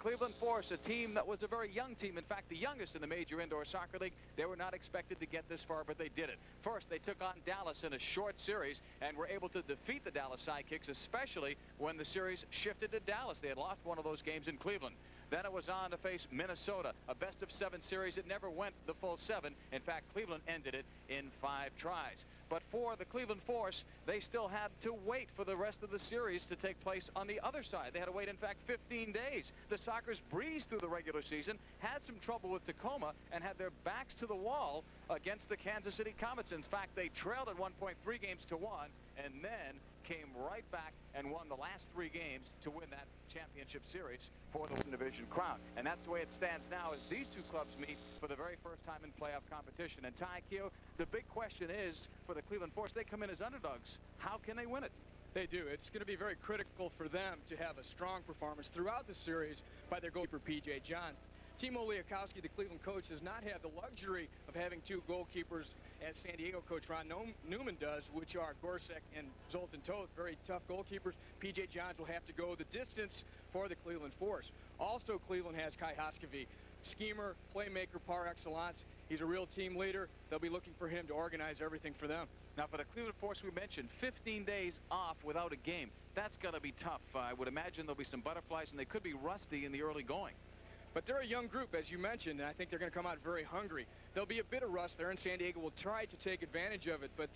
Cleveland Force, a team that was a very young team, in fact, the youngest in the Major Indoor Soccer League. They were not expected to get this far, but they did it. First, they took on Dallas in a short series and were able to defeat the Dallas Sidekicks, especially when the series shifted to Dallas. They had lost one of those games in Cleveland. Then it was on to face Minnesota, a best-of-7 series. It never went the full 7. In fact, Cleveland ended it in 5 tries. But for the Cleveland Force, they still had to wait for the rest of the series to take place on the other side. They had to wait, in fact, 15 days. The Sockers breezed through the regular season, had some trouble with Tacoma, and had their backs to the wall against the Kansas City Comets. In fact, they trailed at one point 3 games to 1, and then came right back and won the last 3 games to win that championship series for the division crown. And that's the way it stands now as these two clubs meet for the very first time in playoff competition. And Ty Keogh, the big question is for the Cleveland Force, they come in as underdogs. How can they win it? They do. It's going to be very critical for them to have a strong performance throughout the series by their goalkeeper, P.J. Johns. Timo Liakowski, the Cleveland coach, does not have the luxury of having 2 goalkeepers as San Diego coach Ron Newman does, which are Gorsek and Zoltan Toth, very tough goalkeepers. P.J. Johns will have to go the distance for the Cleveland Force. Also, Cleveland has Kai Hoskevy, schemer, playmaker par excellence. He's a real team leader. They'll be looking for him to organize everything for them. Now, for the Cleveland Force, we mentioned 15 days off without a game. That's going to be tough. I would imagine there'll be some butterflies, and they could be rusty in the early going. But they're a young group, as you mentioned, and I think they're going to come out very hungry. There'll be a bit of rust there, and San Diego will try to take advantage of it, but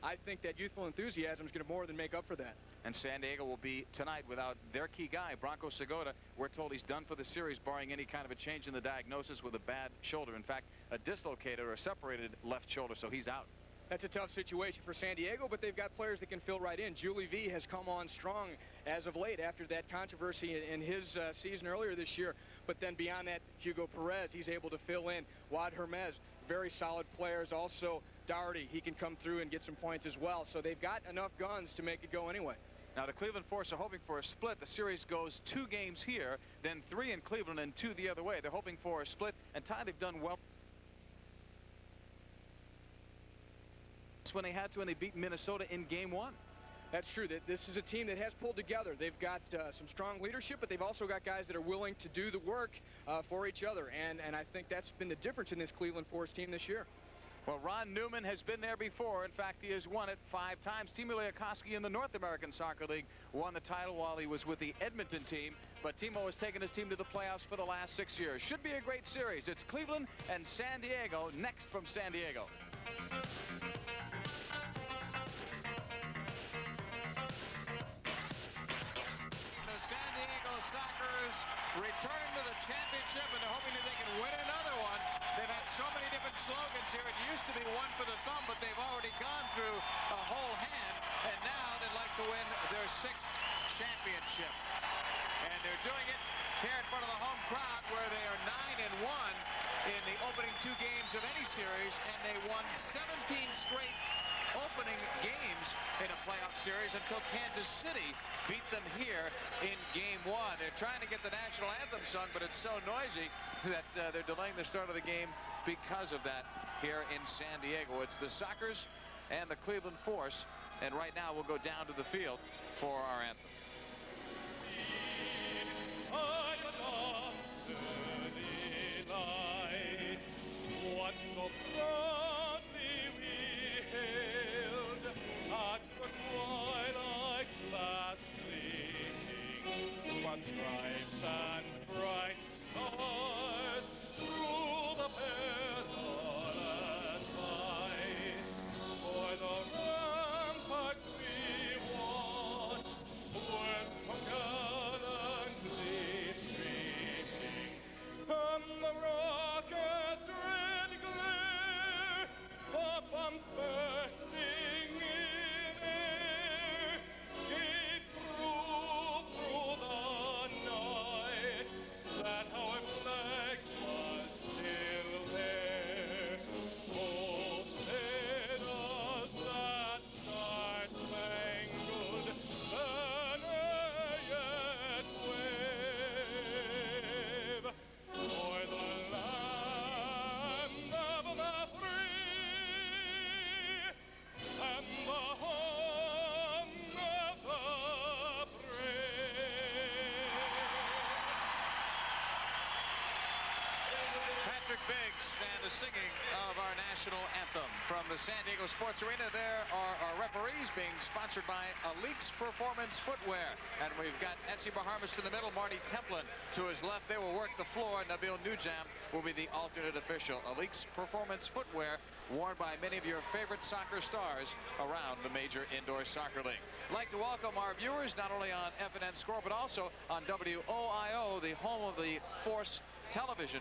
I think that youthful enthusiasm is going to more than make up for that. And San Diego will be tonight without their key guy, Branko Segota. We're told he's done for the series, barring any kind of a change in the diagnosis with a bad shoulder. In fact, a dislocated or separated left shoulder, so he's out. That's a tough situation for San Diego, but they've got players that can fill right in. Julie V has come on strong as of late after that controversy in his season earlier this year. But then beyond that, Hugo Perez, he's able to fill in. Wad Hermes, very solid players. Also, Doherty, he can come through and get some points as well. So they've got enough guns to make it go anyway. Now, the Cleveland Force are hoping for a split. The series goes 2 games here, then 3 in Cleveland and 2 the other way. They're hoping for a split, and Ty, they've done well. When they had to, and they beat Minnesota in game 1. That's true. This is a team that has pulled together. They've got some strong leadership, but they've also got guys that are willing to do the work for each other. And I think that's been the difference in this Cleveland Force team this year. Well, Ron Newman has been there before. In fact, he has won it 5 times. Timo Liakowski in the North American Soccer League won the title while he was with the Edmonton team. But Timo has taken his team to the playoffs for the last 6 years. Should be a great series. It's Cleveland and San Diego next from San Diego. Sockers return to the championship, and they're hoping that they can win another one. They've had so many different slogans here. It used to be one for the thumb, but they've already gone through a whole hand, and now they'd like to win their 6th championship. And they're doing it here in front of the home crowd, where they are 9-1 in the opening 2 games of any series, and they won 17 straight opening games in a playoff series until Kansas City beat them here in game 1. They're trying to get the national anthem sung, but it's so noisy that they're delaying the start of the game because of that here in San Diego. It's the Sockers and the Cleveland Force, and right now we'll go down to the field for our anthem. Stripes and bright stars through the perilous fight. For the ramparts we watch, Electric Bigs and the singing of our national anthem. From the San Diego Sports Arena, there are our referees being sponsored by Aleek's Performance Footwear. And we've got Essie Baharmas to the middle, Marty Templin to his left. They will work the floor. Nabil Nujam will be the alternate official. Aleek's Performance Footwear, worn by many of your favorite soccer stars around the major indoor soccer league. I'd like to welcome our viewers not only on FNN Score but also on WOIO, the home of the Force Television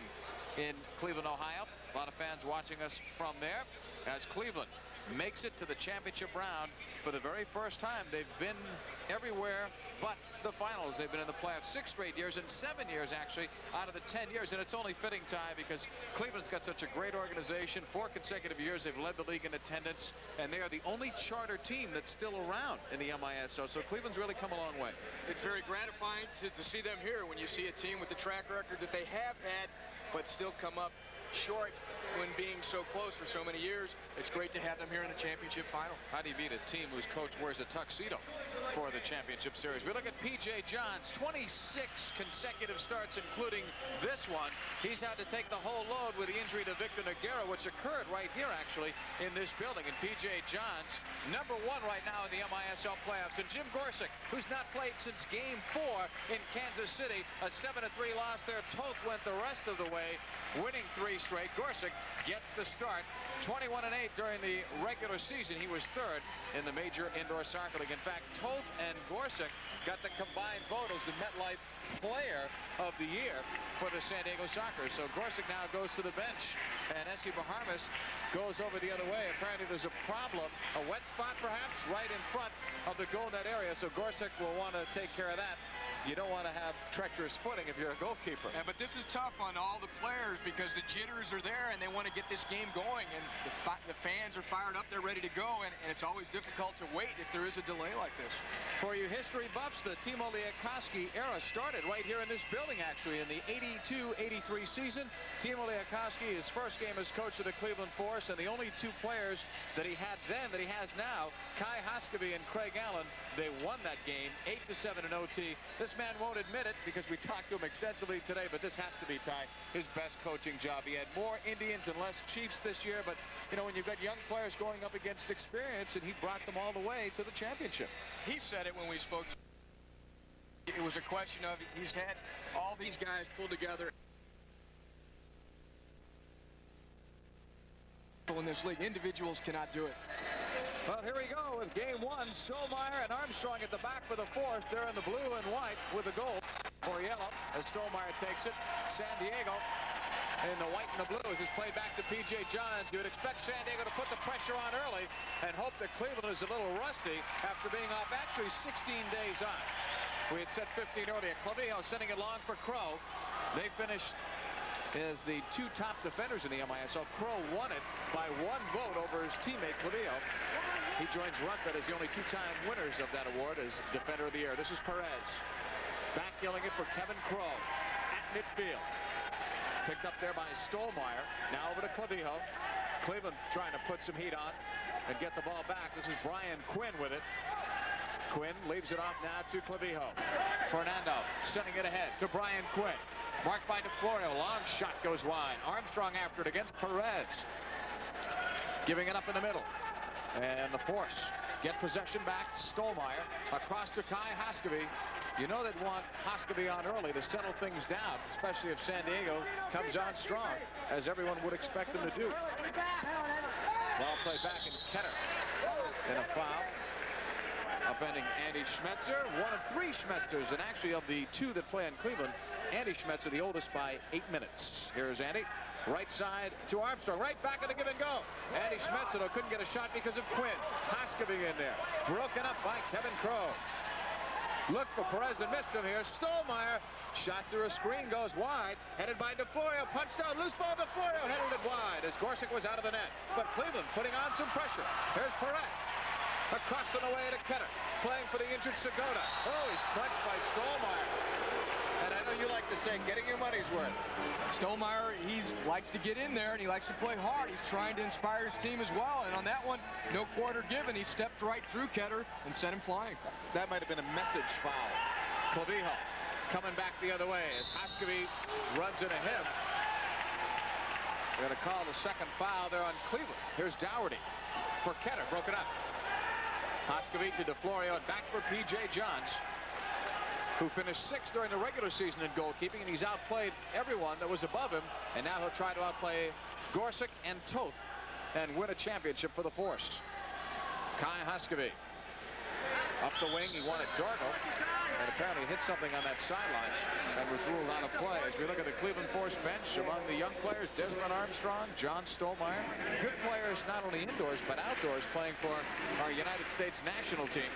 in Cleveland, Ohio. A lot of fans watching us from there as Cleveland makes it to the championship round for the very first time. They've been everywhere but the finals. They've been in the playoffs 6 straight years, and 7 years actually out of the 10 years. And it's only fitting, Ty, because Cleveland's got such a great organization. 4 consecutive years they've led the league in attendance, and they are the only charter team that's still around in the MISL. So Cleveland's really come a long way. It's very gratifying to see them here when you see a team with the track record that they have had, but still come up short when being so close for so many years. It's great to have them here in the championship final. How do you beat a team whose coach wears a tuxedo for the championship series? We look at P.J. Johns, 26 consecutive starts, including this one. He's had to take the whole load with the injury to Victor Nogueira, which occurred right here, actually, in this building. And P.J. Johns, #1 right now in the MISL playoffs. And Jim Gorsuch, who's not played since Game 4 in Kansas City, a 7-3 loss there. Toth went the rest of the way, winning 3 straight. Gorsuch gets the start. 21-8 during the regular season. He was 3rd in the major indoor soccer league. In fact, Toth and Gorsuch got the combined vote as the MetLife Player of the Year for the San Diego Sockers. So Gorsuch now goes to the bench, and Essie Baharmas goes over the other way. Apparently there's a problem, a wet spot perhaps, right in front of the goal net area. So Gorsuch will want to take care of that. You don't want to have treacherous footing if you're a goalkeeper. Yeah, but this is tough on all the players because the jitters are there and they want to get this game going, and the fans are fired up, they're ready to go, and it's always difficult to wait if there is a delay like this. For you history buffs, the Timo Liakowski era started right here in this building, actually, in the 82-83 season. Timo Liakowski, his first game as coach of the Cleveland Force, and the only 2 players that he had then that he has now, Kai Hoskeby and Craig Allen, they won that game 8-7 in OT. This man won't admit it because we talked to him extensively today, but this has to be, Ty, his best coaching job. He had more Indians and less Chiefs this year, but you know, when you've got young players going up against experience, and he brought them all the way to the championship. He said it when we spoke. It was a question of he's had all these guys pulled together in this league. Individuals cannot do it. Well, here we go with game 1. Stollmeyer and Armstrong at the back for the Force. They're in the blue and white with the goal for yellow as Stollmeyer takes it. San Diego in the white and the blue as it's played back to P.J. Johns. You would expect San Diego to put the pressure on early and hope that Cleveland is a little rusty after being off actually 16 days off. We had said 15 earlier. Clavillo sending it long for Crow. They finished as the 2 top defenders in the MISL. Crow won it by 1 vote over his teammate Clavillo. He joins Rundfeld as the only 2-time winners of that award as Defender of the Year. This is Perez. Backhilling it for Kevin Crow at midfield. Picked up there by Stollmeyer. Now over to Clavillo. Cleveland trying to put some heat on and get the ball back. This is Brian Quinn with it. Quinn leaves it off now to Clavillo. Fernando sending it ahead to Brian Quinn. Marked by DeFlorio. Long shot goes wide. Armstrong after it against Perez. Giving it up in the middle. And the Force get possession back. Stollmeyer across to Kai Hoskeby. You know they'd want Hoskeby on early to settle things down, especially if San Diego comes on strong, as everyone would expect them to do. Ball played back in Ketter. And a foul. Upending Andy Schmetzer. 1 of 3 Schmetzers, and actually of the 2 that play in Cleveland, Andy Schmetzer the oldest by 8 minutes. Here's Andy. Right side to Armstrong. Right back at the give and go. Andy Schmetzer though couldn't get a shot because of Quinn. Hoskeby in there. Broken up by Kevin Crow. Look for Perez and missed him here. Stollmeyer shot through a screen, goes wide. Headed by DeFlorio. Punched out. Loose ball. DeFlorio headed it wide as Gorsuch was out of the net. But Cleveland putting on some pressure. Here's Perez. Across and away to Ketter. Playing for the injured Segota. Oh, he's crunched by Stollmeyer. And I know you like to say, getting your money's worth. Stollmeyer, he likes to get in there, and he likes to play hard. He's trying to inspire his team as well. And on that one, no quarter given. He stepped right through Ketter and sent him flying. That might have been a message foul. Clavillo coming back the other way as Hoskeby runs into him. They're going to call the second foul there on Cleveland. Here's Dougherty for Ketter, broken up. Hoskovich to DeFlorio, and back for P.J. Johns, who finished 6th during the regular season in goalkeeping, and he's outplayed everyone that was above him, and now he'll try to outplay Gorsuch and Toth and win a championship for the Force. Kai Hoskovich up the wing. He wanted Dorgo, and apparently hit something on that sideline and was ruled out of play. As we look at the Cleveland Force bench, among the young players, Desmond Armstrong, John Stolmeyer, good players not only indoors but outdoors, playing for our United States national team.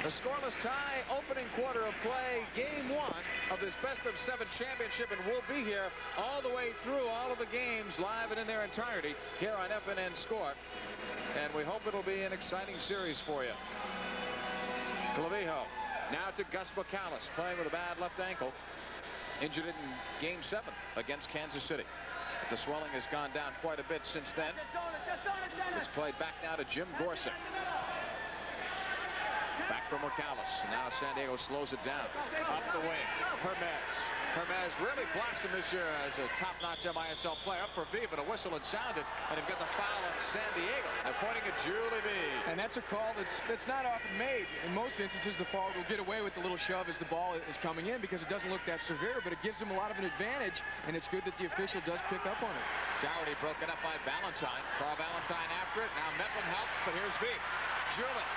A scoreless tie, opening quarter of play, game 1 of this best-of-7 championship, and we'll be here all the way through all of the games live and in their entirety here on FNN Score, and we hope it'll be an exciting series for you. Clavijo now to Gus McAllis, playing with a bad left ankle, injured it in game 7 against Kansas City. The swelling has gone down quite a bit since then. It's played back now to Jim Gorsuch. Back from McAllis. Now San Diego slows it down. Up the wing. Hermes really blossomed this year as a top-notch MISL player. Up for V, but a whistle had sounded, and they've got the foul on San Diego. They're pointing at Julie V. And that's a call that's not often made. In most instances, the forward will get away with the little shove as the ball is coming in because it doesn't look that severe, but it gives them a lot of an advantage, and it's good that the official does pick up on it. Dougherty broken up by Valentine. Carl Valentine after it. Now Mepham helps, but here's V. Julie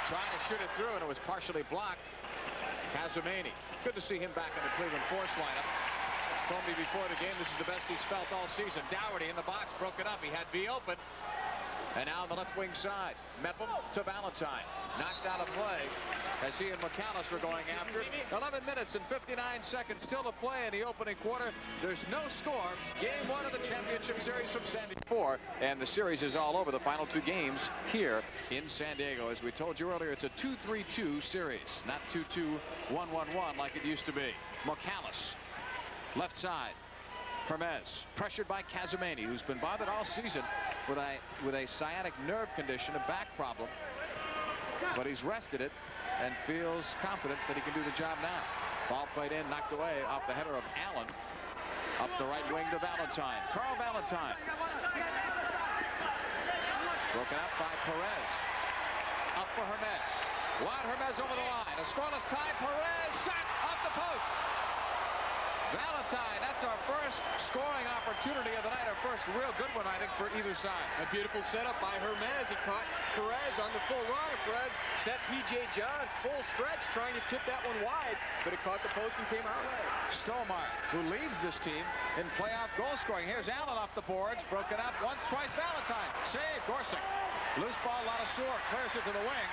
trying to shoot it through, and it was partially blocked. Kazumani. Good to see him back in the Cleveland Force lineup. Told me before the game this is the best he's felt all season. Dougherty in the box, broken up. He had V open. And now on the left wing side, Mepham to Valentine. Knocked out of play as he and McAllis were going after it. 11 minutes and 59 seconds still to play in the opening quarter. There's no score. Game 1 of the championship series from San Diego 4. And the series is all over the final 2 games here in San Diego. As we told you earlier, it's a 2-3-2 series, not 2-2, 1-1-1 like it used to be. McAllis, left side. Hermes, pressured by Kazumani, who's been bothered all season with a sciatic nerve condition, a back problem. But he's rested it and feels confident that he can do the job now. Ball played in, knocked away off the header of Allen. Up the right wing to Valentine. Carl Valentine. Broken up by Perez. Up for Hermes. Juan Hermes over the line. A scoreless tie. Perez shot off the post. Valentine, that's our first scoring opportunity of the night, our first real good one, I think, for either side. A beautiful setup by Hermes. He caught Perez on the full run, and Perez set P.J. Johns full stretch, trying to tip that one wide, but it caught the post and came our way. Stolmeyer, who leads this team in playoff goal scoring. Here's Allen off the boards, broken up once, twice. Valentine, save, Gorsuch. Loose ball, Ladouceur, clears it to the wing.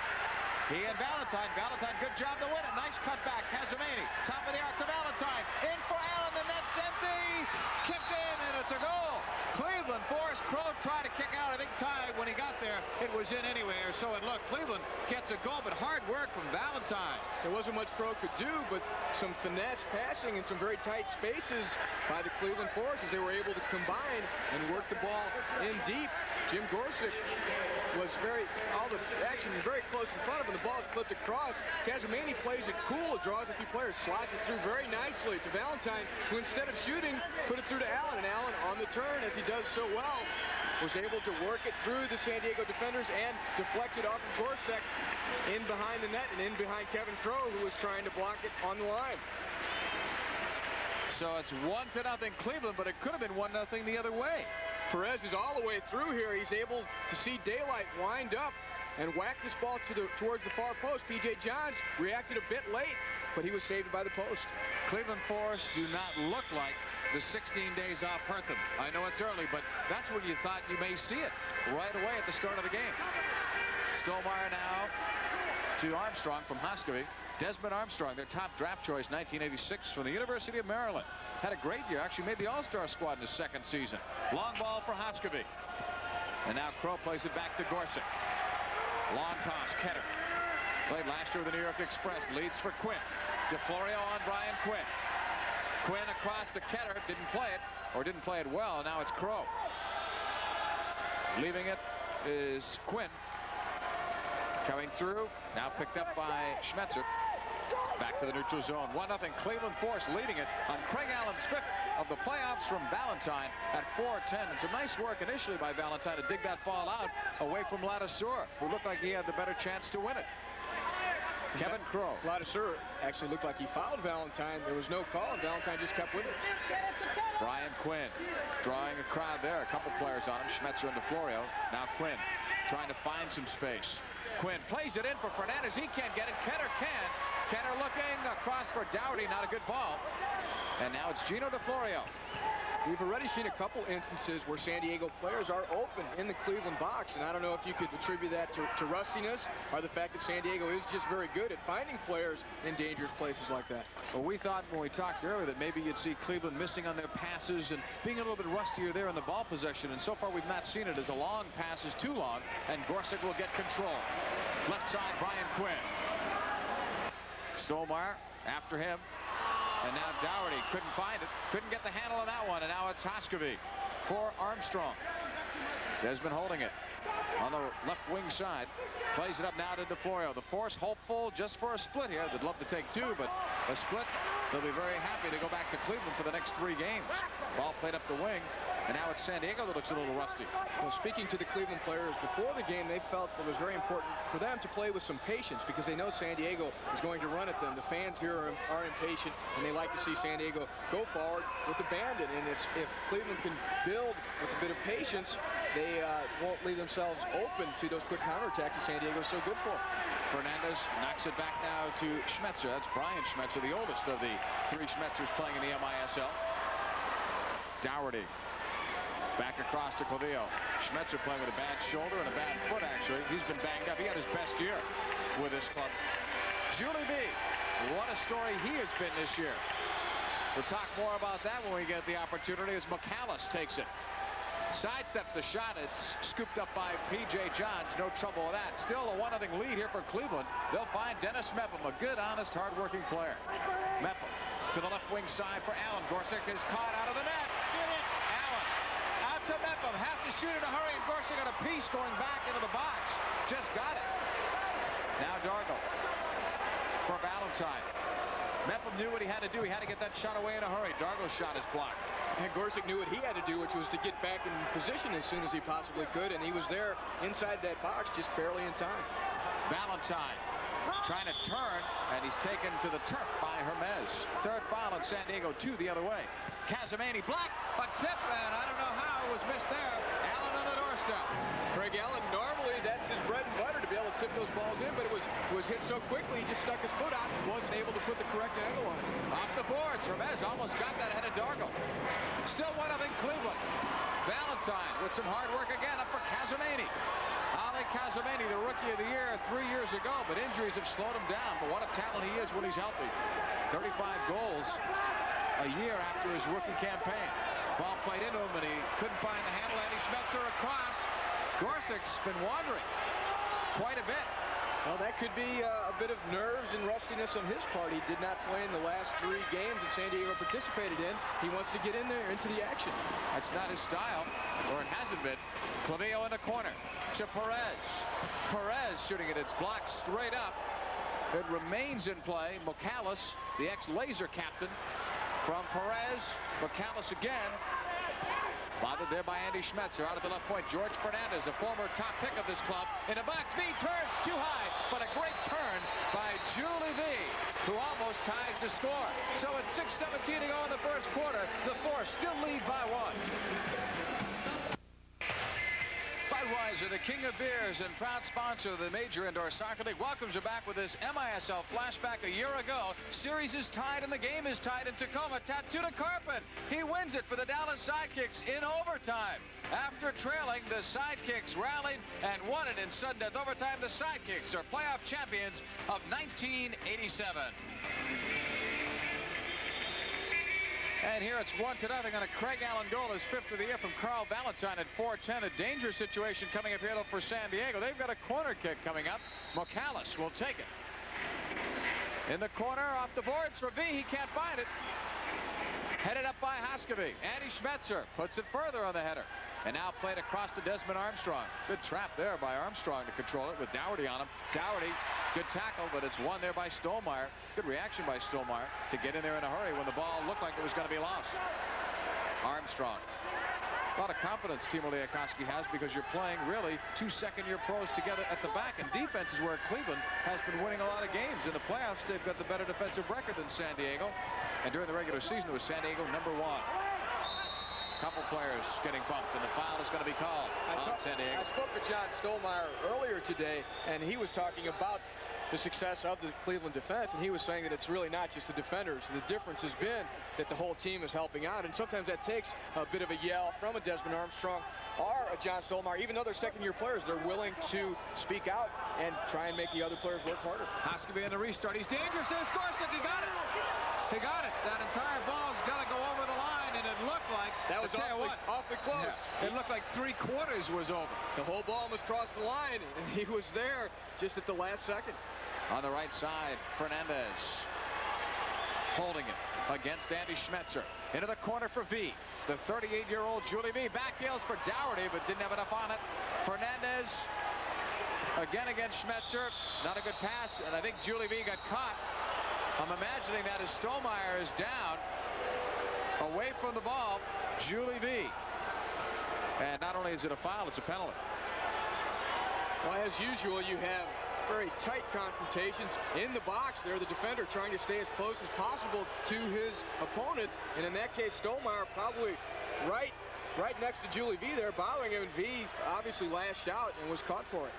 He and Valentine. Valentine, good job to win it. Nice cutback. Kazumani, top of the arc to Valentine. In for Allen. The net's empty. Kicked in, and it's a goal. Cleveland Force. Crow tried to kick out. I think Ty, when he got there, it was in anyway, or so it looked. Cleveland gets a goal, but hard work from Valentine. There wasn't much Crow could do, but some finesse passing in some very tight spaces by the Cleveland Force as they were able to combine and work the ball in deep. Jim Gorsuch was all the action was very close in front of him. The ball is flipped across. Kazumani plays it cool, draws a few players, slides it through very nicely to Valentine, who instead of shooting, put it through to Allen. And Allen on the turn, as he does so well, was able to work it through the San Diego defenders and deflect it off of Gorsuch in behind the net and in behind Kevin Crow, who was trying to block it on the line. So it's 1-0 Cleveland, but it could have been 1-0 the other way. Perez is all the way through here. He's able to see daylight, wind up, and whack this ball towards the far post. P.J. Johns reacted a bit late, but he was saved by the post. Cleveland Force do not look like the 16 days off hurt them. I know it's early, but that's when you thought you may see it right away at the start of the game. Stolmeyer now to Armstrong from Hoskovich. Desmond Armstrong, their top draft choice, 1986 from the University of Maryland. Had a great year, actually made the All-Star squad in his second season. Long ball for Hoskovich. And now Crow plays it back to Gorsuch. Long toss, Ketter. Played last year with the New York Express, leads for Quinn. DeFlorio on Brian Quinn. Quinn across to Ketter, didn't play it, or didn't play it well, and now it's Crow. Leaving it is Quinn. Coming through, now picked up by Schmetzer. Back to to the neutral zone. 1-0 Cleveland Force leading it on Craig Allen's 5th of the playoffs from Valentine at 4:10. And some nice work initially by Valentine to dig that ball out away from Ladouceur, who looked like he had the better chance to win it. Kevin Crow. Ladouceur actually looked like he fouled Valentine. There was no call, and Valentine just kept with it. Brian Quinn drawing a crowd there. A couple players on him. Schmetzer and DeFlorio. Now Quinn trying to find some space. Quinn plays it in for Fernandez. He can't get it. Kenner can. Kenner looking across for Dougherty. Not a good ball. And now it's Gino DeFlorio. We've already seen a couple instances where San Diego players are open in the Cleveland box, and I don't know if you could attribute that to rustiness or the fact that San Diego is just very good at finding players in dangerous places like that. Well, we thought when we talked earlier that maybe you'd see Cleveland missing on their passes and being a little bit rustier there in the ball possession, and so far we've not seen it as a long pass is too long, and Gorsuch will get control. Left side, Brian Quinn. Stolmar after him. And now Dougherty couldn't find it. Couldn't get the handle on that one. And now it's Hoskovy for Armstrong. Desmond holding it on the left wing side. Plays it up now to DeFlorio. The Force hopeful just for a split here. They'd love to take 2, but a split. They'll be very happy to go back to Cleveland for the next 3 games. Ball played up the wing. And now it's San Diego that looks a little rusty. Well, speaking to the Cleveland players before the game, they felt it was very important for them to play with some patience because they know San Diego is going to run at them. The fans here are impatient, and they like to see San Diego go forward with abandon. And if Cleveland can build with a bit of patience, they won't leave themselves open to those quick counterattacks that San Diego is so good for. Fernandez knocks it back now to Schmetzer. That's Brian Schmetzer, the oldest of the 3 Schmetzers playing in the MISL. Dougherty. Back across to Clavillo. Schmetzer playing with a bad shoulder and a bad foot, actually. He's been banged up. He had his best year with this club. Julie B. What a story he has been this year. We'll talk more about that when we get the opportunity as McAllis takes it. Sidesteps the shot. It's scooped up by P.J. Johns. No trouble with that. Still a 1-0 lead here for Cleveland. They'll find Dennis Mepham, a good, honest, hard-working player. Mepham to the left wing side for Allen. Gorsuch is caught out of the net. Allen out to Mepham. Has to shoot in a hurry, and Gorsuch got a piece going back into the box. Just got it. Now Dargle for Valentine. Mepham knew what he had to do. He had to get that shot away in a hurry. Dargle's shot is blocked. And Gorsuch knew what he had to do, which was to get back in position as soon as he possibly could, and he was there inside that box just barely in time. Valentine trying to turn, and he's taken to the turf by Hermes. 3rd foul on San Diego, 2 the other way. Casamani blocked, a tip, and I don't know how it was missed there. Allen on the doorstep. Craig Allen, normally that's his bread and butter to be able to tip those balls in, but it was hit so quickly he just stuck his foot out and wasn't able to put the correct angle on it. Off the boards, Hermes almost got that ahead of Dargle. Still 1-0 Cleveland. Valentine with some hard work again up for Casamani. Ali Casamani, the rookie of the year 3 years ago, but injuries have slowed him down. But what a talent he is when he's healthy. 35 goals a year after his rookie campaign. Ball played into him, and he couldn't find the handle. Andy Schmetzer across. Gorsuch's been wandering quite a bit. Well, that could be a bit of nerves and rustiness on his part. He did not play in the last 3 games that San Diego participated in. He wants to get in there into the action. That's not his style, or it hasn't been. Clavillo in the corner to Perez. Perez shooting it. It's blocked straight up. It remains in play. McAllis, the ex-Laser captain, from Perez. McAllis again. Bothered there by Andy Schmetzer. Out at the left point, George Fernandez, a former top pick of this club. In a box, V turns too high, but a great turn by Julie V, who almost ties the score. So it's 6:17 to go in the first quarter. The Force still lead by 1. Budweiser, the king of beers and proud sponsor of the Major Indoor Soccer League, welcomes you back with this MISL flashback a year ago. Series is tied and the game is tied in Tacoma. Tattoo to Carpin. He wins it for the Dallas Sidekicks in overtime. After trailing, the Sidekicks rallied and won it in sudden death overtime. The Sidekicks are playoff champions of 1987. And here it's 1-0 on a Craig Allen goal, his 5th of the year from Carl Valentine at 4:10. A dangerous situation coming up here for San Diego. They've got a corner kick coming up. McAllis will take it. In the corner, off the boards for V. He can't find it. Headed up by Hoskovy. Andy Schmetzer puts it further on the header. And now played across to Desmond Armstrong. Good trap there by Armstrong to control it with Dougherty on him. Dougherty, good tackle, but it's won there by Stolmeyer. Good reaction by Stolmeyer to get in there in a hurry when the ball looked like it was going to be lost. Armstrong. A lot of confidence Timo Liakowski has because you're playing really two second-year pros together at the back, and defense is where Cleveland has been winning a lot of games. In the playoffs, they've got the better defensive record than San Diego, and during the regular season, it was San Diego #1. Couple players getting bumped, and the foul is going to be called on San Diego. I spoke with John Stolmeyer earlier today, and he was talking about the success of the Cleveland defense, and he was saying that it's really not just the defenders. The difference has been that the whole team is helping out, and sometimes that takes a bit of a yell from a Desmond Armstrong or a John Stolmeyer. Even though they're second-year players, they're willing to speak out and try and make the other players work harder. Hoskeby in the restart. He's dangerous. There's Gorsuch. He got it. He got it. That entire ball's got to go over the line, and it looked like, that was awfully close. Yeah, it looked like 3/4 was over. The whole ball must cross the line, and he was there just at the last second. On the right side, Fernandez holding it against Andy Schmetzer. Into the corner for V. The 38-year-old Julie V. Back heels for Dougherty, but didn't have enough on it. Fernandez again against Schmetzer. Not a good pass, and I think Julie V. got caught. I'm imagining that as Stolmeyer is down, away from the ball, Julie V. And not only is it a foul, it's a penalty. Well, as usual, you have very tight confrontations in the box there. The defender trying to stay as close as possible to his opponent, and in that case, Stolmeyer probably right next to Julie V there, bothering him, and V obviously lashed out and was caught for it.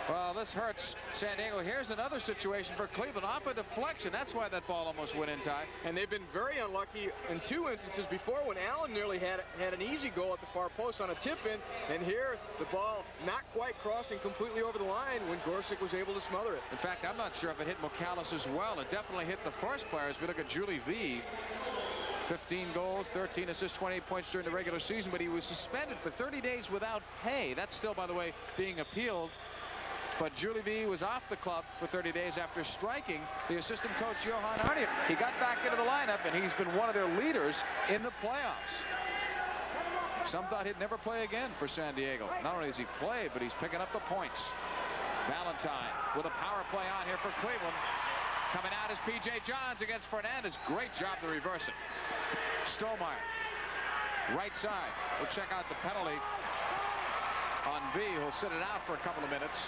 Well, this hurts San Diego. Here's another situation for Cleveland off a deflection. That's why that ball almost went in, Ty. And they've been very unlucky in two instances before, when Allen nearly had an easy goal at the far post on a tip-in, and here the ball not quite crossing completely over the line when Gorsuch was able to smother it. In fact, I'm not sure if it hit McAllis as well. It definitely hit the first player. As we look at Julie V. 15 goals, 13 assists, 28 points during the regular season, but he was suspended for 30 days without pay. That's still, by the way, being appealed. But Julie V. was off the club for 30 days after striking the assistant coach, Johan Arnier. He got back into the lineup, and he's been one of their leaders in the playoffs. Some thought he'd never play again for San Diego. Not only does he play, but he's picking up the points. Valentine with a power play on here for Cleveland. Coming out is P.J. Johns against Fernandez. Great job to reverse it. Stolmeyer, right side. We'll check out the penalty on V, who'll sit it out for a couple of minutes.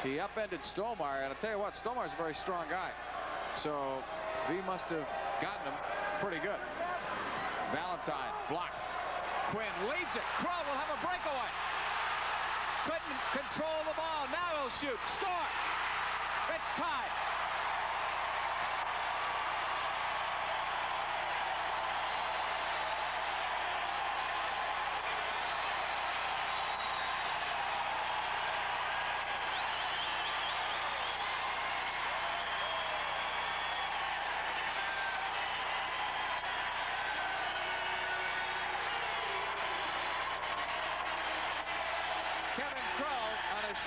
He upended Stolmeyer, and I'll tell you what, Stolmeyer's a very strong guy. So V must have gotten him pretty good. Valentine blocked. Quinn leads it. Crow will have a breakaway. Couldn't control the ball. Now he'll shoot. Score. It's tied.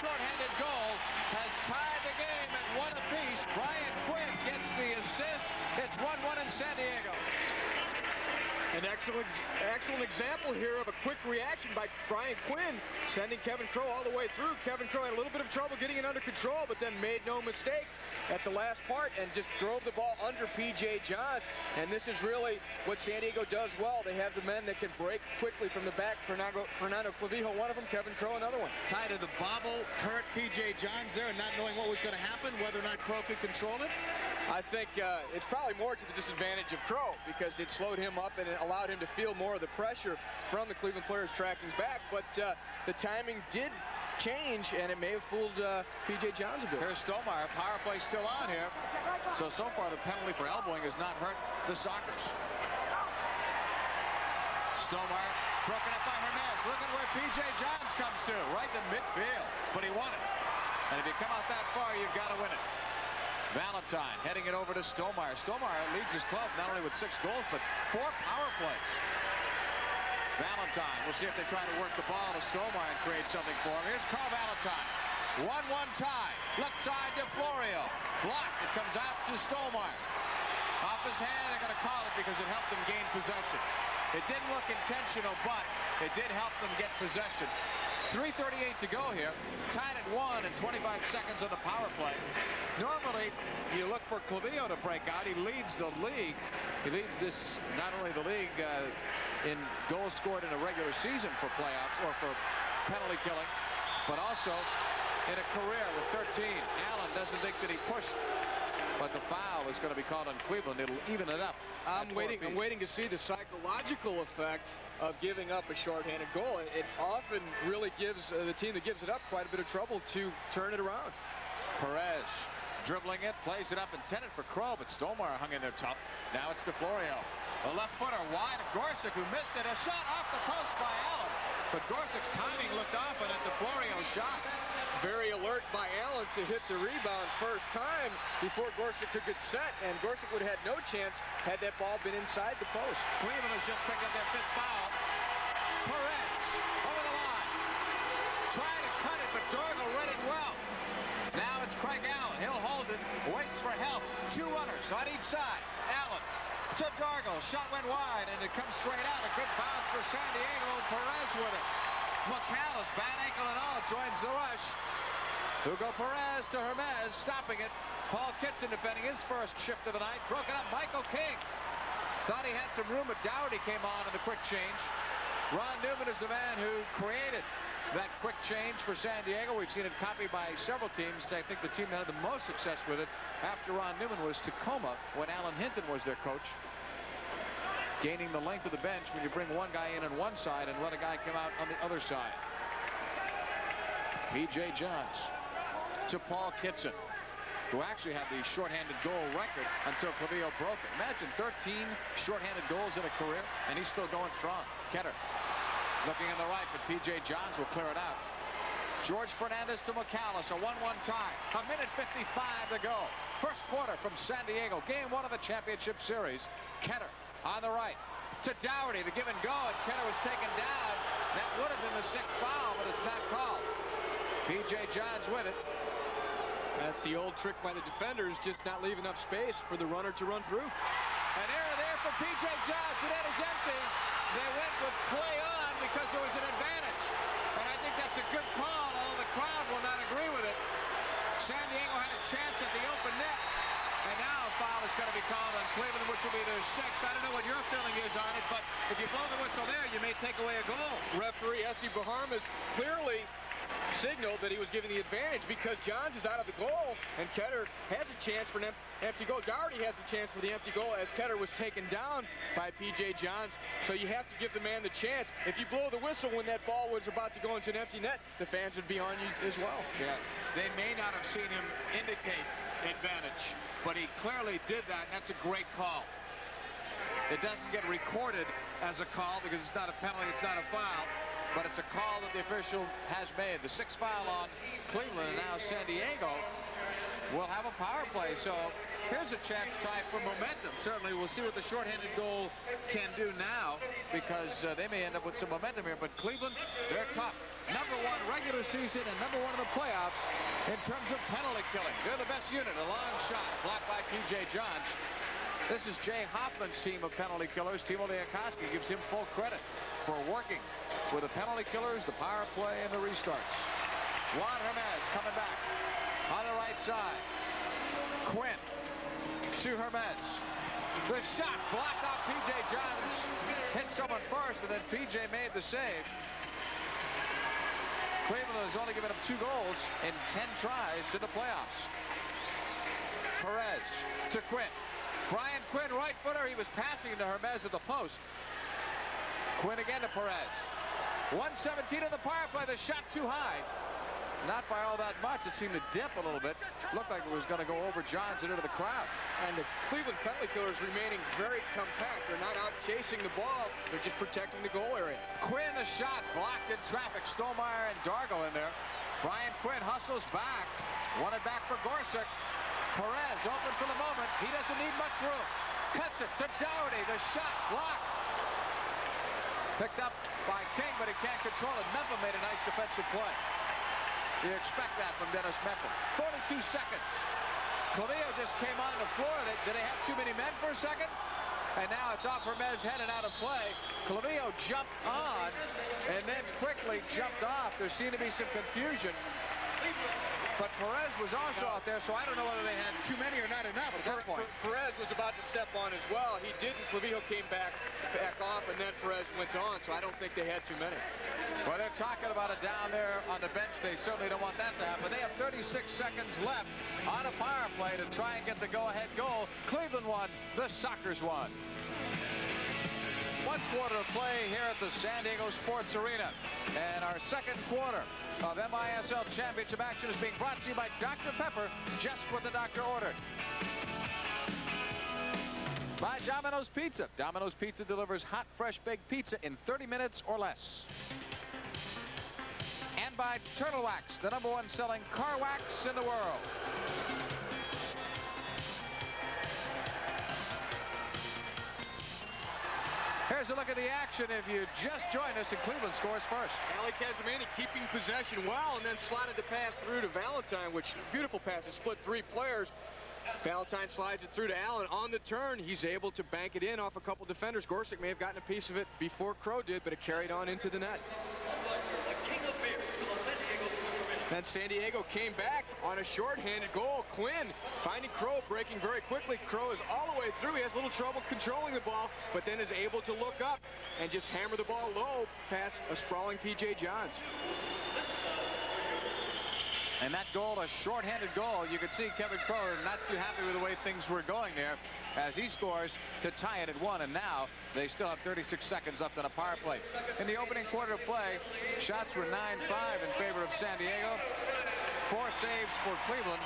Shorthanded goal has tied the game at 1 apiece. Brian Quinn gets the assist. It's 1-1 in San Diego. An excellent example here of a quick reaction by Brian Quinn, sending Kevin Crow all the way through. Kevin Crow had a little bit of trouble getting it under control, but then made no mistake at the last part and just drove the ball under P.J. Johns. And this is really what San Diego does well. They have the men that can break quickly from the back. Fernando Clavijo, one of them. Kevin Crow, another one. Tied to the bobble, hurt P.J. Johns there, and not knowing what was going to happen, whether or not Crow could control it. I think it's probably more to the disadvantage of Crow, because it slowed him up and it allowed him to feel more of the pressure from the Cleveland players tracking back. But the timing did change, and it may have fooled P.J. Johns a bit. Here's Stolmeyer. Power play still on here. So far, the penalty for elbowing has not hurt the Sockers. Stolmeyer broken up by Hernandez. Look at where P.J. Johns comes to, right to midfield. But he won it. And if you come out that far, you've got to win it. Valentine heading it over to Stolmeyer. Stolmeyer leads his club not only with 6 goals, but 4 power plays. Valentine, we'll see if they try to work the ball to Stolmeyer and create something for him. Here's Carl Valentine. 1-1 tie. Left side to Florio. Blocked. It comes out to Stolmeyer. Off his hand, they're going to call it because it helped him gain possession. It didn't look intentional, but it did help them get possession. 3:38 to go here. Tied at 1 and 25 seconds on the power play. Normally, you look for Clavillo to break out. He leads the league. He leads this, not only the league in goals scored in a regular season for playoffs or for penalty killing, but also in a career with 13. Allen doesn't think that he pushed, but the foul is going to be called on Cleveland. It'll even it up. I'm waiting to see the psychological effect of giving up a shorthanded goal. It often really gives the team that gives it up quite a bit of trouble to turn it around. Perez dribbling it, plays it up, intended for Crow, but Stolmar hung in there tough. Now it's DeFlorio. A left footer wide of Gorsuch, who missed it. A shot off the post by Allen, but Gorsuch's timing looked off and at DeFlorio's shot. Very alert by Allen to hit the rebound first time before Gorsuch took it set, and Gorsuch would have had no chance had that ball been inside the post. Cleveland has just picked up their 5th foul. Perez over the line. Trying to cut it, but Dorgal read it well. Now it's Craig Allen. He'll hold it, waits for help. 2 runners on each side. Allen to Dorgal. Shot went wide, and it comes straight out. A good bounce for San Diego. Perez with it. McAllis, bad ankle and all, joins the rush. Hugo Perez to Hermes, stopping it. Paul Kitson defending his first shift of the night. Broken up, Michael King. Thought he had some room, but Dougherty came on in the quick change. Ron Newman is the man who created that quick change for San Diego. We've seen it copied by several teams. I think the team that had the most success with it after Ron Newman was Tacoma, when Alan Hinton was their coach. Gaining the length of the bench when you bring one guy in on one side and let a guy come out on the other side. P.J. Johns to Paul Kitson, who actually had the shorthanded goal record until Clavillo broke it. Imagine 13 shorthanded goals in a career, and he's still going strong. Ketter looking on the right, but P.J. Johns will clear it out. George Fernandez to McAllis, a 1-1 tie. 1:55 to go. First quarter from San Diego. Game 1 of the championship series. Ketter on the right to Dougherty. The give and go, and Ketter was taken down. That would have been the 6th foul, but it's not called. P.J. Johns with it. That's the old trick by the defenders, just not leave enough space for the runner to run through. An error there for P.J. Johns. The net is empty. They went with play on because there was an advantage. And I think that's a good call, although the crowd will not agree with it. San Diego had a chance at the open net. And now a foul is going to be called on Cleveland, which will be their 6th. I don't know what your feeling is on it, but if you blow the whistle there, you may take away a goal. Referee S.C. Bahamas clearly signaled that he was giving the advantage because Johns is out of the goal, and Ketter has a chance for an empty goal. Dougherty has a chance for the empty goal as Ketter was taken down by P.J. Johns. So you have to give the man the chance. If you blow the whistle when that ball was about to go into an empty net, the fans would be on you as well. Yeah, they may not have seen him indicate advantage, but he clearly did that, and that's a great call. It doesn't get recorded as a call because it's not a penalty, it's not a foul, but it's a call that the official has made. The 6th foul on Cleveland, and now San Diego will have a power play. So here's a chance tie for momentum. Certainly we'll see what the shorthanded goal can do now, because they may end up with some momentum here, but Cleveland, they're tough. #1 regular season and #1 in the playoffs in terms of penalty killing. They're the best unit. A long shot blocked by P.J. Johns. This is Jay Hoffman's team of penalty killers. Timo Liakowski gives him full credit for working with the penalty killers, the power play, and the restarts. Juan Hermes coming back on the right side. Quinn to Hermes. The shot blocked out P.J. Johns. Hit someone first, and then P.J. made the save. Cleveland has only given up 2 goals in 10 tries in the playoffs. Perez to Quinn. Brian Quinn, right footer. He was passing to Hermes at the post. Quinn again to Perez. 1:17 in the power play. The shot too high. Not by all that much. It seemed to dip a little bit. Looked like it was going to go over Johns and into the crowd. And the Cleveland penalty killers remaining very compact. They're not out chasing the ball. They're just protecting the goal area. Quinn, the shot blocked in traffic. Stolmeyer and Dargo in there. Brian Quinn hustles back. Wanted back for Gorsuch. Perez open for the moment. He doesn't need much room. Cuts it to Dougherty. The shot blocked. Picked up by King, but he can't control it. Mempham made a nice defensive play. You expect that from Dennis Mempham. 42 seconds. Clavillo just came on the floor. Did they have too many men for a second? And now it's off Hermes head and out of play. Clavillo jumped on and then quickly jumped off. There seemed to be some confusion. But Perez was also out there, so I don't know whether they had too many or not enough at that point. Perez was about to step on as well. He didn't. Clavillo came back off, and then Perez went on, so I don't think they had too many. Well, they're talking about it down there on the bench. They certainly don't want that to happen. They have 36 seconds left on a power play to try and get the go-ahead goal. Cleveland won. The Sockers won. 1 quarter of play here at the San Diego Sports Arena. And our second quarter of MISL Championship action is being brought to you by Dr. Pepper, just what the doctor ordered. By Domino's Pizza. Domino's Pizza delivers hot, fresh baked pizza in 30 minutes or less. And by Turtle Wax, the #1 selling car wax in the world. Here's a look at the action. If you just joined us, and Cleveland scores first. Ali Casamani keeping possession well and then slotted the pass through to Valentine, which beautiful pass. It split 3 players. Valentine slides it through to Allen. On the turn, he's able to bank it in off a couple defenders. Gorsuch may have gotten a piece of it before Crow did, but it carried on into the net. Then San Diego came back on a shorthanded goal. Quinn finding Crow, breaking very quickly. Crow is all the way through. He has a little trouble controlling the ball, but then is able to look up and just hammer the ball low past a sprawling P.J. Johns. And that goal, a shorthanded goal. You could see Kevin Crow not too happy with the way things were going there as he scores to tie it at 1. And now they still have 36 seconds left on a power play. In the opening quarter of play, shots were 9-5 in favor of San Diego. 4 saves for Cleveland.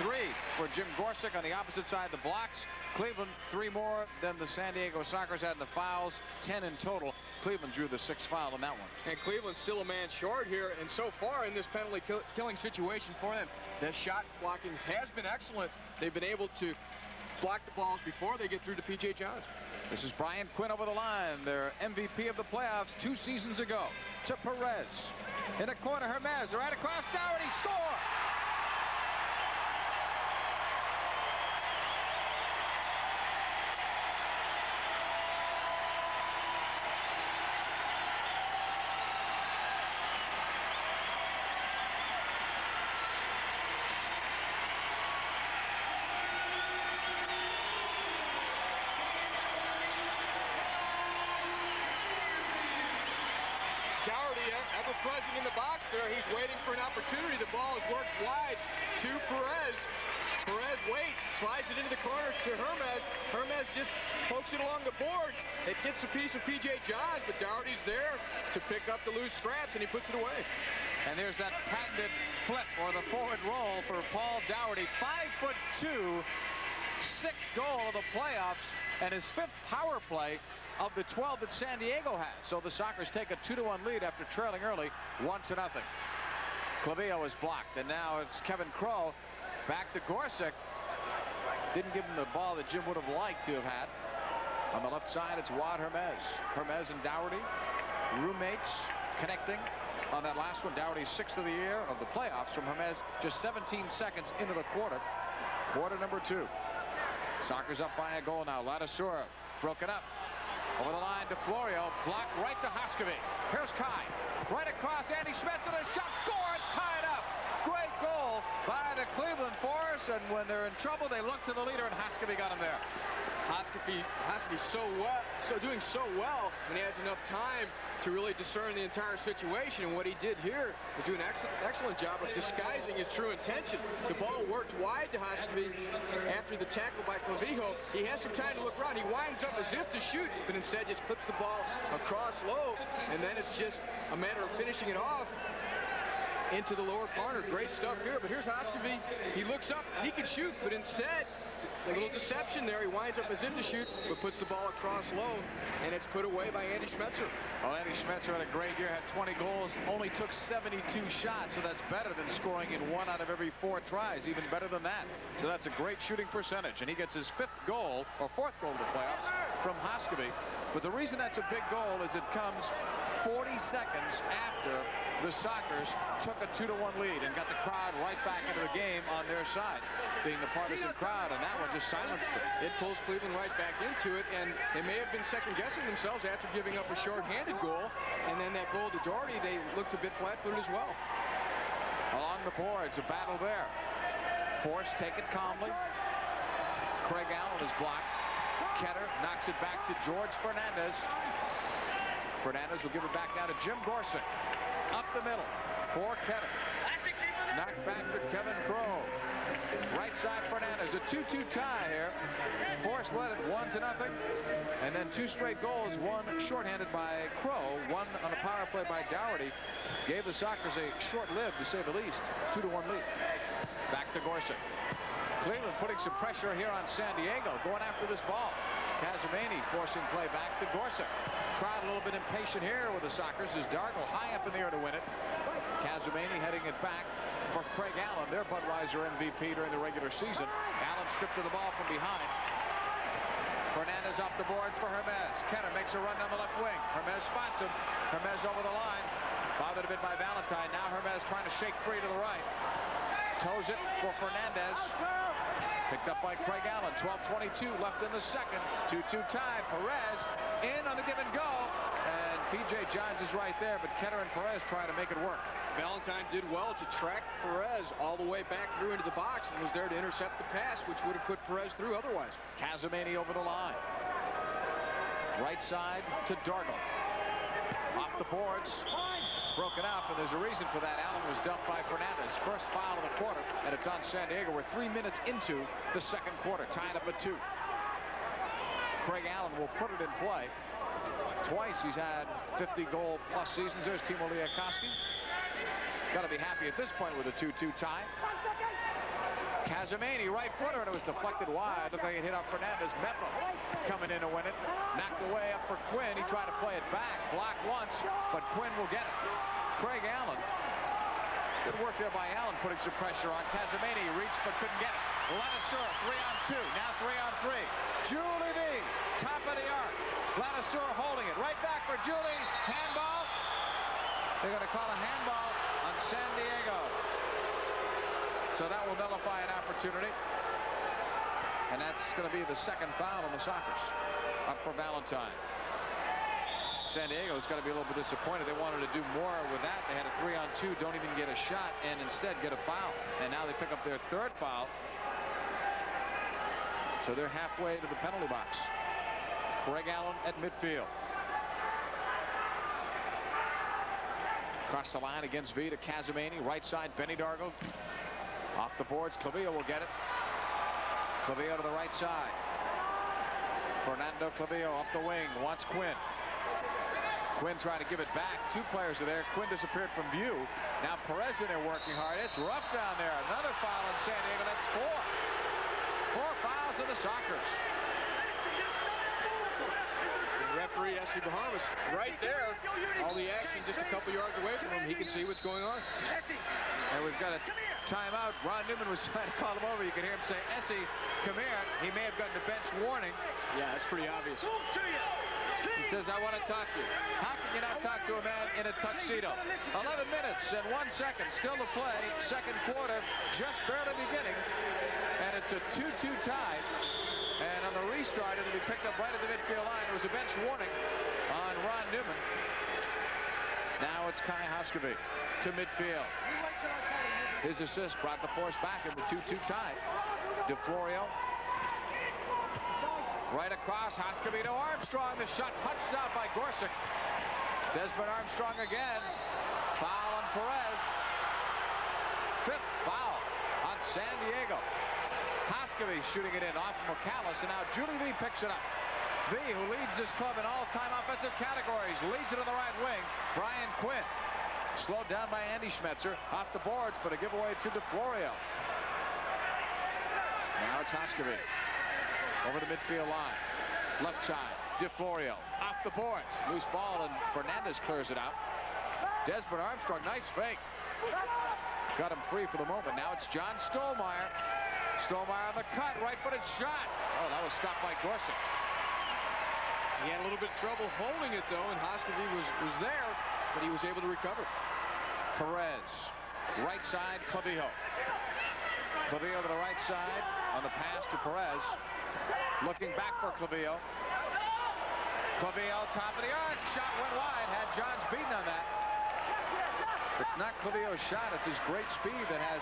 3 for Jim Gorsuch on the opposite side of the blocks. Cleveland 3 more than the San Diego Sockers had in the fouls. 10 in total. Cleveland drew the 6th foul in that one. And Cleveland's still a man short here, and so far in this penalty killing situation for them, the shot blocking has been excellent. They've been able to block the balls before they get through to P.J. Johns. This is Brian Quinn over the line, their MVP of the playoffs 2 seasons ago. To Perez. In the corner, Hermes right across Dougherty, score! Present in the box there. He's waiting for an opportunity. The ball is worked wide to Perez. Perez waits, slides it into the corner to Hermes. Hermes just pokes it along the boards. It gets a piece of P.J. Johns, but Dougherty's there to pick up the loose scraps, and he puts it away. And there's that patented flip or the forward roll for Paul Dougherty. 5'2", 6th goal of the playoffs, and his 5th power play of the 12 that San Diego has. So the Sockers take a 2-1 lead after trailing early, 1-0. Clavillo is blocked, and now it's Kevin Crow back to Gorsuch. Didn't give him the ball that Jim would have liked to have had. On the left side, it's Wad Hermes. Hermes and Dougherty, roommates, connecting on that last one. Dougherty's 6th of the year of the playoffs from Hermes, just 17 seconds into the quarter. Quarter number 2. Sockers up by a goal now. Ladasura broke it up. Over the line to Florio, blocked right to Hoskevy. Here's Kai, right across Andy Schmetz, and a shot, score, it's tied up. Great goal by the Cleveland Force, and when they're in trouble, they look to the leader, and Hoskevy got him there. Hoskevy doing so well when he has enough time to really discern the entire situation, and what he did here was do an excellent job of disguising his true intention. The ball worked wide to Hoskevy after the tackle by Clavillo. He has some time to look around. He winds up as if to shoot, but instead just clips the ball across low, and then it's just a matter of finishing it off into the lower corner. Great stuff here, but here's Hoskevy. He looks up, he can shoot, but instead, a little deception there. He winds up as if to shoot, but puts the ball across low, and it's put away by Andy Schmetzer. Well, Andy Schmetzer had a great year, had 20 goals, only took 72 shots, so that's better than scoring in 1 out of every 4 tries, even better than that. So that's a great shooting percentage, and he gets his 5th goal, or 4th goal of the playoffs. from Hoskeby. But the reason that's a big goal is it comes 40 seconds after the Sockers took a 2-1 lead and got the crowd right back into the game on their side, being the partisan crowd, and that one just silenced them. It pulls Cleveland right back into it, and they may have been second-guessing themselves after giving up a short-handed goal, and then that goal to Doherty, they looked a bit flat-footed as well. Along the boards, a battle there. Force, take it calmly. Craig Allen is blocked. Ketter knocks it back to George Fernandez. Fernandez will give it back now to Jim Gorsuch. Up the middle for Ketter. Knocked back to Kevin Crow. Right side Fernandez. A 2-2 tie here. Force led it 1-0. And then 2 straight goals. One shorthanded by Crow. One on a power play by Doherty. Gave the Sockers a short-lived, to say the least, 2-1 lead. Back to Gorsuch. Cleveland putting some pressure here on San Diego, going after this ball. Casamani forcing play back to Gorsuch. Crowd a little bit impatient here with the Sockers as Dargle high up in the air to win it. Casamani heading it back for Craig Allen, their Budweiser MVP during the regular season. Allen stripped to the ball from behind. Fernandez off the boards for Hermes. Ketter makes a run down the left wing. Hermes spots him. Hermes over the line. Bothered a bit by Valentine. Now Hermes trying to shake free to the right. Toes it for Fernandez. Picked up by Craig Allen. 12:22 left in the second. 2-2 tie. Perez in on the give and go. And P.J. Johns is right there, but Ketter and Perez trying to make it work. Valentine did well to track Perez all the way back through into the box and was there to intercept the pass, which would have put Perez through otherwise. Casamani over the line. Right side to Dargle. Off the boards. Broken up, and there's a reason for that. Allen was dumped by Fernandez. First foul of the quarter, and it's on San Diego. We're 3 minutes into the second quarter, tied up at 2. Craig Allen will put it in play. Twice he's had 50-goal-plus seasons. There's Timo Liakowski. Got to be happy at this point with a 2-2 tie. Casamani, right footer, and it was deflected wide. Looked like it hit up Fernandez. Meppo coming in to win it. Knocked away up for Quinn. He tried to play it back. Blocked once, but Quinn will get it. Craig Allen. Good work there by Allen, putting some pressure on. Casamani reached but couldn't get it. Lanasseur, 3-on-2. Now 3-on-3. Julie V, top of the arc. Lanasseur holding it. Right back for Julie. Handball. They're going to call a handball on San Diego. So that will nullify an opportunity. And that's going to be the second foul on the Sockers. Up for Valentine. San Diego's got to be a little bit disappointed. They wanted to do more with that. They had a 3-on-2, don't even get a shot, and instead get a foul. And now they pick up their third foul. So they're halfway to the penalty box. Craig Allen at midfield. Across the line against V to Casamani. Right side, Benny Dargle. Off the boards, Clavillo will get it. Clavillo to the right side. Fernando Clavillo up the wing, wants Quinn. Quinn trying to give it back. 2 players are there. Quinn disappeared from view. Now Perez in there working hard. It's rough down there. Another foul in San Diego. That's 4. 4 fouls in the Sockers. Referee S.C. Bahamas right there. All the action just a couple yards away from him. He can see what's going on. And we've got a timeout. Ron Newman was trying to call him over. You can hear him say, Essie, come here. He may have gotten a bench warning. Yeah, that's pretty obvious. He says, I want to talk to you. How can you not talk to a man in a tuxedo? 11 minutes and 1 second still to play. Second quarter just barely beginning. And it's a 2-2 tie. And on the restart, it'll be picked up right at the midfield line. It was a bench warning on Ron Newman. Now it's Kai Hoskeby to midfield. His assist brought the force back in the 2-2 tie. DeFlorio. Right across, Hoskeby to Armstrong. The shot punched out by Gorsuch. Desmond Armstrong again. Foul on Perez. 5th foul on San Diego. Hoskeby shooting it in off McAllis, and now Julie V picks it up. V, who leads this club in all-time offensive categories, leads it on the right wing. Brian Quinn. Slowed down by Andy Schmetzer. Off the boards, but a giveaway to DeFlorio. Now it's Hoskeby. Over the midfield line. Left side, DeFlorio. Off the boards. Loose ball, and Fernandez clears it out. Desmond Armstrong, nice fake. Got him free for the moment. Now it's John Stolmeyer. Stolmeyer on the cut. Right-footed shot. Oh, that was stopped by Gorsuch. He had a little bit of trouble holding it, though, and Hoskevy was there, but he was able to recover. Perez, right side, Clavillo. Clavillo to the right side on the pass to Perez. Looking back for Clavillo. Clavillo, top of the arc. Shot went wide. Had Johns beaten on that. It's not Clavillo's shot. It's his great speed that has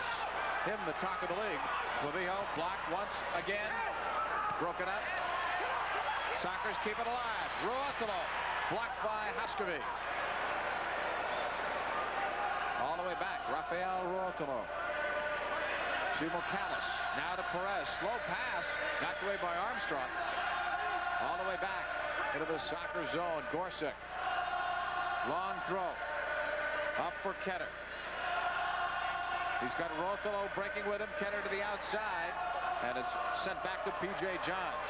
him the top of the league. Clavillo blocked once again. Broken up. Sockers keep it alive. Ruotolo blocked by Hoskevy. All the way back. Rafael Ruotolo. To McCallis. Now to Perez. Slow pass. Knocked away by Armstrong. All the way back into the soccer zone. Gorsuch. Long throw. Up for Ketter. He's got Ruotolo breaking with him. Ketter to the outside. And it's sent back to P.J. Johns.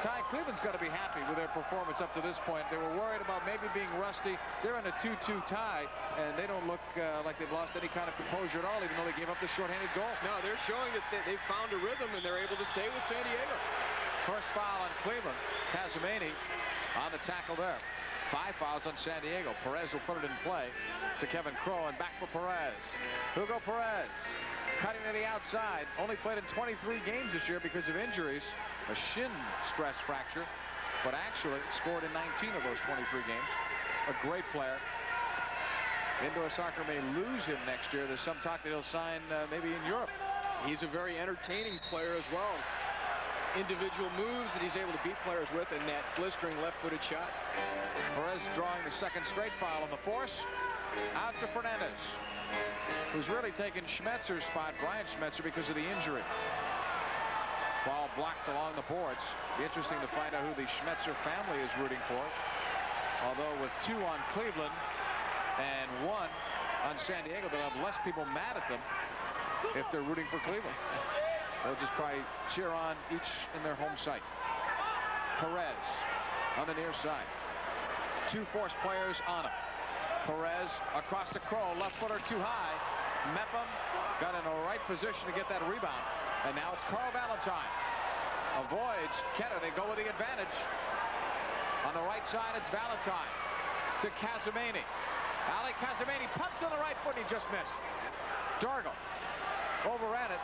Ty, Cleveland's got to be happy with their performance up to this point. They were worried about maybe being rusty. They're in a 2-2 tie, and they don't look like they've lost any kind of composure at all, even though they gave up the shorthanded goal. No, they're showing that they've found a rhythm, and they're able to stay with San Diego. First foul on Cleveland. Casamani on the tackle there. 5 fouls on San Diego. Perez will put it in play to Kevin Crow, and back for Perez. Hugo Perez cutting to the outside. Only played in 23 games this year because of injuries. A shin stress fracture, but actually scored in 19 of those 23 games. A great player. Indoor soccer may lose him next year. There's some talk that he'll sign maybe in Europe. He's a very entertaining player as well. Individual moves that he's able to beat players with, and that blistering left-footed shot. Perez drawing the second straight foul on the force. Out to Fernandez, who's really taken Schmetzer's spot, Brian Schmetzer, because of the injury. Ball blocked along the boards. Be interesting to find out who the Schmetzer family is rooting for. Although with 2 on Cleveland and 1 on San Diego, they'll have less people mad at them if they're rooting for Cleveland. They'll just probably cheer on each in their home site. Perez on the near side. 2 force players on him. Perez across the Crow, left footer too high. Mepham got in the right position to get that rebound. And now it's Carl Valentine. Avoids Ketter. They go with the advantage. On the right side, it's Valentine to Casamani. Ali Casamani pumps on the right foot, and he just missed. Dargle overran it.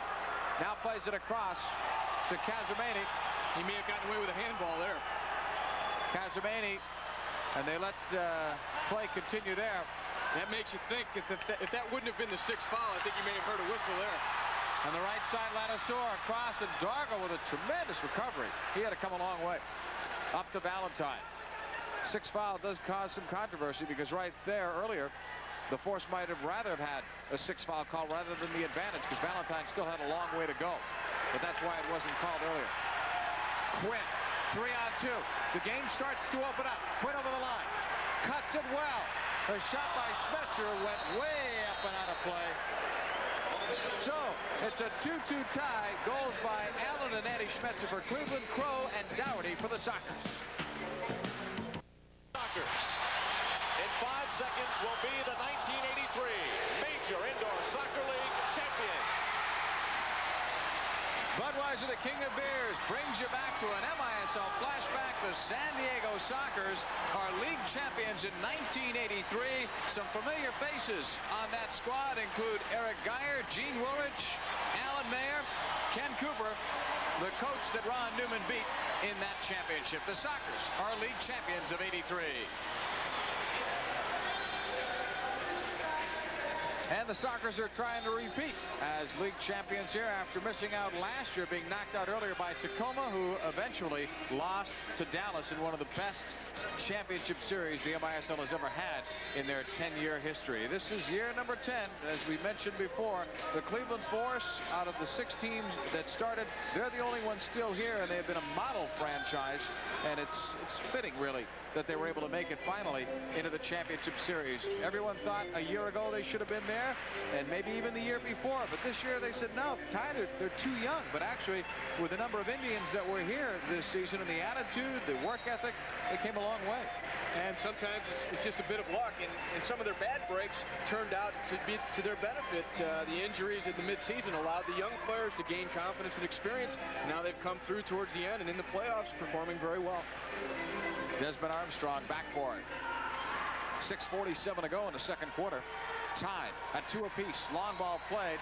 Now plays it across to Casamani. He may have gotten away with a handball there. Casamani, and they let play continue there. That makes you think if that wouldn't have been the 6th foul, I think you may have heard a whistle there. On the right side, Ladouceur across, and Dargle with a tremendous recovery. He had to come a long way. Up to Valentine. 6th foul does cause some controversy because right there earlier, the force might have rather have had a 6th foul call rather than the advantage because Valentine still had a long way to go. But that's why it wasn't called earlier. Quinn, 3 on 2. The game starts to open up. Quinn over the line. Cuts it well. The shot by Schmetzer went way up and out of play. So it's a 2-2 tie. Goals by Allen and Eddie Schmetzer for Cleveland, Crow, and Dougherty for the Sockers. Sockers in 5 seconds will be the 1983 Major Indoor Soccer League champions. Budweiser, the king of beers, brings you back to an MISL flashback. The San Diego Sockers are league champions in 1983. Some familiar faces on that squad include Eric Geyer, Gene Woolridge, Alan Mayer, Ken Cooper, the coach that Ron Newman beat in that championship. The Sockers are league champions of '83. And the Sockers are trying to repeat as league champions here after missing out last year, being knocked out earlier by Tacoma, who eventually lost to Dallas in one of the best championship series the MISL has ever had in their 10-year history. This is year number 10. As we mentioned before, the Cleveland Force, out of the 6 teams that started, they're the only ones still here, and they've been a model franchise, and it's fitting, really, that they were able to make it finally into the championship series. Everyone thought a year ago they should have been there, and maybe even the year before, but this year they said, no, Ty, they're too young. But actually, with the number of Indians that were here this season and the attitude, the work ethic, they came a long way. And sometimes it's just a bit of luck, and some of their bad breaks turned out to be to their benefit. The injuries at the midseason allowed the young players to gain confidence and experience. Now they've come through towards the end and in the playoffs performing very well. Desmond Armstrong back for it. 6:47 to go in the second quarter. Tied at 2 apiece. Long ball played.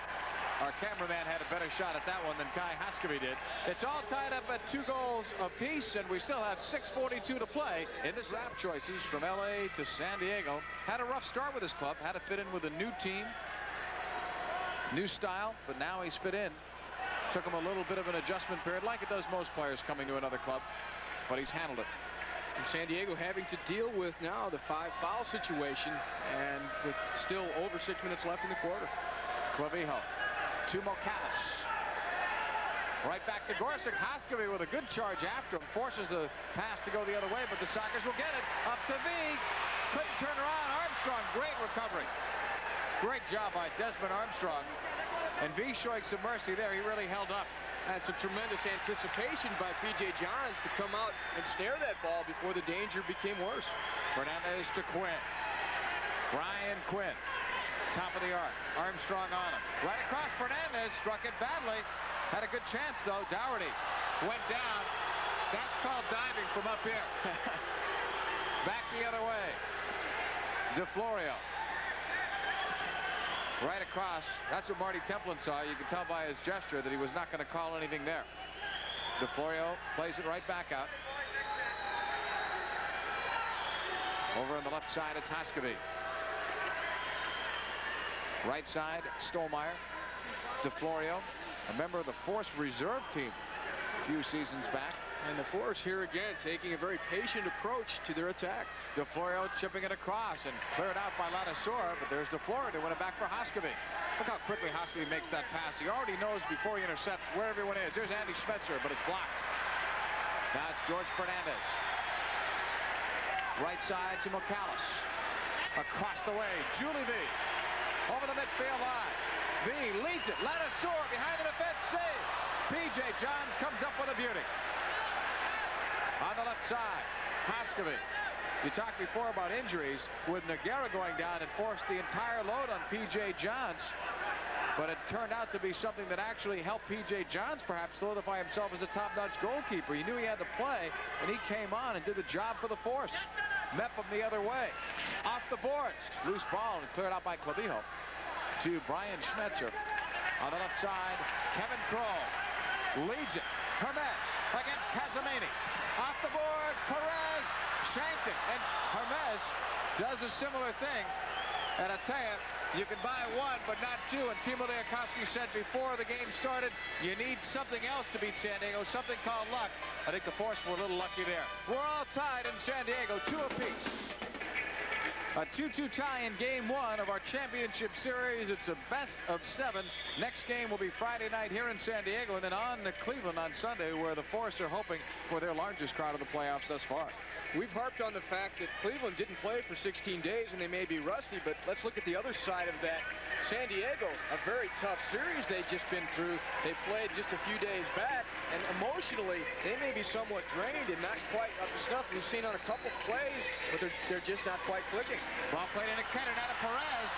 Our cameraman had a better shot at that one than Kai Haskeby did. It's all tied up at 2 goals apiece, and we still have 6:42 to play in this draft choices from LA to San Diego. Had a rough start with his club. Had to fit in with a new team, new style, but now he's fit in. Took him a little bit of an adjustment period, like it does most players coming to another club, but he's handled it. And San Diego having to deal with now the 5-foul situation, and with still over 6 minutes left in the quarter. Clavijo to Mocalis. Right back to Gorsuch. Haskeby with a good charge after him. Forces the pass to go the other way, but the Sockers will get it. Up to V. Couldn't turn around. Armstrong, great recovery. Great job by Desmond Armstrong. And V showing some mercy there. He really held up. That's a tremendous anticipation by P.J. Johns to come out and snare that ball before the danger became worse. Fernandez to Quinn. Brian Quinn. Top of the arc. Armstrong on him. Right across. Fernandez struck it badly. Had a good chance, though. Dougherty went down. That's called diving from up here. Back the other way. DeFlorio. Right across. That's what Marty Templin saw. You can tell by his gesture that he was not going to call anything there. DeFlorio plays it right back out. Over on the left side, it's Haskeby. Right side, Stolmeyer. DeFlorio, a member of the Force reserve team a few seasons back. And the Force here again taking a very patient approach to their attack. DeFlorio chipping it across and cleared out by Ladasor, but there's DeFlorio to win it back for Haskeby. Look how quickly Haskeby makes that pass. He already knows before he intercepts where everyone is. There's Andy Schmetzer, but it's blocked. Now it's George Fernandez. Right side to Mocalis. Across the way, Julie V. Over the midfield line. V leads it. Ladasor behind the defense. Save. P.J. Johns comes up with a beauty. On the left side, Haskeby. You talked before about injuries with Nogueira going down and forced the entire load on P.J. Johns. But it turned out to be something that actually helped P.J. Johns perhaps solidify himself as a top-notch goalkeeper. He knew he had to play, and he came on and did the job for the Force. Mepham the other way. Off the boards. Loose ball and cleared out by Clavijo. To Brian Schmetzer. On the left side, Kevin Kroll leads it. Hermes against Casamini. Off the boards, Perez shanked it. And Hermes does a similar thing. And I tell you, you can buy one, but not two. And Timo Liakowski said before the game started, you need something else to beat San Diego, something called luck. I think the Force were a little lucky there. We're all tied in San Diego, 2 apiece. A 2-2 tie in game 1 of our championship series. It's a best of 7. Next game will be Friday night here in San Diego, and then on to Cleveland on Sunday, where the Force are hoping for their largest crowd of the playoffs thus far. We've harped on the fact that Cleveland didn't play for 16 days and they may be rusty, but let's look at the other side of that. San Diego, a very tough series they've just been through. They played just a few days back, and emotionally, they may be somewhat drained and not quite up to snuff. We've seen on a couple plays, but they're just not quite clicking. Ball played into Ketter, now to Perez.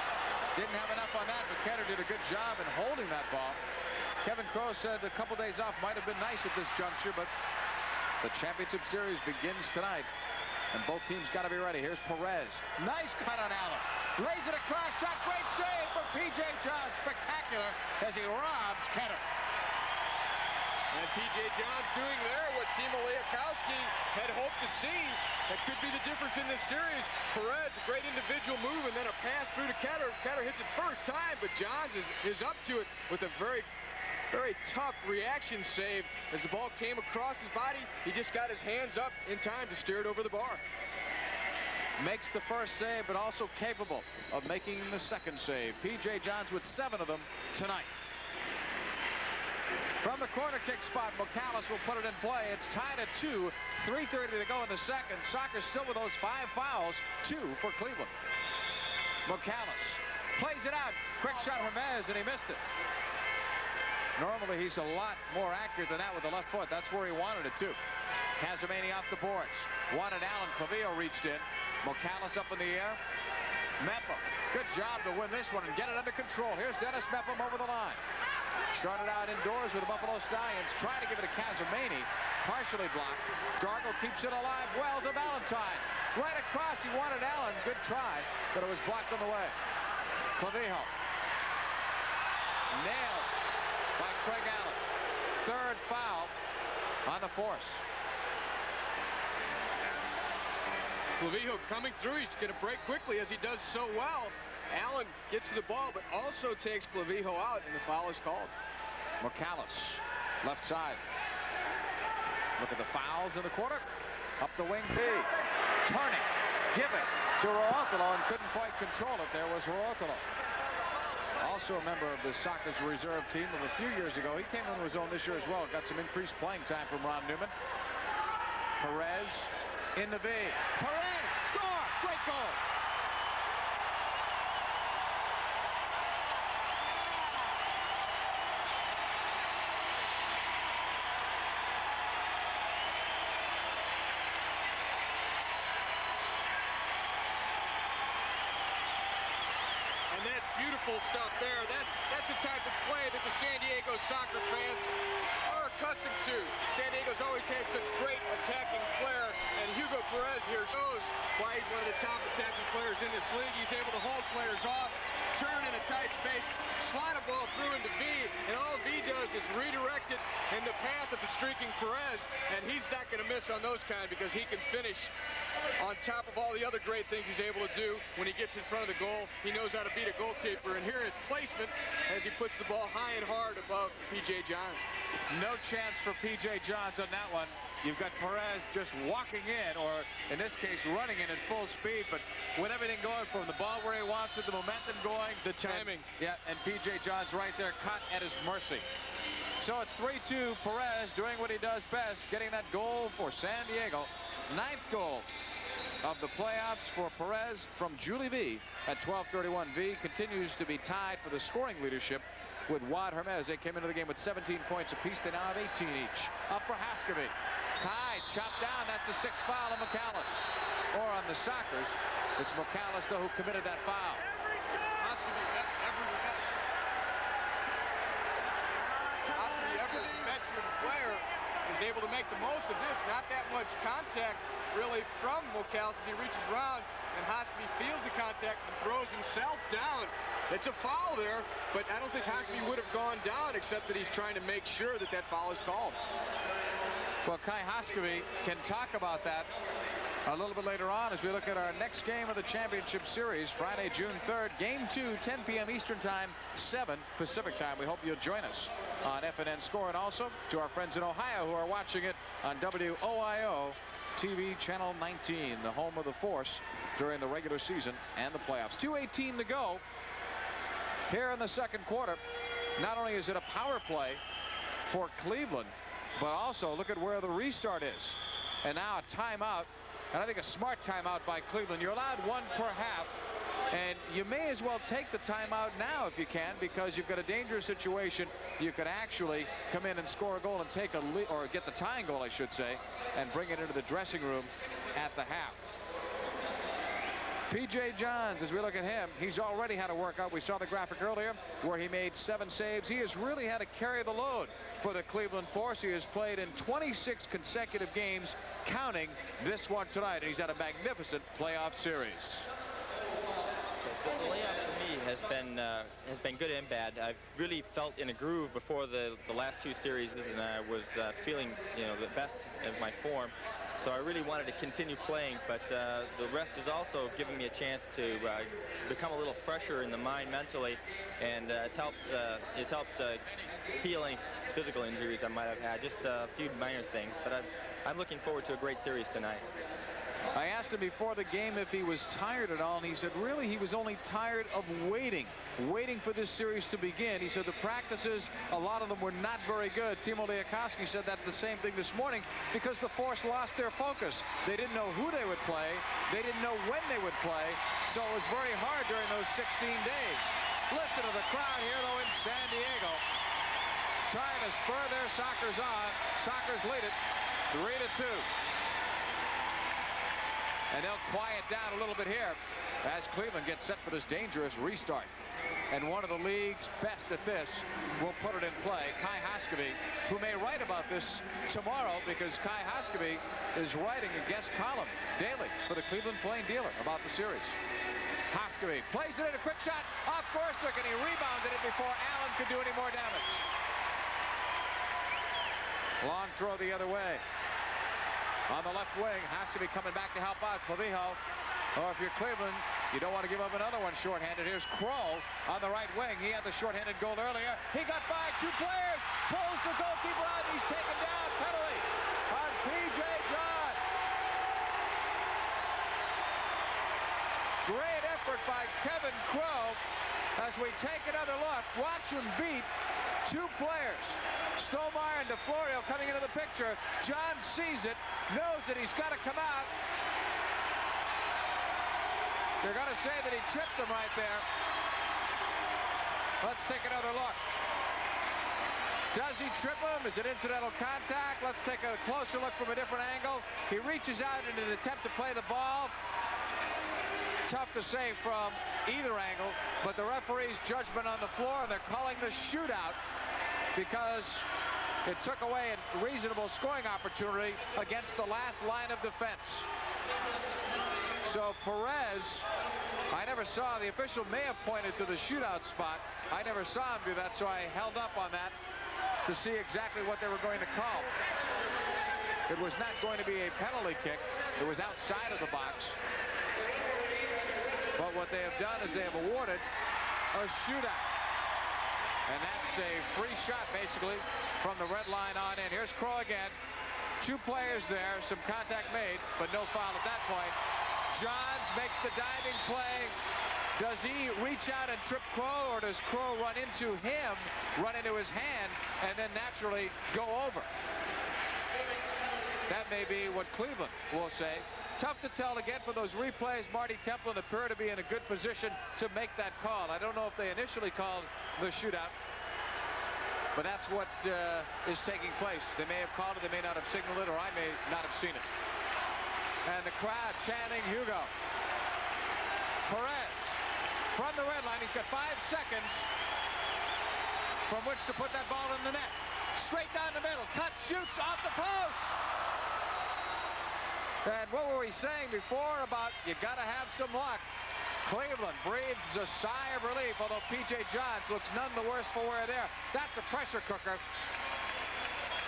Didn't have enough on that, but Ketter did a good job in holding that ball. Kevin Crowe said a couple days off might have been nice at this juncture, but the championship series begins tonight, and both teams got to be ready. Here's Perez. Nice cut on Allen. Lays it across, shot, great save for P.J. Johns. Spectacular as he robs Ketter. And P.J. Johns doing there what Timo Liakowski had hoped to see. That could be the difference in this series. Perez, a great individual move, and then a pass through to Ketter. Ketter hits it first time, but Johns is up to it with a very tough reaction save. As the ball came across his body, he just got his hands up in time to steer it over the bar. Makes the first save, but also capable of making the second save. P.J. Johns with 7 of them tonight. From the corner kick spot, Mocalis will put it in play. It's tied at 2. 3:30 to go in the second. Sockers still with those 5 fouls. 2 for Cleveland. Mocalis plays it out. Quick shot Hermes, and he missed it. Normally, he's a lot more accurate than that with the left foot. That's where he wanted it, too. Casamini off the boards. Wanted Allen. Clavijo reached in. Mocalis up in the air. Mepham. Good job to win this one and get it under control. Here's Dennis Mepham over the line. Started out indoors with the Buffalo Stallions. Trying to give it to Casamini. Partially blocked. Dargle keeps it alive well to Valentine. time. Right across, he wanted Allen. Good try, but it was blocked on the way. Clavijo. Nailed by Craig Allen. Third foul on the force. Clavijo coming through. He's going to break quickly as he does so well. Allen gets to the ball, but also takes Clavijo out, and the foul is called. McAllis, left side. Look at the fouls in the quarter. Up the wing, B. Turning, giving to Ruotolo, and couldn't quite control it. There was Ruotolo. Also a member of the Sockers reserve team of a few years ago. He came into his own this year as well. Got some increased playing time from Ron Newman. Perez in the B. Perez, score! Great goal! And that's beautiful stuff there. That's the type of play that the San Diego Soccer fans are accustomed to. San Diego's always had such great attacking flair, and Hugo Perez here shows why he's one of the top attacking players in this league. He's able to hold players off, turn in a tight space, slide a ball through into V, and all V does is redirect it in the path of the streaking Perez, and he's not going to miss on those kind because he can finish on top of all the other great things he's able to do when he gets in front of the goal. He knows how to beat a goalkeeper, and here is placement as he puts the ball high and hard above P.J. Johns. No chance for P.J. Johns on that one. You've got Perez just walking in, or in this case, running in at full speed, but with everything going from the ball where he wants it, the momentum going. The timing. And P.J. Johns right there caught at his mercy. So it's 3-2, Perez doing what he does best, getting that goal for San Diego. 9th goal of the playoffs for Perez from Julie V at 12:31. V continues to be tied for the scoring leadership with Wad Hermes. They came into the game with 17 points apiece. They now have 18 each. Up for Haskeby. Kai chopped down. That's the 6th foul of McAllis. Or on the Sockers, it's McAllis, though, who committed that foul. Haskeby, every veteran player, is able to make the most of this. Not that much contact, really, from McAllis as he reaches around, and Haskeby feels the contact and throws himself down. It's a foul there, but I don't think Haskeby would have gone down, except that he's trying to make sure that that foul is called. Well, Kai Haskeby can talk about that a little bit later on as we look at our next game of the championship series, Friday, June 3rd. Game 2, 10 p.m. Eastern Time, 7 Pacific Time. We hope you'll join us on FNN Score, and also to our friends in Ohio who are watching it on WOIO TV Channel 19, the home of the Force during the regular season and the playoffs. 2:18 to go here in the second quarter. Not only is it a power play for Cleveland, but also look at where the restart is. And now a timeout, and I think a smart timeout by Cleveland. You're allowed one per half, and you may as well take the timeout now if you can, because you've got a dangerous situation. You could actually come in and score a goal and take a lead, or get the tying goal, I should say, and bring it into the dressing room at the half. P.J. Johns, as we look at him, he's already had a workout. We saw the graphic earlier where he made 7 saves. He has really had to carry the load for the Cleveland Force. He has played in 26 consecutive games, counting this one tonight. And he's had a magnificent playoff series. The layoff for me has been good and bad. I've really felt in a groove before the last 2 series, and I was feeling, the best of my form. So I really wanted to continue playing, but the rest has also given me a chance to become a little fresher in the mind mentally, and it's helped heal any physical injuries I might have had, just a few minor things. But I'm looking forward to a great series tonight. I asked him before the game if he was tired at all, and he said really he was only tired of waiting for this series to begin. He said the practices, a lot of them were not very good. Timo Liakowski said that the same thing this morning because the Force lost their focus. They didn't know who they would play. They didn't know when they would play. So it was very hard during those 16 days. Listen to the crowd here, though, in San Diego, trying to spur their Sockers on. Sockers lead it 3-2. And they'll quiet down a little bit here as Cleveland gets set for this dangerous restart. and one of the league's best at this will put it in play. Kai Hoskeby, who may write about this tomorrow, because Kai Hoskeby is writing a guest column daily for the Cleveland Plain Dealer about the series. Hoskeby plays it in, a quick shot off Gorsuch, and he rebounded it before Allen could do any more damage. Long throw the other way. On the left wing, Hoskeby coming back to help out Clavijo. Or if you're Cleveland, you don't want to give up another one shorthanded. Here's Crow on the right wing. He had the shorthanded goal earlier. He got by 2 players. Pulls the goalkeeper out. He's taken down. Penalty on P.J. John. Great effort by Kevin Crow. As we take another look, watch him beat 2 players. Stolmeyer and DeFlorio coming into the picture. John sees it, knows that he's got to come out. They're going to say that he tripped him right there. Let's take another look. Does he trip him? Is it incidental contact? Let's take a closer look from a different angle. He reaches out in an attempt to play the ball. Tough to say from either angle, but the referee's judgment on the floor, and they're calling the shootout because it took away a reasonable scoring opportunity against the last line of defense. So Perez, I never saw, the official may have pointed to the shootout spot. I never saw him do that, so I held up on that to see exactly what they were going to call. It was not going to be a penalty kick. It was outside of the box. But what they have done is they have awarded a shootout. And that's a free shot, basically, from the red line on in. Here's Crow again. 2 players there, some contact made, but no foul at that point. Johns makes the diving play. Does he reach out and trip Crow, or does Crow run into him, run into his hand, and then naturally go over? That may be what Cleveland will say. Tough to tell. Again, for those replays, Marty Templin appear to be in a good position to make that call. I don't know if they initially called the shootout, but that's what is taking place. They may have called it, they may not have signaled it, or I may not have seen it. And the crowd chanting Hugo. Perez from the red line. He's got 5 seconds from which to put that ball in the net. Straight down the middle. Cut, shoots off the post. And what were we saying before about you got to have some luck? Cleveland breathes a sigh of relief, although P.J. Johns looks none the worse for wear there. That's a pressure cooker.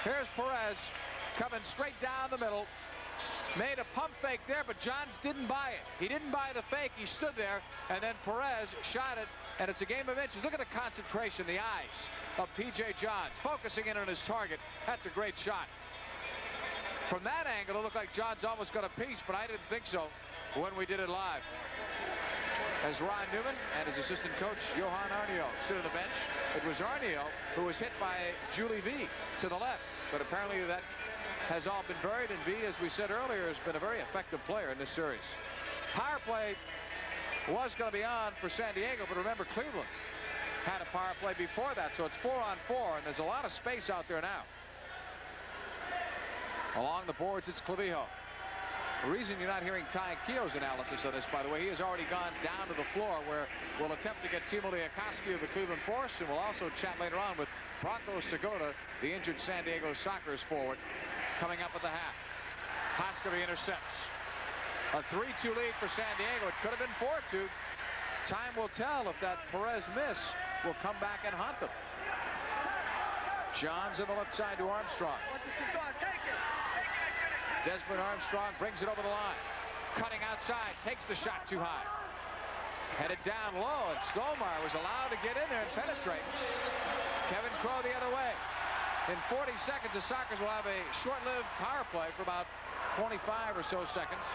Here's Perez coming straight down the middle. Made a pump fake there, but Johns didn't buy it. He didn't buy the fake. He stood there, and then Perez shot it, and it's a game of inches. Look at the concentration, the eyes of P.J. Johns, focusing in on his target. That's a great shot. From that angle, it looked like Johns almost got a piece, but I didn't think so when we did it live. As Ron Newman and his assistant coach, Johan Arnio, sit on the bench. It was Arnio who was hit by Julie V to the left, but apparently that has all been buried, and V, as we said earlier, has been a very effective player in this series. Power play was going to be on for San Diego, but remember, Cleveland had a power play before that, so it's 4-on-4, and there's a lot of space out there now. Along the boards, it's Clavijo. The reason you're not hearing Ty Keogh's analysis of this, by the way, he has already gone down to the floor, where we'll attempt to get Timo Liakoski of the Cleveland Force, and we'll also chat later on with Bronco Segota, the injured San Diego Sockers forward, coming up at the half. Hoskeby intercepts. A 3-2 lead for San Diego. It could have been 4-2. Time will tell if that Perez miss will come back and haunt them. Johns on the left side to Armstrong. Desmond Armstrong brings it over the line. Cutting outside, takes the shot too high. Headed down low, and Stolmeyer was allowed to get in there and penetrate. Kevin Crow the other way. In 40 seconds, the Sockers will have a short-lived power play for about 25 or so seconds,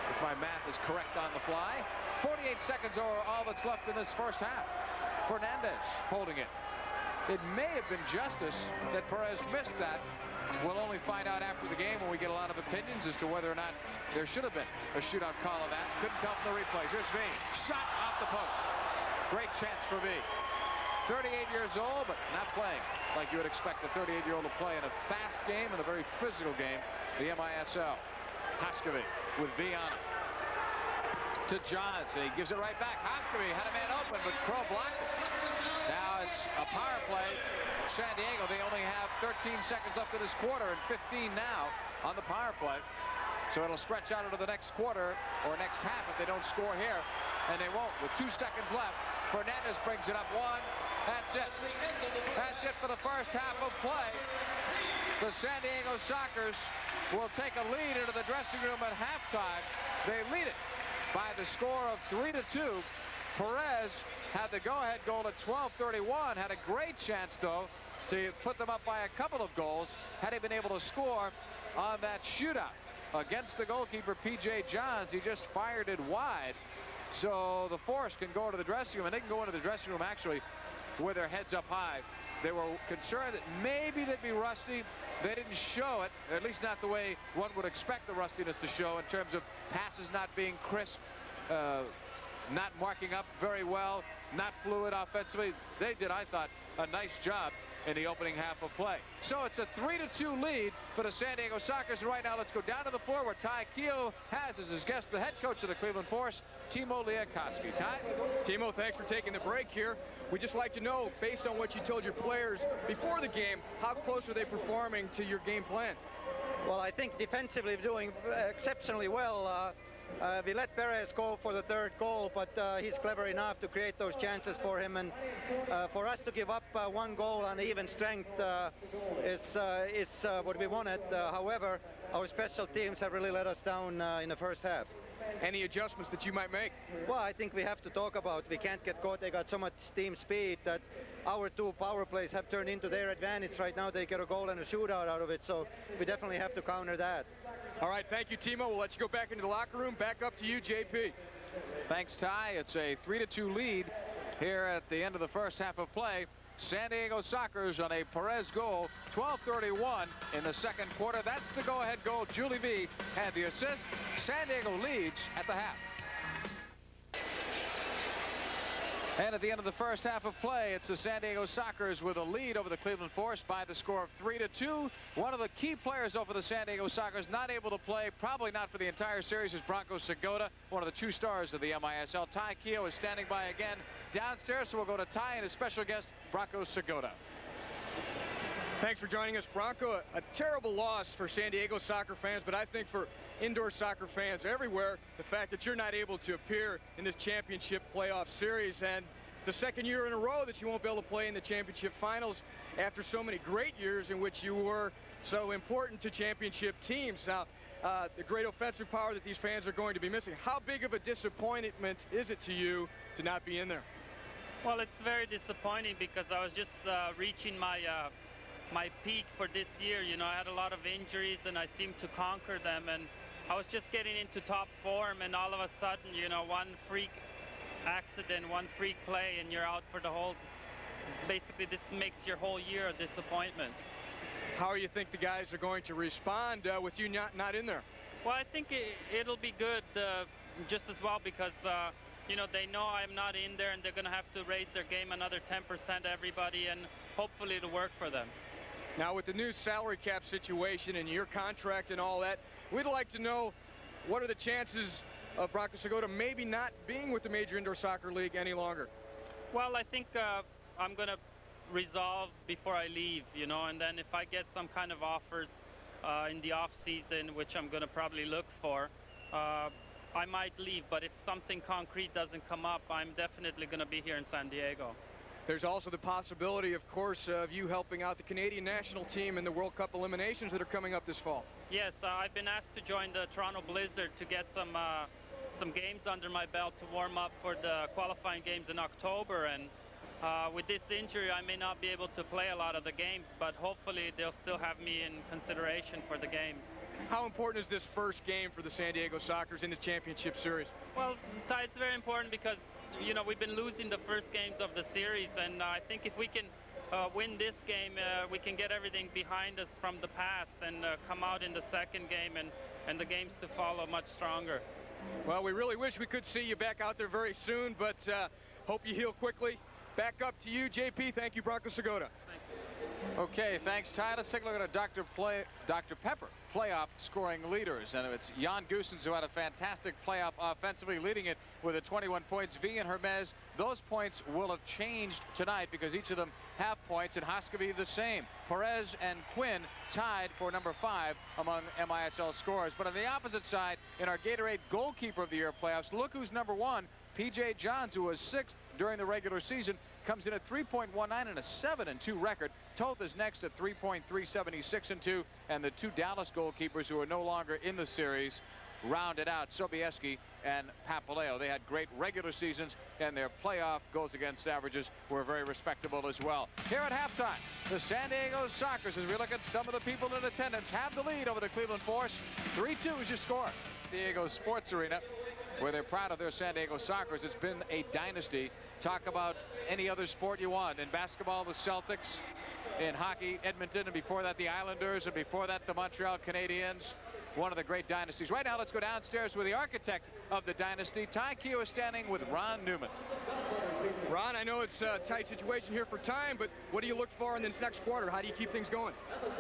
if my math is correct on the fly. 48 seconds are all that's left in this first half. Fernandez holding it. It may have been justice that Perez missed that. We'll only find out after the game when we get a lot of opinions as to whether or not there should have been a shootout call on that. Couldn't tell from the replays. Here's V. Shot off the post. Great chance for V. 38 years old, but not playing like you would expect a 38-year-old to play in a fast game and a very physical game, the MISL. Hoskeby with V on it. to Johns, and he gives it right back. Hoskery had a man open, but Crow blocked it. Now it's a power play. San Diego, they only have 13 seconds left in this quarter and 15 now on the power play. So it'll stretch out into the next quarter or next half if they don't score here, and they won't. With 2 seconds left, Fernandez brings it up one. That's it. That's it for the first half of play. The San Diego Sockers will take a lead into the dressing room at halftime. They lead it by the score of 3-2. Perez had the go-ahead goal at 12:31. Had a great chance, though, to put them up by a couple of goals had he been able to score on that shootout against the goalkeeper, P.J. Johns. He just fired it wide. So the Force can go to the dressing room, and they can go into the dressing room, actually, with their heads up high. They were concerned that maybe they'd be rusty. They didn't show it, at least not the way one would expect the rustiness to show in terms of passes not being crisp, not marking up very well, not fluid offensively. They did, I thought, a nice job in the opening half of play. So it's a 3-2 lead for the San Diego Sockers. And right now, let's go down to the floor where Ty Keogh has as his guest the head coach of the Cleveland Force, Timo Liakowski. Ty? Timo, thanks for taking the break here. We'd just like to know, based on what you told your players before the game, how close are they performing to your game plan? Well, I think defensively doing exceptionally well. We let Perez go for the third goal, but he's clever enough to create those chances for him. And for us to give up one goal on even strength is what we wanted. However, our special teams have really let us down in the first half. Any adjustments that you might make? Well, I think we have to talk about. We can't get caught. They got so much steam speed that our 2 power plays have turned into their advantage. Right now, they get a goal and a shootout out of it. So we definitely have to counter that. All right, thank you, Timo. We'll let you go back into the locker room. Back up to you, JP. Thanks, Ty. It's a 3-2 lead here at the end of the first half of play. San Diego Sockers on a Perez goal, 12:31 in the second quarter. That's the go-ahead goal. Julie V had the assist. San Diego leads at the half. And at the end of the first half of play, it's the San Diego Sockers with a lead over the Cleveland Force by the score of 3-2. One of the key players over the San Diego Sockers not able to play, probably not for the entire series, is Branko Segota, one of the 2 stars of the MISL. Ty Keogh is standing by again downstairs, so we'll go to Ty and his special guest, Branko Segota. Thanks for joining us, Branko. A terrible loss for San Diego soccer fans, but I think for indoor soccer fans everywhere, the fact that you're not able to appear in this championship playoff series, and the second year in a row that you won't be able to play in the championship finals after so many great years in which you were so important to championship teams. Now, the great offensive power that these fans are going to be missing. How big of a disappointment is it to you to not be in there? Well, it's very disappointing because I was just reaching my my peak for this year. You know, I had a lot of injuries and I seemed to conquer them, and I was just getting into top form, and all of a sudden, you know, one freak accident, one freak play, and you're out for the whole. Basically, this makes your whole year a disappointment. How do you think the guys are going to respond with you not in there? Well, I think it'll be good just as well because you know, they know I'm not in there, and they're going to have to raise their game another 10%, everybody, and hopefully it'll work for them. Now, with the new salary cap situation and your contract and all that, we'd like to know, what are the chances of Branko Segota maybe not being with the Major Indoor Soccer League any longer? Well, I think I'm going to resolve before I leave, you know, and then if I get some kind of offers in the off season, which I'm going to probably look for, I might leave. But if something concrete doesn't come up, I'm definitely going to be here in San Diego. There's also the possibility, of course, of you helping out the Canadian national team in the World Cup eliminations that are coming up this fall. Yes, I've been asked to join the Toronto Blizzard to get some games under my belt to warm up for the qualifying games in October. And with this injury, I may not be able to play a lot of the games, but hopefully they'll still have me in consideration for the games. How important is this first game for the San Diego Sockers in the championship series? Well, Ty, it's very important because, you know, we've been losing the first games of the series, and I think if we can win this game, we can get everything behind us from the past and come out in the second game and the games to follow much stronger. Well, we really wish we could see you back out there very soon, but hope you heal quickly. Back up to you, JP. Thank you, Branko Segota. Okay, thanks, Ty. Let's take a look at Dr. Pepper playoff scoring leaders. And it's Jan Goossens who had a fantastic playoff offensively, leading it with a 21 points. V and Hermes, those points will have changed tonight because each of them have points, and Hoskeby the same. Perez and Quinn tied for number 5 among MISL scorers. But on the opposite side, in our Gatorade Goalkeeper of the Year playoffs, look who's number 1. P.J. Johns, who was 6th during the regular season, comes in at 3.19 and a 7-2 record. Toth is next at 3.37, 6-2, and the 2 Dallas goalkeepers who are no longer in the series rounded out. Sobieski and Papaleo. They had great regular seasons, and their playoff goals against averages were very respectable as well. Here at halftime, the San Diego Sockers, as we look at some of the people in attendance, have the lead over the Cleveland Force. 3-2 is your score. Diego Sports Arena, where they're proud of their San Diego Sockers. It's been a dynasty. Talk about any other sport you want. In basketball, the Celtics. In hockey, Edmonton, and before that the Islanders, and before that the Montreal Canadiens. One of the great dynasties. Right now, let's go downstairs with the architect of the dynasty. Ty Keogh is standing with Ron Newman. Ron, I know it's a tight situation here for time, but what do you look for in this next quarter? How do you keep things going?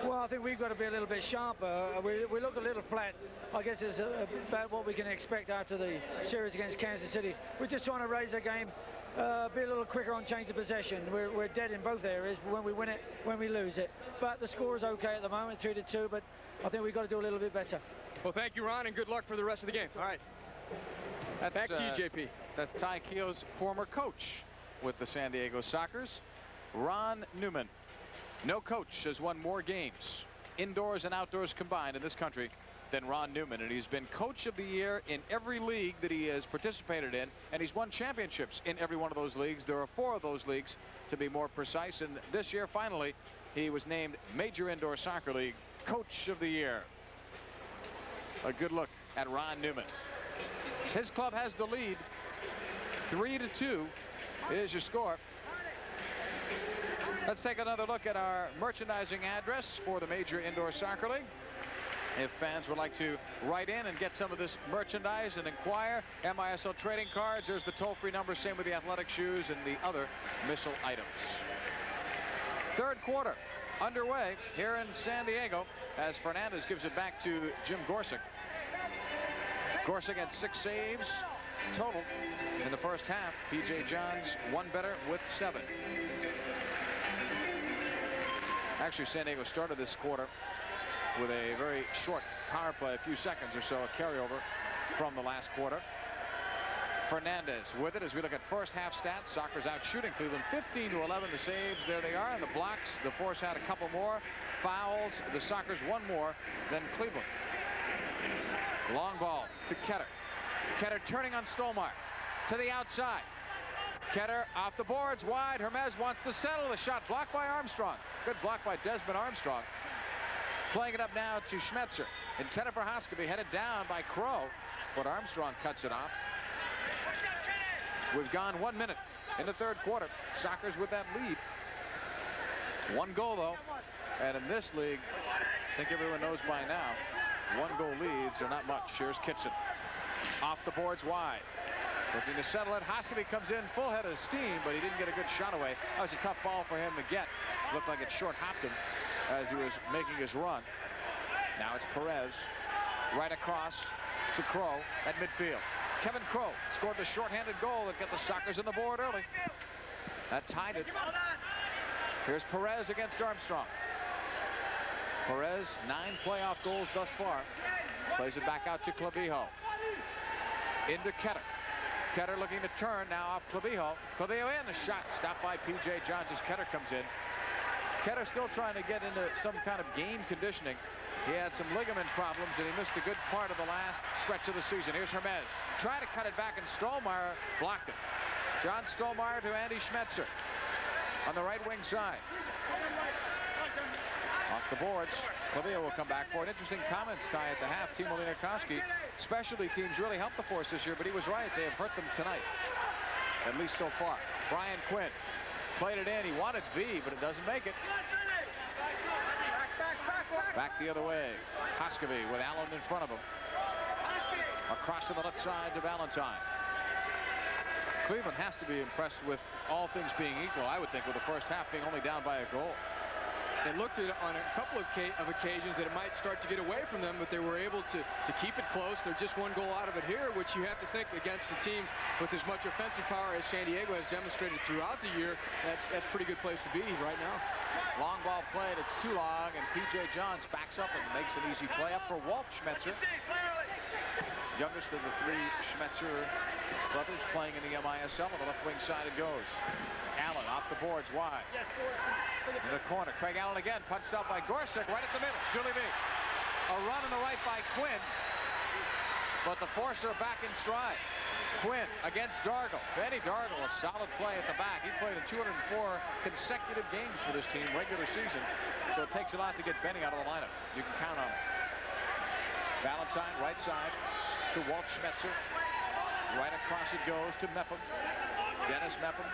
Well, I think we've got to be a little bit sharper. We look a little flat. I guess it's about what we can expect after the series against Kansas City. We're just trying to raise our game, be a little quicker on change of possession. We're dead in both areas, when we win it, when we lose it. But the score is okay at the moment, 3-2, but I think we've got to do a little bit better. Well, thank you, Ron, and good luck for the rest of the game. All right. Back to you, JP. That's Ty Keogh's former coach with the San Diego Sockers, Ron Newman. No coach has won more games, indoors and outdoors combined, in this country than Ron Newman, and he's been Coach of the Year in every league that he has participated in, and he's won championships in every one of those leagues. There are 4 of those leagues, to be more precise, and this year, finally, he was named Major Indoor Soccer League Coach of the Year. A good look at Ron Newman. His club has the lead. 3-2 is your score. Let's take another look at our merchandising address for the Major Indoor Soccer League. If fans would like to write in and get some of this merchandise and inquire, MISL trading cards, there's the toll-free number, same with the athletic shoes and the other MISL items. Third quarter underway here in San Diego as Fernandez gives it back to Jim Gorsuch. Gorsuch had 6 saves total in the first half. P.J. Johns one better with 7. Actually, San Diego started this quarter with a very short power play, a few seconds or so, a carryover from the last quarter. Fernandez with it as we look at first half stats. Sockers out shooting Cleveland 15-11. The saves, there they are, and the blocks. The Force had a couple more fouls. The Sockers 1 more than Cleveland. Long ball to Ketter. Ketter turning on Stolmar to the outside. Ketter off the boards wide. Hermes wants to settle. The shot blocked by Armstrong. Good block by Desmond Armstrong. Playing it up now to Schmetzer. Intended for Hoskeby, headed down by Crow, but Armstrong cuts it off. We've gone 1 minute in the third quarter. Sockers with that lead. 1 goal though, and in this league, I think everyone knows by now, 1-goal leads are not much. Here's Kitson off the boards wide, looking to settle it. Hoskeby comes in full head of steam, but he didn't get a good shot away. That was a tough ball for him to get. Looked like it short hopped him as he was making his run. Now it's Perez right across to Crow at midfield. Kevin Crow scored the shorthanded goal that got the Sockers on the board early. That tied it. Here's Perez against Armstrong. Perez, 9 playoff goals thus far. Plays it back out to Clavijo. Into Ketter. Ketter looking to turn now off Clavijo. Clavijo in, the shot stopped by P.J. Johns as Ketter comes in. Ketter still trying to get into some kind of game conditioning. He had some ligament problems, and he missed a good part of the last stretch of the season. Here's Hermes. Trying to cut it back, and Stolmar blocked it. John Stolmar to Andy Schmetzer on the right wing side. Off the boards. Clavijo will come back for an interesting comments tie at the half. Timo Liakowski. Specialty teams really helped the Force this year, but he was right. They have hurt them tonight, at least so far. Brian Quinn played it in. He wanted V, but it doesn't make it. Back the other way. Hoskeby with Allen in front of him. Across to the left side to Valentine. Cleveland has to be impressed with all things being equal, I would think, with the first half being only down by a goal. It looked on a couple of occasions that it might start to get away from them, but they were able to keep it close. They're just one goal out of it here, which you have to think against a team with as much offensive power as San Diego has demonstrated throughout the year. That's a pretty good place to be right now. Long ball played. It's too long, and P.J. Johns backs up and makes an easy play up for Walt Schmetzer. Youngest of the three Schmetzer brothers playing in the MISL. On the left wing side it goes. Allen off the boards wide. In the corner, Craig Allen again, punched out by Gorsuch right at the middle. Julie V. A run on the right by Quinn, but the Forcer back in stride. Quinn against Dargle. Benny Dargle, a solid play at the back. He played in 204 consecutive games for this team, regular season, so it takes a lot to get Benny out of the lineup. You can count on it. Valentine, right side to Walt Schmetzer. Right across it goes to Mepham. Dennis Mepham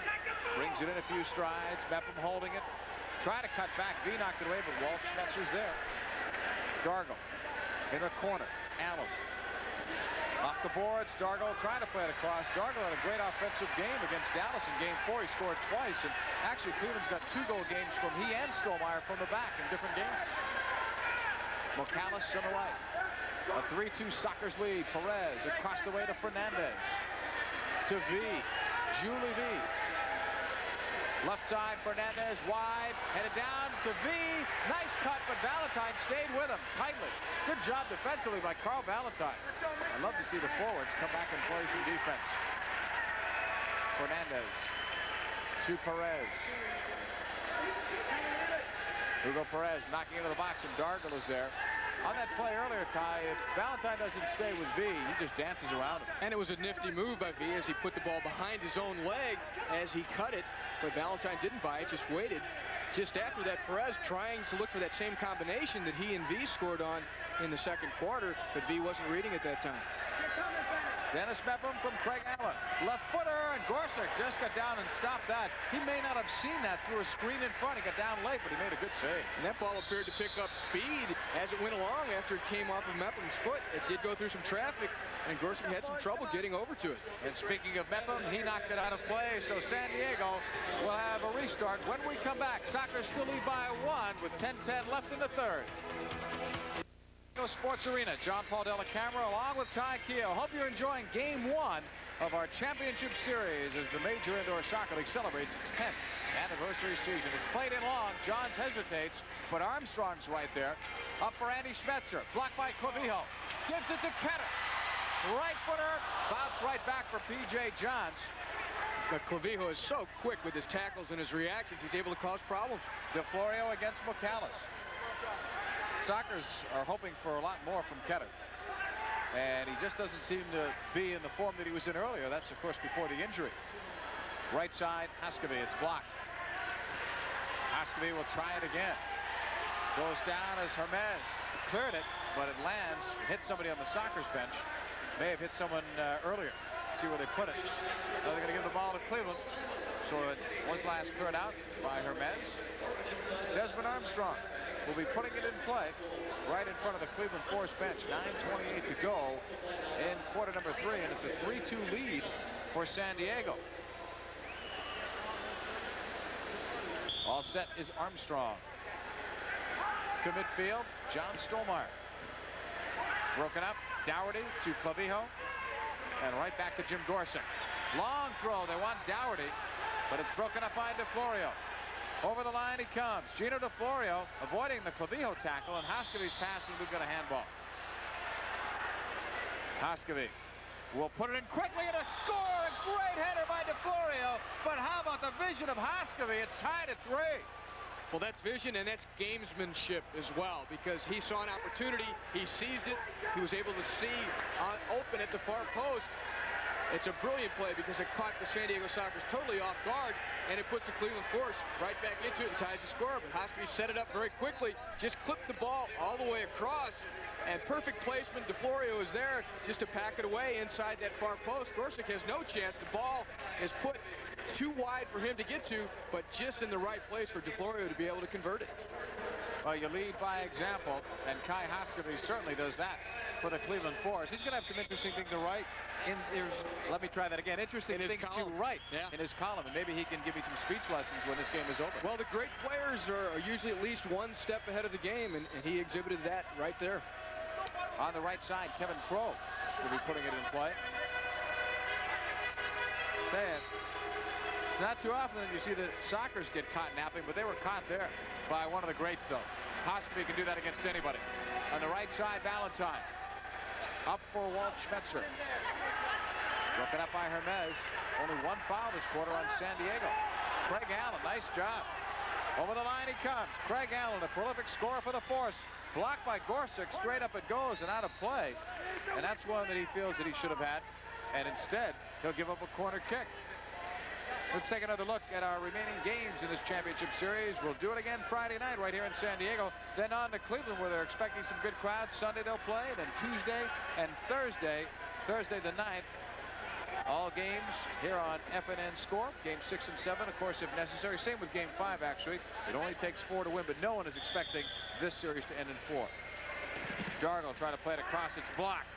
brings it in a few strides. Mepham holding it. Try to cut back. V knocked it away, but Walt Schmetzer's there. Dargle in the corner. Allen off the boards. Dargle trying to play it across. Dargle had a great offensive game against Dallas in Game 4. He scored twice, and actually Cleveland's got 2-goal games from he and Stollmeyer from the back in different games. McAllis on the right. A 3-2 Sockers lead. Perez across the way to Fernandez. To V. Julie V. Left side, Fernandez wide, headed down to V. Nice cut, but Valentine stayed with him tightly. Good job defensively by Carl Valentine. I love to see the forwards come back and play some defense. Fernandez to Perez. Hugo Perez knocking into the box, and Dargle is there. On that play earlier, Ty, if Valentine doesn't stay with V, he just dances around him. And it was a nifty move by V as he put the ball behind his own leg as he cut it. But Valentine didn't buy it, just waited. Just after that, Perez trying to look for that same combination that he and V scored on in the second quarter, but V wasn't reading at that time. Dennis Mepham from Craig Allen. Left footer, and Gorsuch just got down and stopped that. He may not have seen that through a screen in front. He got down late, but he made a good save. And that ball appeared to pick up speed as it went along after it came off of Mepham's foot. It did go through some traffic, and Gorsuch had some trouble getting over to it. And speaking of Mepham, he knocked it out of play, so San Diego will have a restart. When we come back, Sockers still lead by 1 with 10:10 left in the third. Sports Arena, John Paul Della Camera along with Ty Keogh. Hope you're enjoying Game 1 of our championship series as the Major Indoor Soccer League celebrates its 10th anniversary season. It's played in long. Johns hesitates, but Armstrong's right there. Up for Andy Schmetzer. Blocked by Clavijo. Gives it to Ketter. Right footer. Bounce right back for P.J. Johns. But Clavijo is so quick with his tackles and his reactions. He's able to cause problems. DeFlorio against McAllis. Sockers are hoping for a lot more from Ketter. And he just doesn't seem to be in the form that he was in earlier. That's, of course, before the injury. Right side, Haskavy. It's blocked. Haskavy will try it again. Goes down as Hermes. Cleared it, but it lands. Hit somebody on the Sockers bench. May have hit someone earlier. See where they put it. So they're going to give the ball to Cleveland. So it was last cleared out by Hermes. Desmond Armstrong will be putting it in play right in front of the Cleveland Force bench. 9:28 to go in quarter number 3, and it's a 3-2 lead for San Diego. All set is Armstrong. To midfield, John Stollmeyer. Broken up, Dougherty to Clavijo, and right back to Jim Gorsuch. Long throw, they want Dougherty, but it's broken up by DeFlorio. Over the line he comes. Gino DeFlorio avoiding the Clavijo tackle, and Haskavy's passing. We've got a handball. Haskavy will put it in quickly and a score. A great header by DeFlorio. But how about the vision of Haskavy? It's tied at 3. Well, that's vision and that's gamesmanship as well, because he saw an opportunity. He seized it. He was able to see open at the far post. It's a brilliant play because it caught the San Diego Sockers totally off guard, and it puts the Cleveland Force right back into it and ties the score. But Haskavy set it up very quickly, just clipped the ball all the way across, and perfect placement. DeFlorio is there just to pack it away inside that far post. Gorsuch has no chance. The ball is put too wide for him to get to, but just in the right place for DeFlorio to be able to convert it. Well, you lead by example, and Kai Hoskevy certainly does that for the Cleveland Force. He's going to have some interesting things to write. Let me try that again. Interesting things to write in his column, and maybe he can give me some speech lessons when this game is over. Well, the great players are usually at least one step ahead of the game, and he exhibited that right there. On the right side, Kevin Crow will be putting it in play. It's not too often that you see the Sockers get caught napping, but they were caught there by one of the greats, though. Hoskevy can do that against anybody. On the right side, Valentine. Up for Walt Schmetzer. Broken up by Hermes. Only one foul this quarter on San Diego. Craig Allen, nice job. Over the line he comes. Craig Allen, a prolific scorer for the Force. Blocked by Gorsuch. Straight up it goes and out of play. And that's one that he feels that he should have had. And instead, he'll give up a corner kick. Let's take another look at our remaining games in this championship series. We'll do it again Friday night right here in San Diego. Then on to Cleveland, where they're expecting some good crowds. Sunday they'll play. Then Tuesday and Thursday the 9th. All games here on FNN Score. Game 6 and 7, of course, if necessary. Same with Game 5, actually. It only takes 4 to win, but no one is expecting this series to end in 4. Dargle trying to play it across. It's blocked.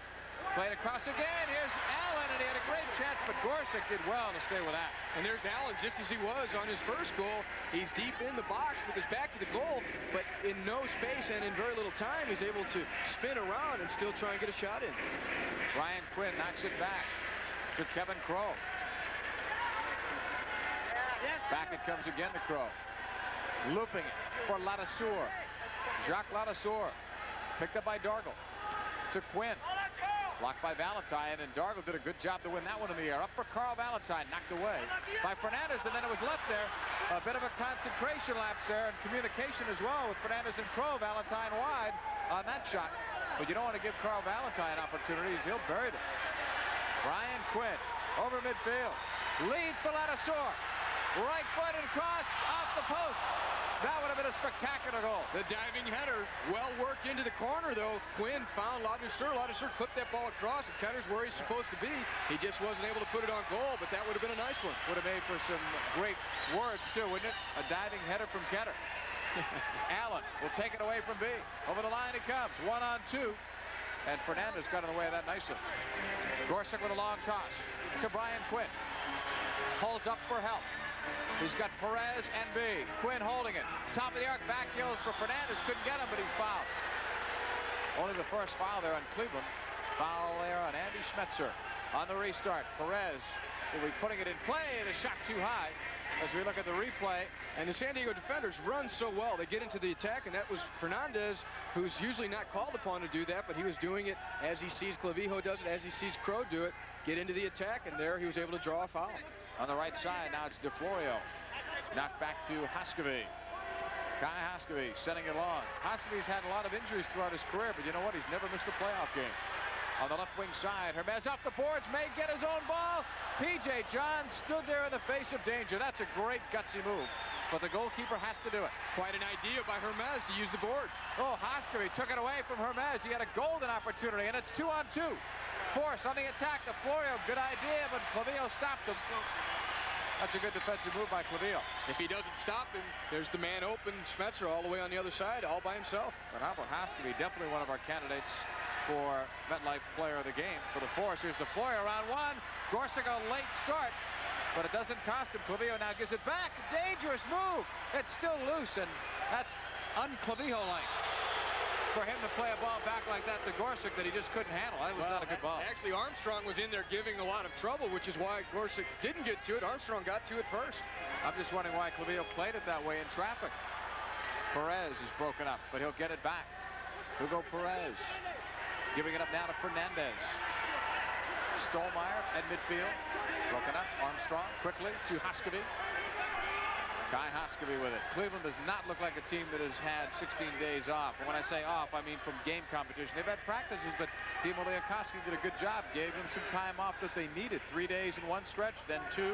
Played across again. Here's Allen, and he had a great chance, but Gorsuch did well to stay with that. And there's Allen, just as he was on his first goal. He's deep in the box with his back to the goal, but in no space and in very little time, he's able to spin around and still try and get a shot in. Brian Quinn knocks it back to Kevin Crow. Back it comes again to Crow. Looping it for Ladouceur. Jacques Ladouceur. Picked up by Dargle. To Quinn. Blocked by Valentine, and Dargle did a good job to win that one in the air. Up for Carl Valentine, knocked away by Fernandez, and then it was left there. A bit of a concentration lapse there, and communication as well with Fernandez and Crow. Valentine wide on that shot. But you don't want to give Carl Valentine opportunities. He'll bury them. Brian Quinn over midfield. Leads for Ladouceur. Right foot and cross off the post. That would have been a spectacular goal. The diving header, well worked into the corner, though. Quinn found Ladouceur. Ladouceur clipped that ball across, and Ketter's where he's supposed to be. He just wasn't able to put it on goal, but that would have been a nice one. Would have made for some great words, too, wouldn't it? A diving header from Ketter. Allen will take it away from B. Over the line he comes. 1-on-2. And Fernandez got in the way of that nicely. Gorsuch with a long toss to Brian Quinn. Pulls up for help. He's got Perez and B. Quinn holding it. Top of the arc, back heels for Fernandez. Couldn't get him, but he's fouled. Only the first foul there on Cleveland. Foul there on Andy Schmetzer. On the restart, Perez will be putting it in play. The shot too high as we look at the replay. And the San Diego defenders run so well. They get into the attack, and that was Fernandez, who's usually not called upon to do that, but he was doing it as he sees Clavijo does it, as he sees Crow do it. Get into the attack, and there he was able to draw a foul. On the right side, now it's DeFlorio. Knocked back to Hoskevy. Kai Hoskevy sending it long. Hoskevy's had a lot of injuries throughout his career, but you know what? He's never missed a playoff game. On the left wing side, Hermes off the boards, may get his own ball. P.J. Johns stood there in the face of danger. That's a great gutsy move, but the goalkeeper has to do it. Quite an idea by Hermes to use the boards. Oh, Hoskevy took it away from Hermes. He had a golden opportunity, and it's 2-on-2. Force on the attack. DeFlorio, good idea, but Clavijo stopped him. That's a good defensive move by Clavijo. If he doesn't stop him, there's the man open, Schmetzer, all the way on the other side, all by himself. But how about Hoskevy? Definitely one of our candidates for MetLife Player of the Game for the Force. Here's DeFlorio, round one. Gorsuch a late start, but it doesn't cost him. Clavijo now gives it back. Dangerous move. It's still loose, and that's un-Clavijo-like for him to play a ball back like that to Gorsuch that he just couldn't handle. That was not a good ball. Actually, Armstrong was in there giving a lot of trouble, which is why Gorsuch didn't get to it. Armstrong got to it first. I'm just wondering why Clavijo played it that way in traffic. Perez is broken up, but he'll get it back. Hugo Perez giving it up now to Fernandez. Stolmeyer at midfield. Broken up. Armstrong quickly to Hoskevy. Kai Hoskevy with it. Cleveland does not look like a team that has had 16 days off. And when I say off, I mean from game competition. They've had practices, but Timo Liakowski did a good job. Gave them some time off that they needed. 3 days in one stretch, then 2,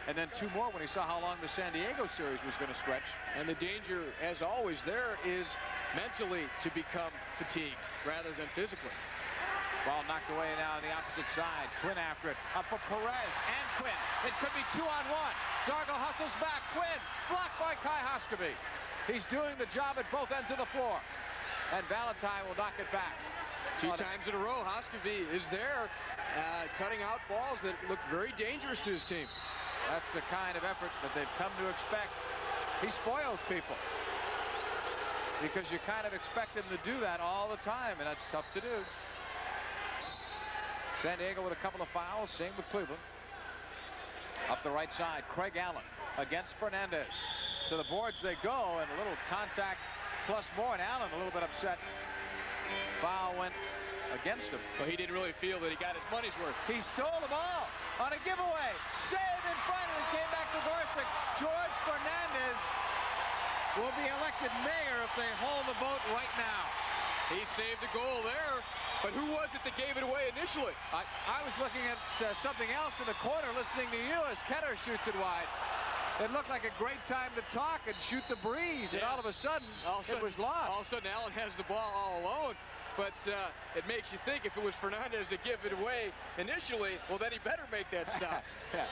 and then 2 more when he saw how long the San Diego series was going to stretch. And the danger, as always, there is mentally to become fatigued rather than physically. Ball knocked away now on the opposite side. Quinn after it. Up for Perez and Quinn. It could be 2-on-1. Dargle hustles back. Quinn blocked by Kai Hoskevy. He's doing the job at both ends of the floor. And Valentine will knock it back. 2 times in a row, Hoskevee is there, cutting out balls that look very dangerous to his team. That's the kind of effort that they've come to expect. He spoils people because you kind of expect him to do that all the time, and that's tough to do. San Diego with a couple of fouls, same with Cleveland. Up the right side, Craig Allen against Fernandez. To the boards they go, and a little contact plus more, and Allen a little bit upset. Foul went against him. But he didn't really feel that he got his money's worth. He stole the ball on a giveaway. Save in front, and it came back to Gorsuch. George Fernandez will be elected mayor if they hold the vote right now. He saved a goal there, but who was it that gave it away initially? I was looking at something else in the corner listening to you as Ketter shoots it wide. It looked like a great time to talk and shoot the breeze, and all of a sudden, it was lost. All of a sudden, Allen has the ball all alone. But it makes you think if it was Fernandez to give it away initially, well, then he better make that stop. Yeah,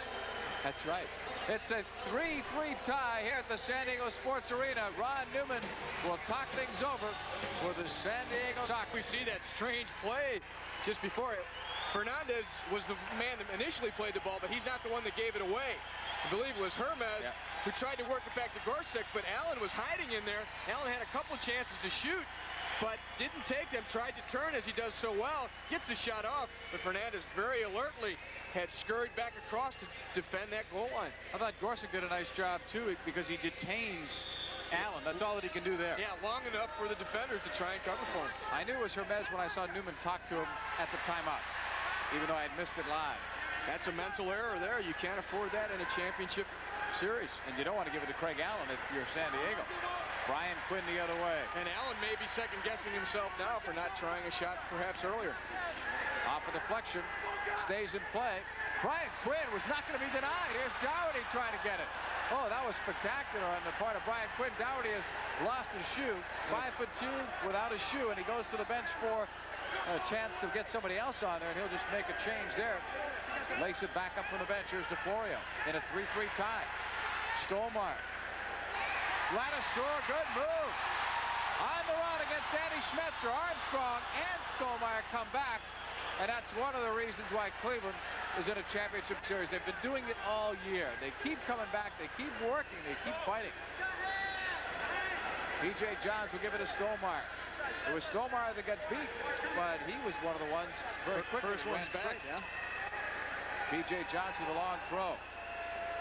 that's right. It's a 3-3 tie here at the San Diego Sports Arena. Ron Newman will talk things over for the San Diego Sox. We see that strange play just before it. Fernandez was the man that initially played the ball, but he's not the one that gave it away. I believe it was Hermes who tried to work it back to Gorsuch, but Allen was hiding in there. Allen had a couple chances to shoot, but didn't take them, tried to turn as he does so well, gets the shot off, but Fernandez very alertly had scurried back across to defend that goal line. I thought Gorsuch did a nice job, too, because he detains Allen. That's all that he can do there. Yeah, long enough for the defenders to try and cover for him. I knew it was Hermes when I saw Newman talk to him at the timeout, even though I had missed it live. That's a mental error there. You can't afford that in a championship series. And you don't want to give it to Craig Allen if you're San Diego. Brian Quinn the other way. And Allen may be second-guessing himself now for not trying a shot perhaps earlier. Off a deflection, stays in play. Brian Quinn was not going to be denied. Here's Dougherty trying to get it. Oh, that was spectacular on the part of Brian Quinn. Dougherty has lost his shoe. 5'2" without a shoe, and he goes to the bench for a chance to get somebody else on there, and he'll just make a change there. Lace it back up from the bench. Here's DeFlorio in a 3-3 tie. Stolmar. Ladisor, good move. On the run against Andy Schmetzer. Armstrong and Stolmar come back. And that's one of the reasons why Cleveland is in a championship series. They've been doing it all year. They keep coming back. They keep working. They keep fighting. P.J. Johns will give it to Stolmar. It was Stolmar that got beat, but he was one of the ones very quickly. First one's back, yeah. P.J. Johns with a long throw.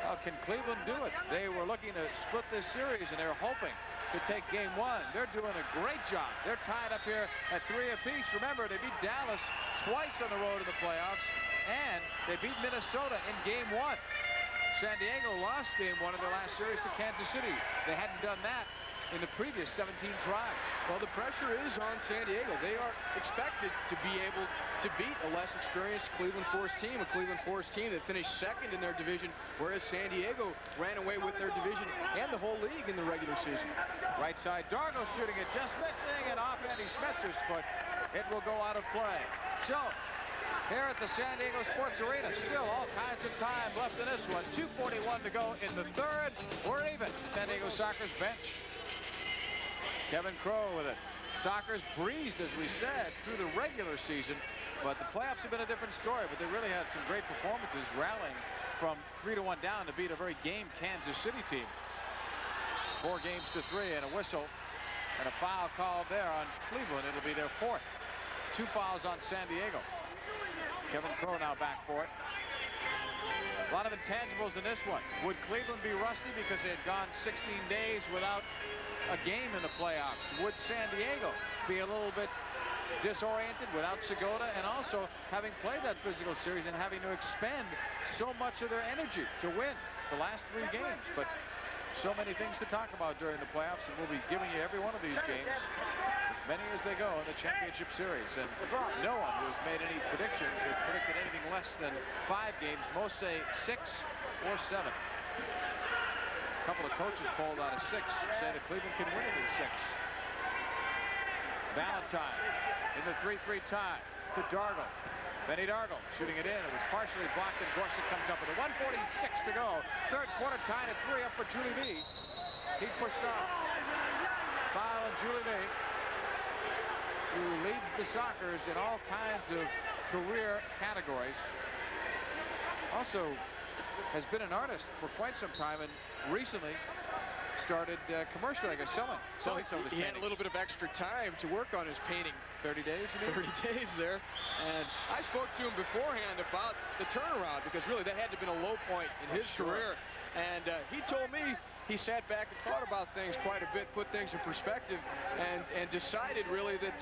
Well, can Cleveland do it? They were looking to split this series, and they were hoping to take game one. They're doing a great job. They're tied up here at 3 apiece. Remember, they beat Dallas twice on the road in the playoffs, and they beat Minnesota in game one. San Diego lost game one in their last series to Kansas City. They hadn't done that in the previous 17 tries. Well, the pressure is on San Diego. They are expected to be able to beat a less experienced Cleveland Forest team, a Cleveland Forest team that finished second in their division, whereas San Diego ran away with their division and the whole league in the regular season. Right side, Dargo shooting it, just missing, and off Andy Schmetzer's foot. It will go out of play. So, here at the San Diego Sports Arena, still all kinds of time left in this one. 2:41 to go in the third. We're even. San Diego Soccer's bench. Kevin Crowe with it. Soccer's breezed, as we said, through the regular season, but the playoffs have been a different story. But they really had some great performances, rallying from 3-1 down to beat a very game Kansas City team. 4 games to 3 and a whistle and a foul called there on Cleveland. It'll be their 4th. 2 fouls on San Diego. Kevin Crowe now back for it. A lot of intangibles in this one. Would Cleveland be rusty because they had gone 16 days without a game in the playoffs? Would San Diego be a little bit disoriented without Segota, and also having played that physical series and having to expend so much of their energy to win the last 3 games? But so many things to talk about during the playoffs, and we'll be giving you every one of these games, as many as they go in the championship series. And no one who has made any predictions has predicted anything less than 5 games. Most say 6 or 7. A couple of coaches polled out of 6 say that Cleveland can win it in 6. Valentine in the 3-3 tie to Dargo. Benny Dargo shooting it in. It was partially blocked, and Gorsuch comes up with it. 1:46 to go. Third quarter tied at 3 up for Julie B. He pushed off. Foul on Julie May, who leads the Sockers in all kinds of career categories. Also has been an artist for quite some time, and recently started commercially, I guess, selling some of his He had a little bit of extra time to work on his painting. 30 days, you mean? 30 days there. And I spoke to him beforehand about the turnaround, because really that had to have been a low point in his career. And he told me he sat back and thought about things quite a bit, put things in perspective, and decided really that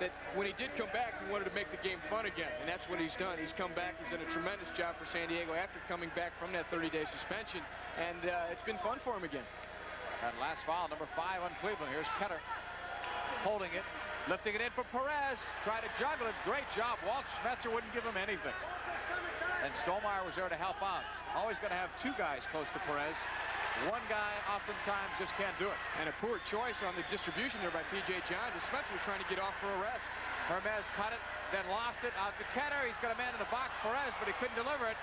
that when he did come back, he wanted to make the game fun again. And that's what he's done. He's come back. He's done a tremendous job for San Diego after coming back from that 30-day suspension. And it's been fun for him again. And last foul, number 5 on Cleveland. Here's Ketter holding it, lifting it in for Perez. Try to juggle it. Great job. Walt Schmetzer wouldn't give him anything. And Stolmeyer was there to help out. Always going to have 2 guys close to Perez. One guy oftentimes just can't do it. And a poor choice on the distribution there by P.J. Johns. Schmetzer was trying to get off for a rest. Hermes cut it, then lost it. Out to Ketter. He's got a man in the box, Perez, but he couldn't deliver it.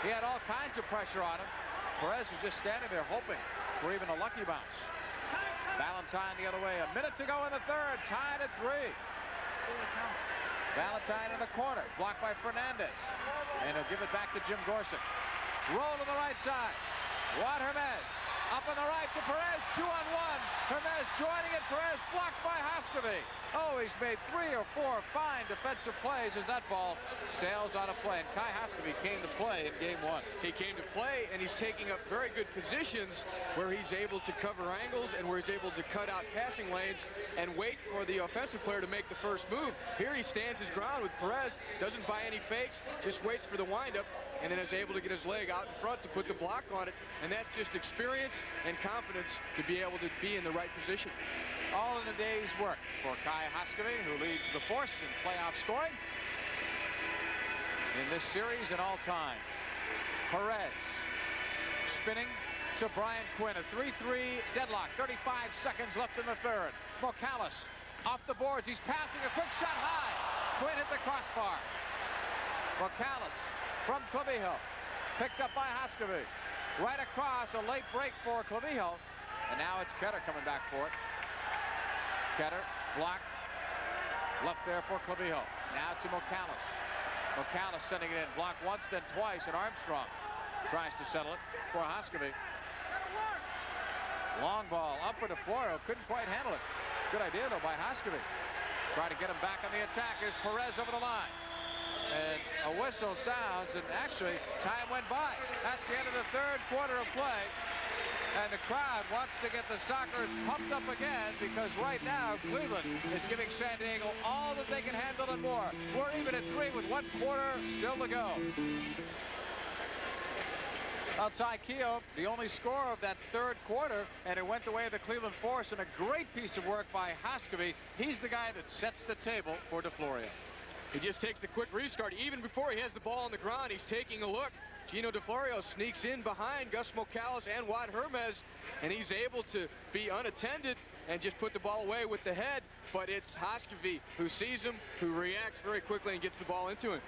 He had all kinds of pressure on him. Perez was just standing there hoping for even a lucky bounce. Valentine the other way. A minute to go in the third. Tied at 3. Valentine in the corner. Blocked by Fernandez. And he'll give it back to Jim Gorsuch. Roll to the right side. Juan Hermes. Up on the right to Perez. 2-on-1. Hermes joining it. Perez blocked by Hoskovy. Oh, he's made 3 or 4 fine defensive plays as that ball sails on a play. And Kai Hoskovy came to play in game 1. He came to play, and he's taking up very good positions where he's able to cover angles and where he's able to cut out passing lanes and wait for the offensive player to make the first move. Here he stands his ground with Perez, doesn't buy any fakes, just waits for the windup, and then is able to get his leg out in front to put the block on it. And that's just experience and confidence to be able to be in the right position. All in a day's work for Kai Hoskovy, who leads the force in playoff scoring in this series and all time. Perez spinning to Brian Quinn. A 3-3 deadlock. 35 seconds left in the third. Mocalis off the boards. He's passing a quick shot high. Quinn hit the crossbar. Mocalis from Clavijo. Picked up by Hoskovy. Right across, a late break for Clavijo. And now it's Ketter coming back for it. Ketter blocked. Left there for Clavijo. Now to Mocalis. Mocalis sending it in. Blocked once, then twice, and Armstrong tries to settle it for Hoskovy. Long ball up for DeFlorio. Couldn't quite handle it. Good idea, though, by Hoskovy. Try to get him back on the attack. Here's Perez over the line. And a whistle sounds, and actually, time went by. That's the end of the third quarter of play. And the crowd wants to get the Sockers pumped up again, because right now, Cleveland is giving San Diego all that they can handle and more. We're even at 3 with 1 quarter still to go. Well, Ty Keogh, the only scorer of that third quarter, and it went the way of the Cleveland Force, and a great piece of work by Hoskovy. He's the guy that sets the table for DeFlorio. He just takes the quick restart. Even before he has the ball on the ground, he's taking a look. Gino DeFlorio sneaks in behind Gus Mocalis and Juan Hermes, and he's able to be unattended and just put the ball away with the head. But it's Hoskovy who sees him, who reacts very quickly and gets the ball into him.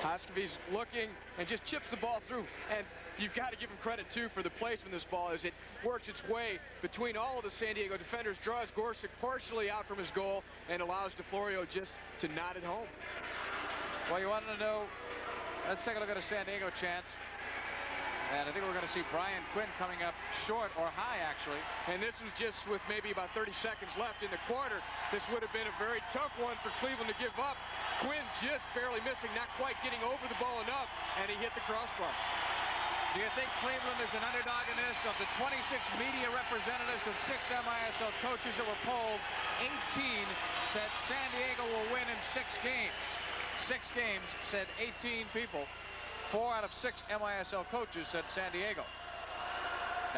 Hoskevy's looking and just chips the ball through. And you've got to give him credit, too, for the placement of this ball as it works its way between all of the San Diego defenders, draws Gorsuch partially out from his goal, and allows DeFlorio just to nod it home. Well, you wanted to know, let's take a look at a San Diego chance. And I think we're going to see Brian Quinn coming up short or high, actually. And this was just with maybe about 30 seconds left in the quarter. This would have been a very tough one for Cleveland to give up. Quinn just barely missing, not quite getting over the ball enough, and he hit the crossbar. Do you think Cleveland is an underdog in this? Of the 26 media representatives and 6 MISL coaches that were polled, 18 said San Diego will win in 6 games. 6 games said 18 people. 4 out of 6 MISL coaches said San Diego.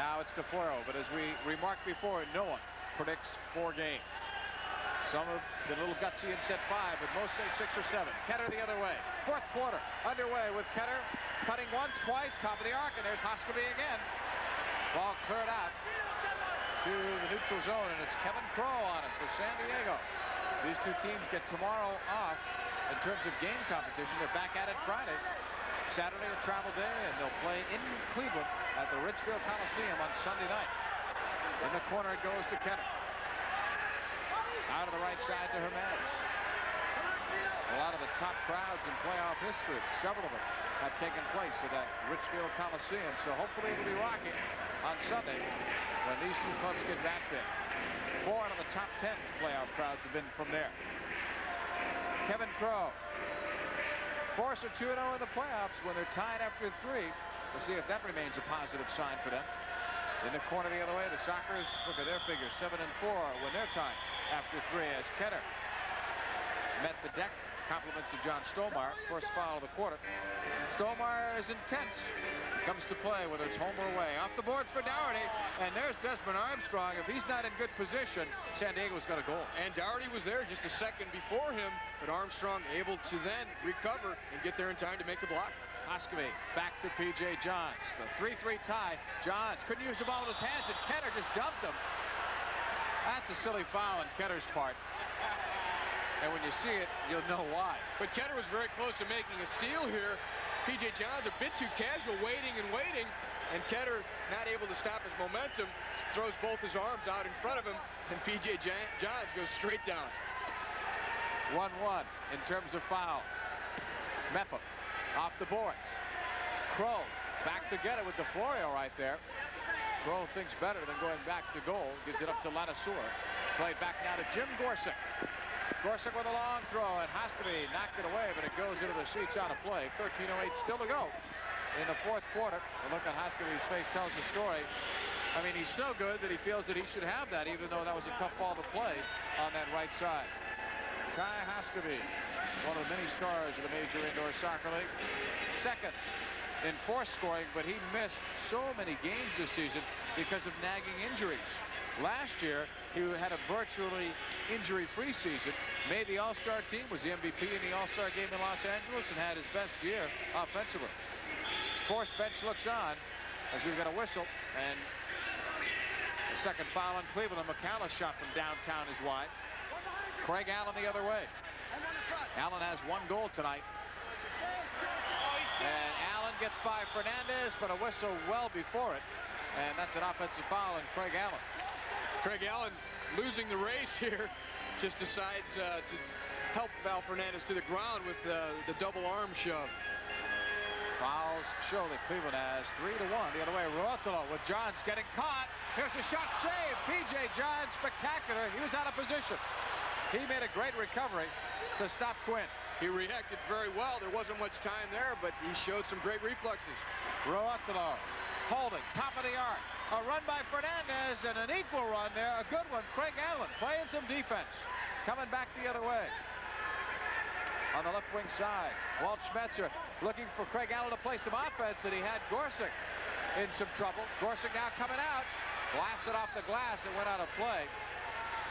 Now it's DeFlorio, but as we remarked before, no one predicts 4 games. Some have been a little gutsy and said 5, but most say 6 or 7. Ketter the other way. Fourth quarter underway with Ketter cutting once, twice, top of the arc, and there's Hoskovy again. Ball cleared out to the neutral zone, and it's Kevin Crowe on it for San Diego. These 2 teams get tomorrow off in terms of game competition. They're back at it Friday. Saturday a travel day, and they'll play in Cleveland at the Richfield Coliseum on Sunday night. In the corner it goes to Kenner. Out of the right side to Jimenez. A lot of the top crowds in playoff history, several of them, have taken place at that Richfield Coliseum. So hopefully it'll be rocking on Sunday when these two clubs get back there. 4 out of the top 10 playoff crowds have been from there. Kevin Crowe. Force are 2-0 in the playoffs when they're tied after 3. We'll see if that remains a positive sign for them. In the corner the other way, the Sockers, look at their figures, 7-4 when they're tied after 3 as Kenner met the deck. Compliments of John Stolmeyer, first foul of the quarter. Stolmeyer is intense. He comes to play whether it's home or away. Off the boards for Dougherty, and there's Desmond Armstrong. If he's not in good position, San Diego's got a goal. And Dougherty was there just a second before him, but Armstrong able to then recover and get there in time to make the block. Hoskevy back to P.J. Johns. The 3-3 tie. Johns couldn't use the ball in his hands, and Kenner just dumped him. That's a silly foul on Kenner's part. And when you see it, you'll know why. But Kenner was very close to making a steal here. P.J. Johns a bit too casual, waiting and waiting. And Kenner not able to stop his momentum. Throws both his arms out in front of him. And P.J. Johns goes straight down. 1-1 in terms of fouls. Mepham off the boards. Crowe back to get it with the Florio right there. Crowe thinks better than going back to goal. Gives it up to Ladasur. Played back now to Jim Gorsuch. Gorsuch with a long throw, and Hoskevy knocked it away, but it goes into the seats out of play. 13:08 still to go in the 4th quarter. The look on Hoskevy's face tells the story. I mean, he's so good that he feels that he should have that, even though that was a tough ball to play on that right side. Kai Hoskevy, one of the many stars of the Major Indoor Soccer League. Second in force scoring, but he missed so many games this season because of nagging injuries. Last year, he had a virtually injury-free season, made the All-Star team, was the MVP in the All-Star game in Los Angeles, and had his best year offensively. Force bench looks on as we've got a whistle, and the second foul on Cleveland. A McAllis shot from downtown is wide. Craig Allen the other way. Allen has 1 goal tonight. And Allen gets by Fernandez, but a whistle well before it. And that's an offensive foul on Craig Allen. Craig Allen losing the race here, just decides to help Val Fernandez to the ground with the double arm shove. Fouls show that Cleveland has 3-1. The other way, Ruotolo with Johns getting caught. Here's a shot save. P.J. Johns, spectacular. He was out of position. He made a great recovery to stop Quinn. He reacted very well. There wasn't much time there, but he showed some great reflexes. Ruotolo holding, top of the arc. A run by Fernandez and an equal run there. A good one. Craig Allen playing some defense. Coming back the other way. On the left wing side, Walt Schmetzer looking for Craig Allen to play some offense, and he had Gorsuch in some trouble. Gorsuch now coming out. Blasted off the glass and went out of play.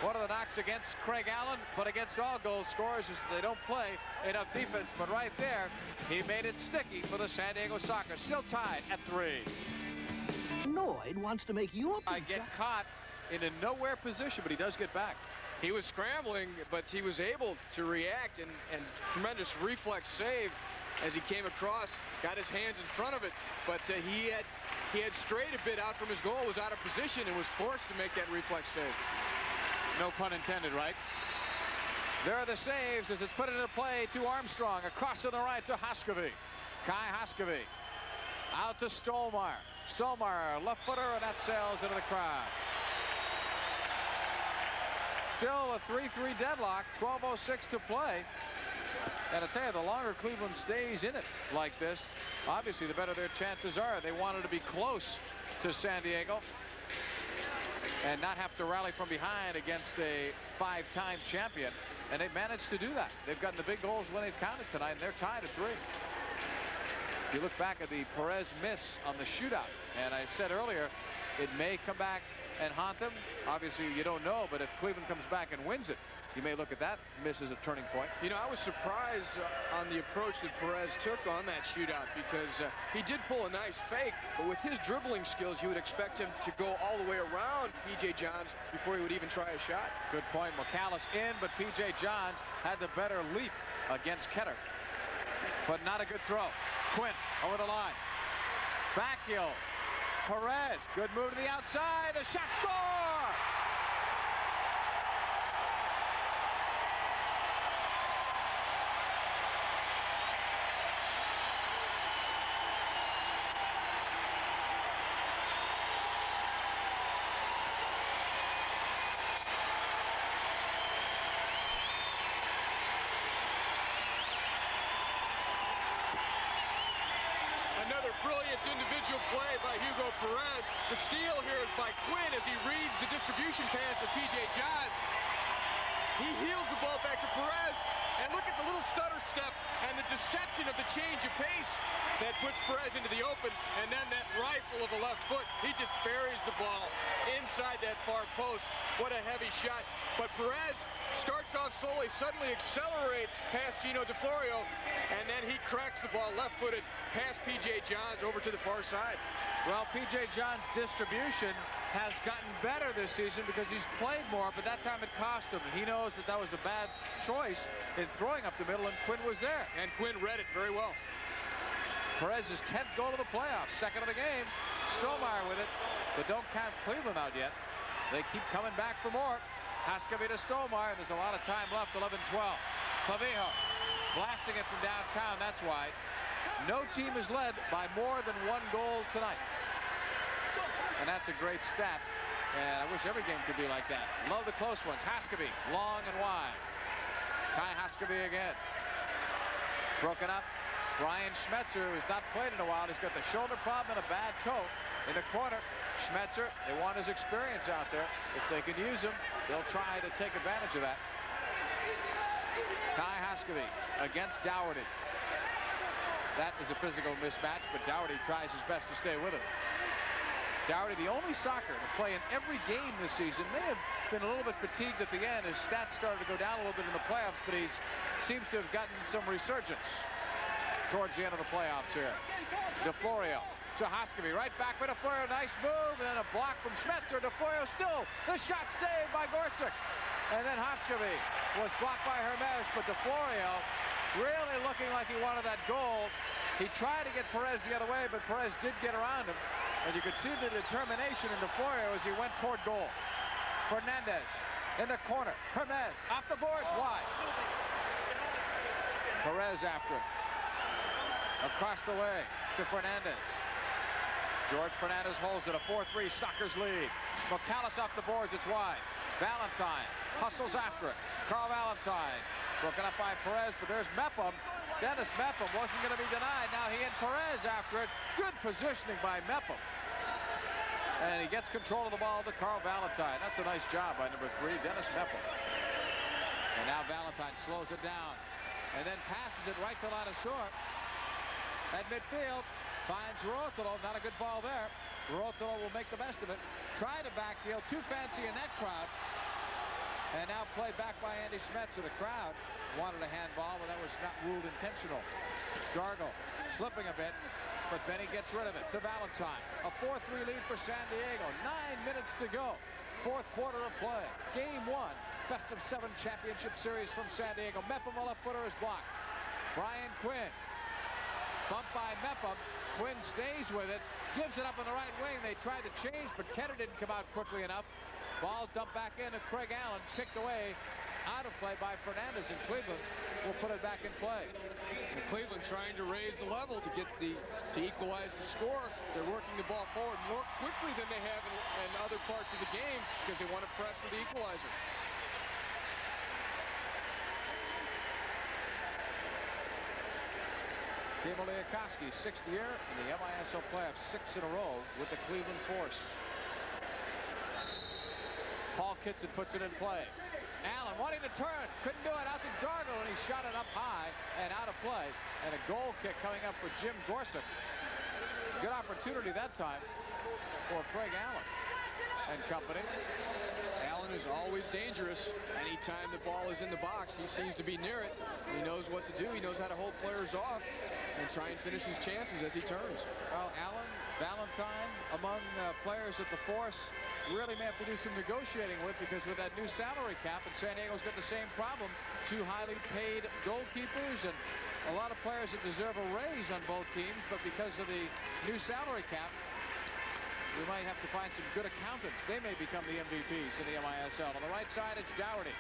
One of the knocks against Craig Allen, but against all goal scorers, is that they don't play enough defense. But right there, he made it sticky for the San Diego Sockers. Still tied at 3. Noid wants to make you a I get caught in a nowhere position, but he does get back. He was scrambling, but he was able to react, and tremendous reflex save as he came across, got his hands in front of it, but he had strayed a bit out from his goal, was out of position, and was forced to make that reflex save. No pun intended, right? There are the saves as it's put into play to Armstrong. Across to the right to Hoskevy. Kai Hoskevy. Out to Stolmeyer. Stolmeyer, left footer, and that sails into the crowd. Still a 3-3 deadlock, 12:06 to play. And I tell you, the longer Cleveland stays in it like this, obviously the better their chances are. They wanted to be close to San Diego and not have to rally from behind against a 5-time champion. And they've managed to do that. They've gotten the big goals when they've counted tonight, and they're tied at 3. If you look back at the Perez miss on the shootout, and I said earlier, it may come back and haunt them. Obviously, you don't know, but if Cleveland comes back and wins it, you may look at that miss as a turning point. You know, I was surprised on the approach that Perez took on that shootout, because he did pull a nice fake, but with his dribbling skills, you would expect him to go all the way around P.J. Johns before he would even try a shot. Good point. McAllis in, but P.J. Johns had the better leap against Kenner, but not a good throw. Quinn over the line. Back heel. Perez, good move to the outside, the shot, score! Another brilliant individual play by Hugo Perez. The steal here is by Quinn as he reads the distribution pass of P.J. Johns. He heels the ball back to Perez, and look at the little stutter step and the deception of the change of pace that puts Perez into the open, and then that rifle of a left foot. He just buries the ball inside that far post. What a heavy shot. But Perez starts off slowly, suddenly accelerates past Gino DeFlorio, and then he cracks the ball left-footed past P.J. Johns over to the far side. Well, P.J. Johns' distribution has gotten better this season because he's played more, but that time it cost him. He knows that that was a bad choice in throwing up the middle, and Quinn was there. And Quinn read it very well. Perez's 10th goal of the playoffs, second of the game. Stollmeyer with it, but don't count Cleveland out yet. They keep coming back for more. Haskavy to Stollmeyer. There's a lot of time left, 11-12. Clavijo blasting it from downtown. That's wide. No team is led by more than one goal tonight. And that's a great stat. And I wish every game could be like that. Love the close ones. Haskavy, long and wide. Kai Haskavy again. Broken up. Brian Schmetzer, who's not played in a while. He's got the shoulder problem and a bad toe. In the corner, Schmetzer, they want his experience out there. If they can use him, they'll try to take advantage of that. Kai Haskavy against Dougherty. That is a physical mismatch, but Dougherty tries his best to stay with him. Dougherty, the only soccer to play in every game this season, may have been a little bit fatigued at the end. His stats started to go down a little bit in the playoffs, but he seems to have gotten some resurgence towards the end of the playoffs here. DeFlorio to Haskavy, right back for DeFlorio, nice move, and then a block from Schmetzer. DeFlorio still, the shot saved by Gorsuch. And then Haskavy was blocked by Hermes, but DeFlorio really looking like he wanted that goal. He tried to get Perez the other way, but Perez did get around him. And you could see the determination in DeFlorio as he went toward goal. Fernandez in the corner. Hermes off the boards, wide. Perez after him. Across the way to Fernandez. George Fernandez holds it, a 4-3 Sockers lead. McAllis off the boards, it's wide. Valentine hustles after it. Carl Valentine broken up by Perez, but there's Mepham. Dennis Mepham wasn't going to be denied. Now he and Perez after it. Good positioning by Mepham. And he gets control of the ball to Carl Valentine. That's a nice job by number 3, Dennis Mepham. And now Valentine slows it down and then passes it right to line of short. At midfield, finds Rotolo. Not a good ball there. Rotolo will make the best of it. Try to backfield. Too fancy in that crowd. And now played back by Andy Schmetzer. The crowd wanted a handball, but that was not ruled intentional. Dargle slipping a bit, but Benny gets rid of it to Valentine. A 4-3 lead for San Diego. 9 minutes to go. Fourth quarter of play. Game 1. Best of 7 championship series from San Diego. Mepham, a left footer, is blocked. Brian Quinn. Bumped by Mepham. Quinn stays with it. Gives it up in the right wing. They tried to change, but Kenner didn't come out quickly enough. Ball dumped back in to Craig Allen. Kicked away. Out of play by Fernandez, and Cleveland will put it back in play. And Cleveland trying to raise the level to get to equalize the score. They're working the ball forward more quickly than they have in other parts of the game because they want to press for the equalizer. Timo Liakowski, 6th year in the MISL playoffs, 6 in a row with the Cleveland Force. Paul Kitson puts it in play. Allen wanting to turn, couldn't do it, out to Dargle, and he shot it up high and out of play. And a goal kick coming up for Jim Gorsuch. Good opportunity that time for Craig Allen and company. Allen is always dangerous. Anytime the ball is in the box, he seems to be near it. He knows what to do. He knows how to hold players off and try and finish his chances as he turns. Well, Allen, Valentine, among players at the Force, really may have to do some negotiating with, because with that new salary cap, and San Diego's got the same problem. 2 highly paid goalkeepers and a lot of players that deserve a raise on both teams, but because of the new salary cap, we might have to find some good accountants. They may become the MVPs in the MISL. On the right side, it's Dougherty.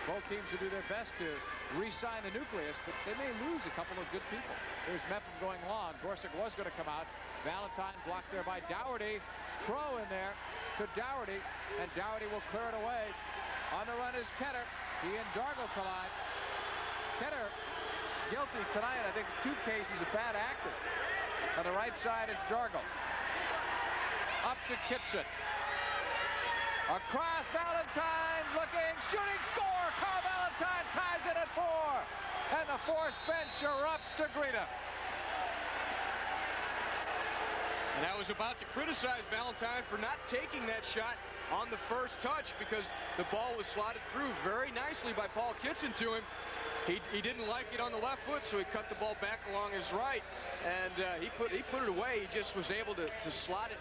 Both teams will do their best to re-sign the nucleus, but they may lose a couple of good people. Here's Mepham going long. Gorsuch was going to come out. Valentine blocked there by Dougherty. Crow in there to Dougherty, and Dougherty will clear it away. On the run is Ketter. He and Dargle collide. Ketter guilty tonight, I think, 2 cases of bad acting. On the right side, it's Dargle. Up to Kitson. Across, Valentine looking, shooting, score! Carl Valentine ties it at 4. And the Force bench erupts to greet him. And I was about to criticize Valentine for not taking that shot on the first touch because the ball was slotted through very nicely by Paul Kitson to him. He didn't like it on the left foot, so he cut the ball back along his right, and he put it away. He just was able to slot it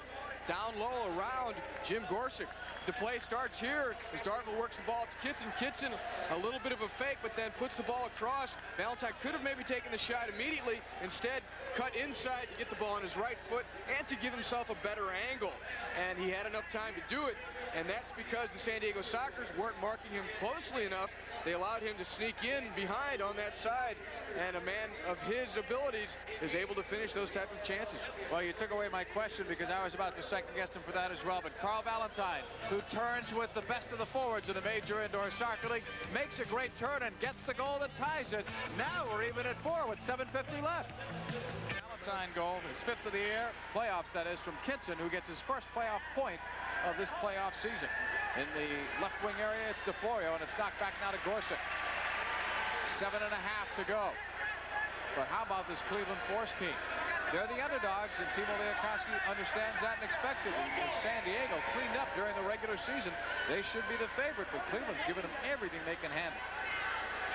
down low around Jim Gorsuch. The play starts here as Dargle works the ball to Kitson. Kitson, a little bit of a fake, but then puts the ball across. Valentine could have maybe taken the shot immediately. Instead, cut inside to get the ball on his right foot and to give himself a better angle. And he had enough time to do it, and that's because the San Diego Sockers weren't marking him closely enough. They allowed him to sneak in behind on that side, and a man of his abilities is able to finish those type of chances. Well, you took away my question because I was about to second-guess him for that as well. But Carl Valentine, who turns with the best of the forwards in the Major Indoor Soccer League, makes a great turn and gets the goal that ties it. Now we're even at 4 with 7:50 left. Valentine goal, his 5th of the year, playoffs that is, from Kitson, who gets his first playoff point of this playoff season. In the left wing area, it's DeFlorio, and it's knocked back now to Gorsuch. 7.5 to go. But how about this Cleveland Force team? They're the underdogs, and Timo Liakowski understands that and expects it. As San Diego cleaned up during the regular season, they should be the favorite, but Cleveland's given them everything they can handle.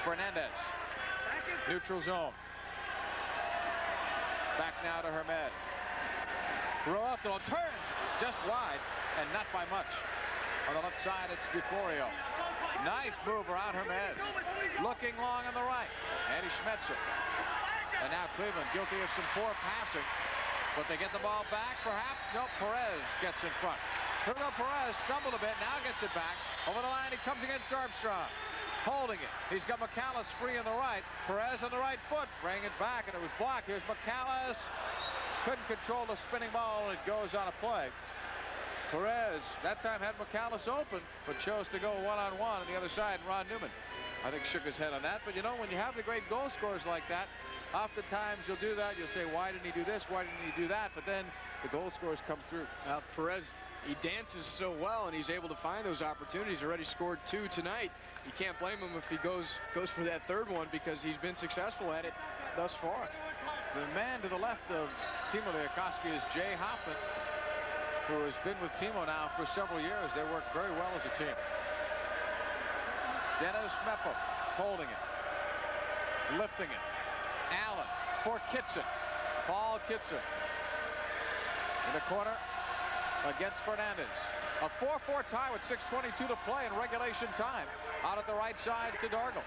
Fernandez, neutral zone. Back now to Hermes. Roato turns just wide, and not by much. On the left side, it's DeFlorio. Nice move around Hermes. Looking long on the right. Andy Schmetzer. And now Cleveland guilty of some poor passing. But they get the ball back, perhaps? No, Perez gets in front. Hugo Perez stumbled a bit, now gets it back. Over the line, he comes against Armstrong. Holding it. He's got McAllis free on the right. Perez on the right foot. Bring it back, and it was blocked. Here's McAllis. Couldn't control the spinning ball, and it goes on a play. Perez that time had McAllis open, but chose to go one-on-one on the other side. And Ron Newman, I think, shook his head on that. But you know, when you have the great goal scorers like that, oftentimes you'll do that. You'll say, why didn't he do this? Why didn't he do that? But then the goal scorers come through. Now, Perez, he dances so well, and he's able to find those opportunities. Already scored 2 tonight. You can't blame him if he goes for that 3rd one because he's been successful at it thus far. The man to the left of Timo Liakowski is Jay Hoffman, who has been with Timo now for several years. They work very well as a team. Dennis Mepham holding it, lifting it. Allen for Kitson. Paul Kitson in the corner against Fernandez. A 4-4 tie with 6:22 to play in regulation time. Out at the right side to Dargle.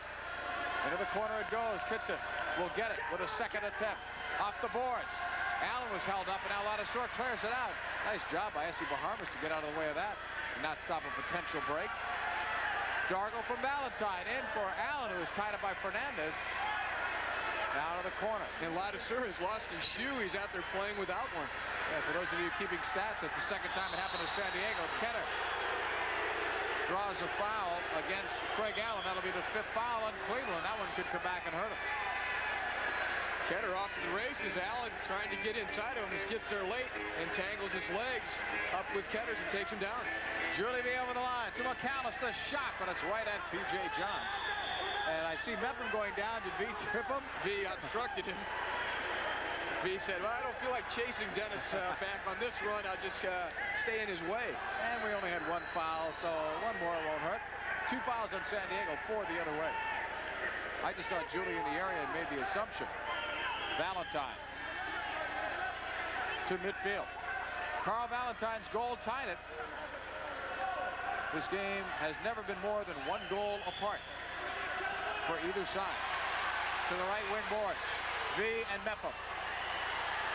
Into the corner it goes. Kitson will get it with a second attempt. Off the boards. Allen was held up, and now Ladouceur clears it out. Nice job by Essie Bahamas to get out of the way of that and not stop a potential break. Dargle from Valentine in for Allen, who is tied up by Fernandez. Down to the corner. And Ladouceur has lost his shoe. He's out there playing without one. Yeah, for those of you keeping stats, that's the 2nd time it happened to San Diego. Ketter draws a foul against Craig Allen. That'll be the 5th foul on Cleveland. That one could come back and hurt him. Ketter off to the races. Allen trying to get inside of him. He gets there late and tangles his legs up with Ketters and takes him down. Julie V over the line to McAllis. The shot, but it's right at P.J. Johns. And I see Mepham going down. Did V trip him? V obstructed him. V said, well, I don't feel like chasing Dennis back on this run. I'll just stay in his way. And we only had 1 foul, so 1 more won't hurt. 2 fouls on San Diego, 4 the other way. I just saw Julie in the area and made the assumption. Valentine to midfield. Carl Valentine's goal tied it. This game has never been more than 1 goal apart for either side. To the right wing boards. V and Mepham.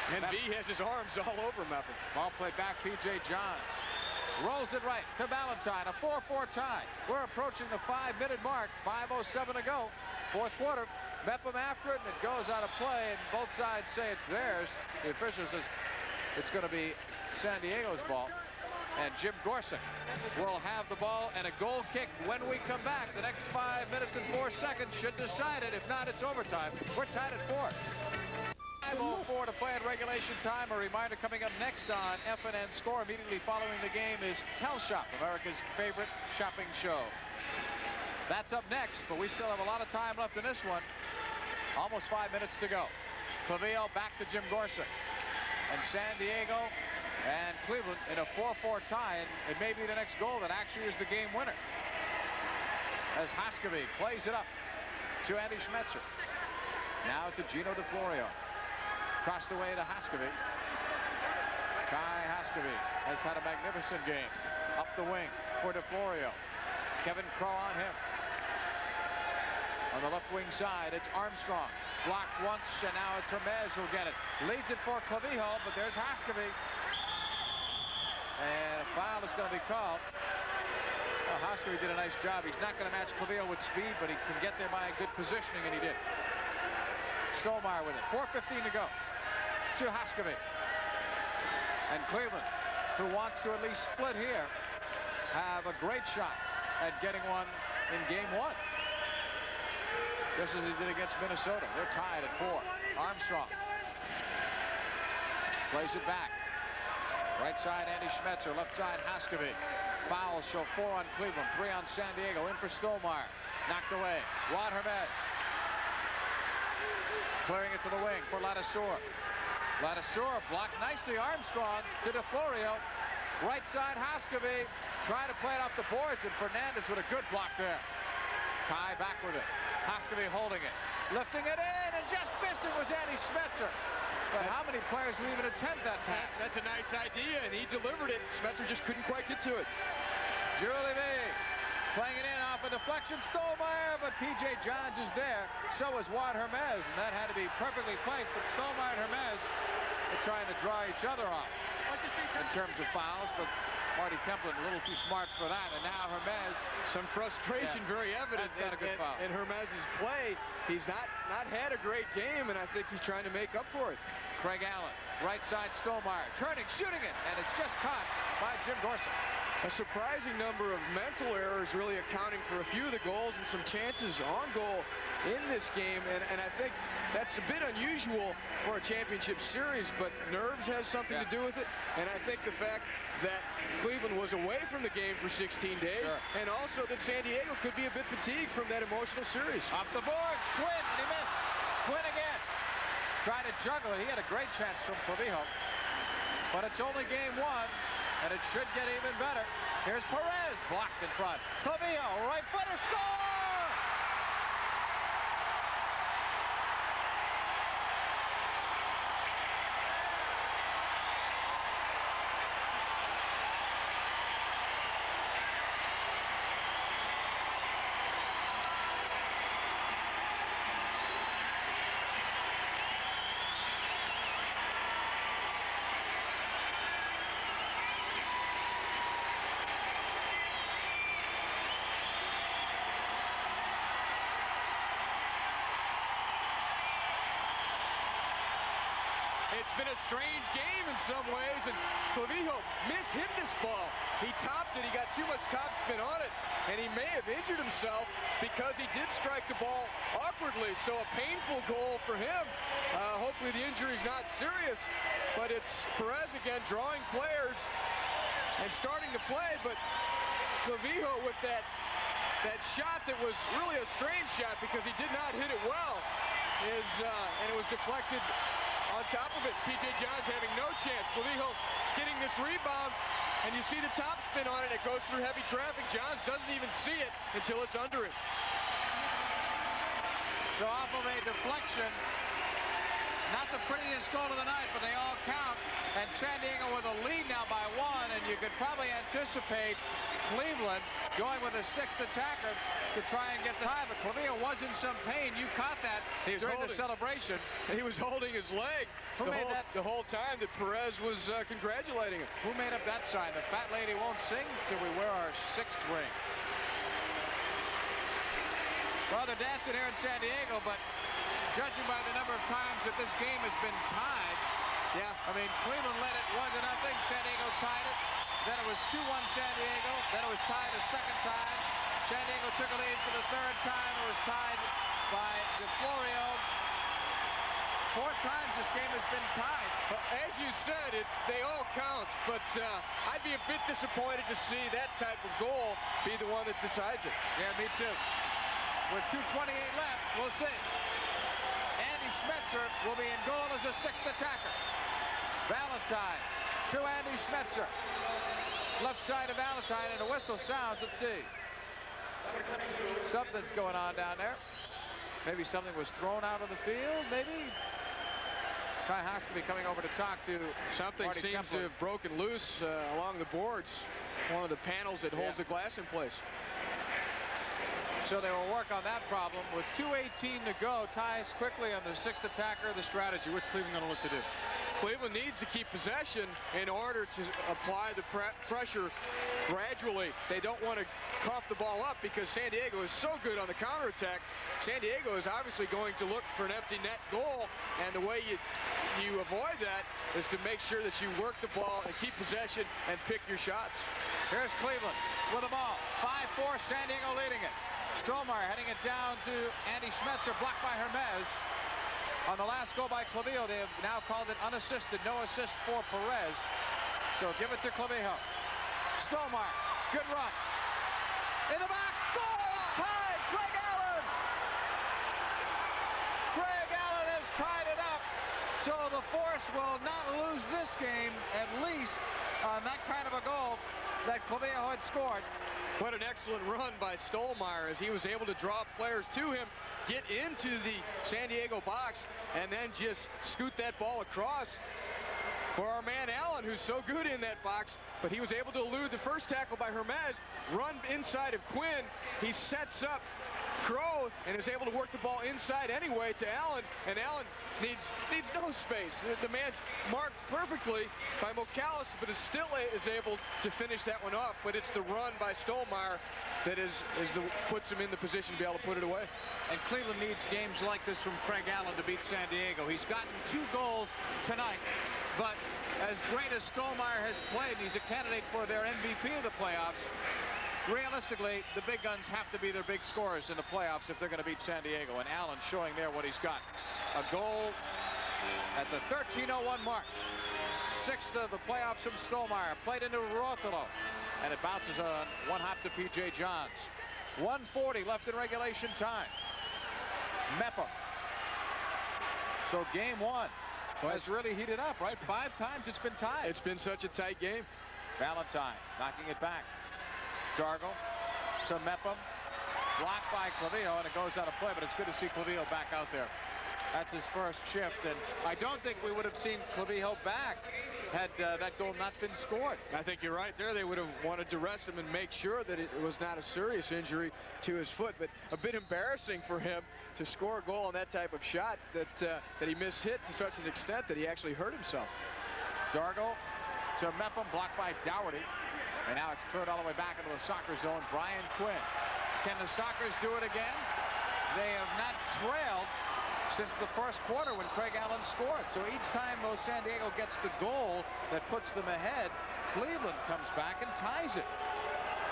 And V has his arms all over Mepham. Ball played back, P.J. Johns. Rolls it right to Valentine, a 4-4 tie. We're approaching the 5-minute mark, 5:07 to go. Fourth quarter, Mepham after it, and it goes out of play, and both sides say it's theirs. The official says it's going to be San Diego's ball. And Jim Gorsuch will have the ball and a goal kick when we come back. The next 5 minutes and 4 seconds should decide it. If not, it's overtime. We're tied at 4. 5:04 to play at regulation time. A reminder coming up next on FNN Score. Immediately following the game is Tell Shop, America's favorite shopping show. That's up next, but we still have a lot of time left in this one. Almost 5 minutes to go. Clavillo back to Jim Gorsuch. And San Diego and Cleveland in a 4-4 tie, and it may be the next goal that actually is the game winner. As Haskavy plays it up to Andy Schmetzer. Now to Gino DeFlorio. Across the way to Haskavy. Kai Haskavy has had a magnificent game. Up the wing for DeFlorio. Kevin Crow on him. On the left wing side, it's Armstrong. Blocked once, and now it's Hermes who'll get it. Leads it for Clavijo, but there's Haskavy. And a foul is going to be called. Well, Haskavy did a nice job. He's not going to match Clavijo with speed, but he can get there by good positioning, and he did. Stollmeyer with it. 4:15 to go. To Haskavy. And Cleveland, who wants to at least split here, have a great shot at getting one in game 1. Just as he did against Minnesota. They're tied at 4. Armstrong plays it back. Right side, Andy Schmetzer. Left side, Haskavy. Fouls show 4 on Cleveland, 3 on San Diego. In for Stollmeyer. Knocked away. Rod Hermes. Clearing it to the wing for Ladisor. Ladisor blocked nicely. Armstrong to DeFlorio. Right side, Haskavy trying to play it off the boards, and Fernandez with a good block there. Kai back with it. Haskavy holding it. Lifting it in, and just missing was Andy Schmetzer. But how many players will even attempt that pass? That's a nice idea, and he delivered it. Schmetzer just couldn't quite get to it. Julie V playing it in off a deflection. Stollmeyer, but P.J. Johns is there. So is Juan Hermes, and that had to be perfectly placed. But Stollmeyer and Hermes are trying to draw each other off in terms of fouls, but Marty Templin a little too smart for that. And now Hermes. Some frustration, very evident. That's not a good foul. In Hermes' play, he's not had a great game, and I think he's trying to make up for it. Craig Allen, right side, Stollmeyer, turning, shooting it, and it's just caught by Jim Gorsuch. A surprising number of mental errors really accounting for a few of the goals and some chances on goal in this game, and I think that's a bit unusual for a championship series, but nerves has something to do with it, and I think the fact that Cleveland was away from the game for 16 days, and also that San Diego could be a bit fatigued from that emotional series. Off the boards, Quinn, and he missed. Quinn again. Tried to juggle it. He had a great chance from Clavijo, but it's only game 1. And it should get even better. Here's Perez, blocked in front. Clavijo, right footer, score! It's been a strange game in some ways, and Clavijo mishit this ball. He topped it, he got too much topspin on it, and he may have injured himself because he did strike the ball awkwardly, so a painful goal for him. Hopefully the injury's not serious, but it's Perez again drawing players and starting to play, but Clavijo with that shot that was really a strange shot because he did not hit it well, and it was deflected. On top of it, P.J. Johns having no chance. Clavijo getting this rebound, and you see the top spin on it. It goes through heavy traffic. Johns doesn't even see it until it's under him. So off of a deflection, not the prettiest goal of the night, but they all count. And San Diego with a lead now by 1, and you could probably anticipate Cleveland going with a 6th attacker to try and get the tie. But Clavio was in some pain. You caught that during the celebration. He was holding his leg the whole time that Perez was congratulating him. Who made up that sign? The fat lady won't sing till we wear our 6th ring. Well, they're dancing here in San Diego, but judging by the number of times that this game has been tied, yeah, I mean, Cleveland led it 1-0. San Diego tied it. Then it was 2-1 San Diego. Then it was tied a second time. San Diego took a lead for the 3rd time. It was tied by DeFlorio. 4 times this game has been tied. As you said, they all count, but I'd be a bit disappointed to see that type of goal be the one that decides it. Yeah, me too. With 2:28 left, we'll see. Andy Schmetzer will be in goal as a 6th attacker. Valentine to Andy Schmetzer. Left side of Valentine, and a whistle sounds. Let's see. Something's going on down there. Maybe something was thrown out of the field, maybe. Kai Hoskeby coming over to talk to something Marty seems Kempler. to have broken loose along the boards. One of the panels that holds the glass in place. So they will work on that problem with 2:18 to go. Ties quickly on the 6th attacker. The strategy. What's Cleveland going to look to do? Cleveland needs to keep possession in order to apply the pressure gradually. They don't want to cough the ball up because San Diego is so good on the counterattack. San Diego is obviously going to look for an empty net goal, and the way you avoid that is to make sure that you work the ball and keep possession and pick your shots. Here's Cleveland with the ball. 5-4, San Diego leading it. Strohmeyer heading it down to Andy Schmetzer, blocked by Hermes. On the last goal by Clavio, they have now called it unassisted. No assist for Perez. So give it to Clavio. Strohmeyer, good run. In the back, score! It's tied! Greg Allen! Greg Allen has tied it up. So the Force will not lose this game, at least on that kind of a goal that Clavio had scored. What an excellent run by Stollmeyer as he was able to draw players to him, get into the San Diego box, and then just scoot that ball across for our man Allen, who's so good in that box. But he was able to elude the first tackle by Hermes, run inside of Quinn. He sets up Crow and is able to work the ball inside anyway to Allen, and Allen needs no space. The man's marked perfectly by Mocalis, but still is able to finish that one off. But it's the run by Stollmeyer that puts him in the position to be able to put it away. And Cleveland needs games like this from Craig Allen to beat San Diego. He's gotten 2 goals tonight, but as great as Stollmeyer has played, he's a candidate for their MVP of the playoffs. Realistically, the big guns have to be their big scorers in the playoffs if they're going to beat San Diego. And Allen showing there what he's got. A goal at the 13:01 mark. 6th of the playoffs from Stollmeyer. Played into Rotolo. And it bounces on one hop to P.J. Johns. 1:40 left in regulation time. Meppa. So game 1 has really heated up, right? 5 times it's been tied. It's been such a tight game. Valentine knocking it back. Dargle to Mepham. Blocked by Clavio, and it goes out of play, but it's good to see Clavio back out there. That's his first shift, and I don't think we would have seen Clavio back had that goal not been scored. I think you're right there. They would have wanted to rest him and make sure that it was not a serious injury to his foot, but a bit embarrassing for him to score a goal on that type of shot that he mishit to such an extent that he actually hurt himself. Dargle to Mepham, blocked by Dougherty. And now it's cleared all the way back into the soccer zone. Brian Quinn. Can the Sockers do it again? They have not trailed since the first quarter when Craig Allen scored. So each time though San Diego gets the goal that puts them ahead, Cleveland comes back and ties it.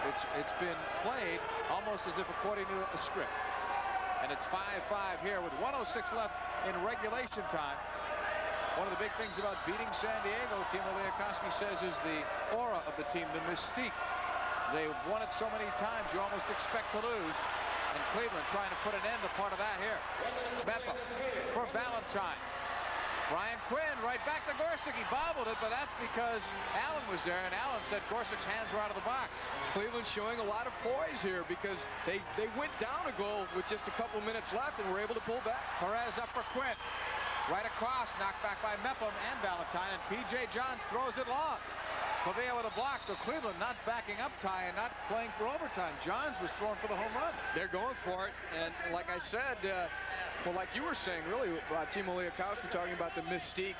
It's been played almost as if according to the script. And it's 5-5 here with 1:06 left in regulation time. One of the big things about beating San Diego, Timo Liakowski says, is the aura of the team, the mystique. They've won it so many times, you almost expect to lose. And Cleveland trying to put an end to part of that here. Meppa for Valentine. Brian Quinn right back to Gorsuch. He bobbled it, but that's because Allen was there, and Allen said Gorsuch's hands were out of the box. Cleveland showing a lot of poise here because they went down a goal with just a couple minutes left and were able to pull back. Perez up for Quinn. Right across, knocked back by Mepham and Valentine, and P.J. Johns throws it long. Pavia with a block, so Cleveland not backing up Ty and not playing for overtime. Johns was throwing for the home run. They're going for it, and like I said, well, like you were saying, really, Timo Liakowski talking about the mystique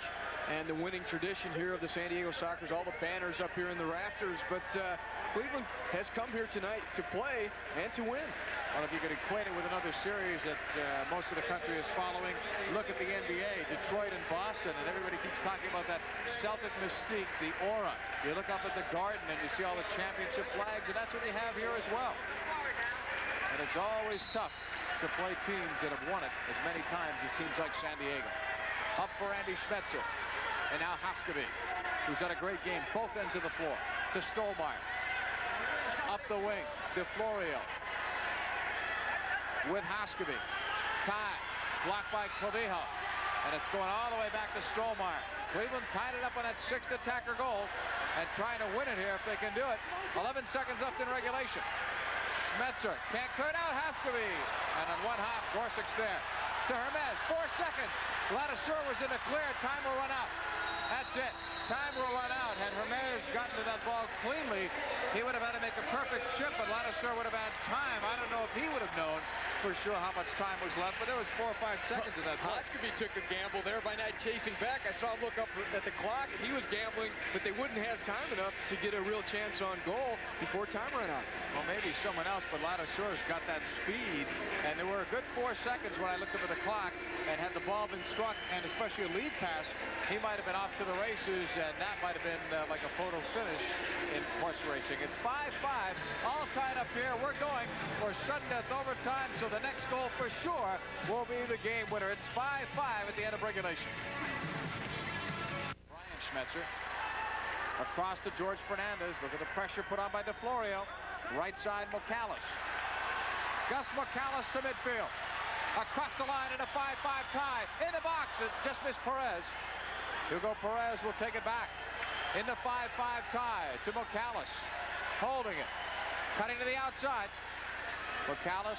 and the winning tradition here of the San Diego Sockers, all the banners up here in the rafters, but Cleveland has come here tonight to play and to win. Well, if you could equate it with another series that most of the country is following, look at the NBA, Detroit and Boston, and everybody keeps talking about that Celtic mystique, the aura. You look up at the Garden and you see all the championship flags, and that's what you have here as well. And it's always tough to play teams that have won it as many times as teams like San Diego. Up for Andy Schmetzer, and now Haskeby, who's had a great game, both ends of the floor, to Stolmeyer. Up the wing, DeFlorio. With Haskeby. Ty, blocked by Clavijo. And it's going all the way back to Stolmeyer. Cleveland tied it up on that sixth attacker goal and trying to win it here if they can do it. 11 seconds left in regulation. Schmetzer can't clear it out. Haskeby. And on one hop, Gorsuch's there. To Hermes, 4 seconds. Ladouceur was in the clear. Time will run out. That's it. Time will run out. Had Hermes gotten to that ball cleanly, he would have had to make a perfect chip, and Ladouceur would have had time. I don't know if he would have known for sure how much time was left, but there was 4 or 5 seconds of that play. Haskeby took a gamble there by not chasing back. I saw him look up at the clock, and he was gambling, but they wouldn't have time enough to get a real chance on goal before time ran out. Well, maybe someone else, but Ladouceur's got that speed, and there were a good 4 seconds when I looked up at the clock, and had the ball been struck, and especially a lead pass, he might have been off to the races, and that might have been like a photo finish in horse racing. It's 5-5, all tied up here. We're going for sudden death overtime, so the next goal for sure will be the game winner. It's 5-5 at the end of regulation. Brian Schmetzer across to George Fernandez. Look at the pressure put on by DeFlorio. Right side, McAllis. Gus McAllis to midfield. Across the line in a 5-5 tie. In the box, it just missed Perez. Hugo Perez will take it back. In the 5-5 tie to McAllis. Holding it. Cutting to the outside. McAllis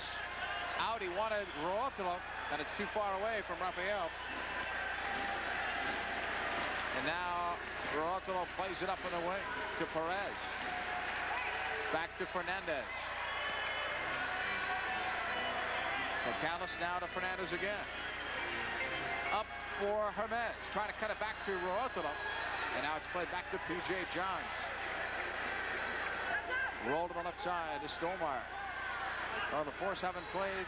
out. He wanted Ruotolo, and it's too far away from Rafael. And now Ruotolo plays it up in the wing to Perez. Back to Fernandez. McAllis now to Fernandez again. Up for Hermes. Trying to cut it back to Ruotolo. And now it's played back to P.J. Johns. Rolled to the left side to Stolmeyer. Well, the Force haven't played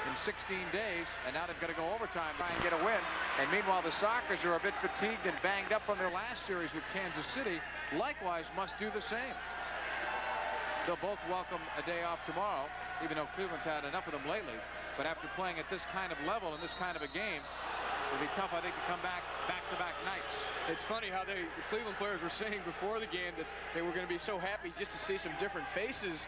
in 16 days, and now they've got to go overtime, try and get a win. And meanwhile, the Sockers are a bit fatigued and banged up from their last series with Kansas City. Likewise, must do the same. They'll both welcome a day off tomorrow, even though Cleveland's had enough of them lately. But after playing at this kind of level and this kind of a game, it'll be tough, I think, to come back back-to-back nights. It's funny how the Cleveland players were saying before the game that they were going to be so happy just to see some different faces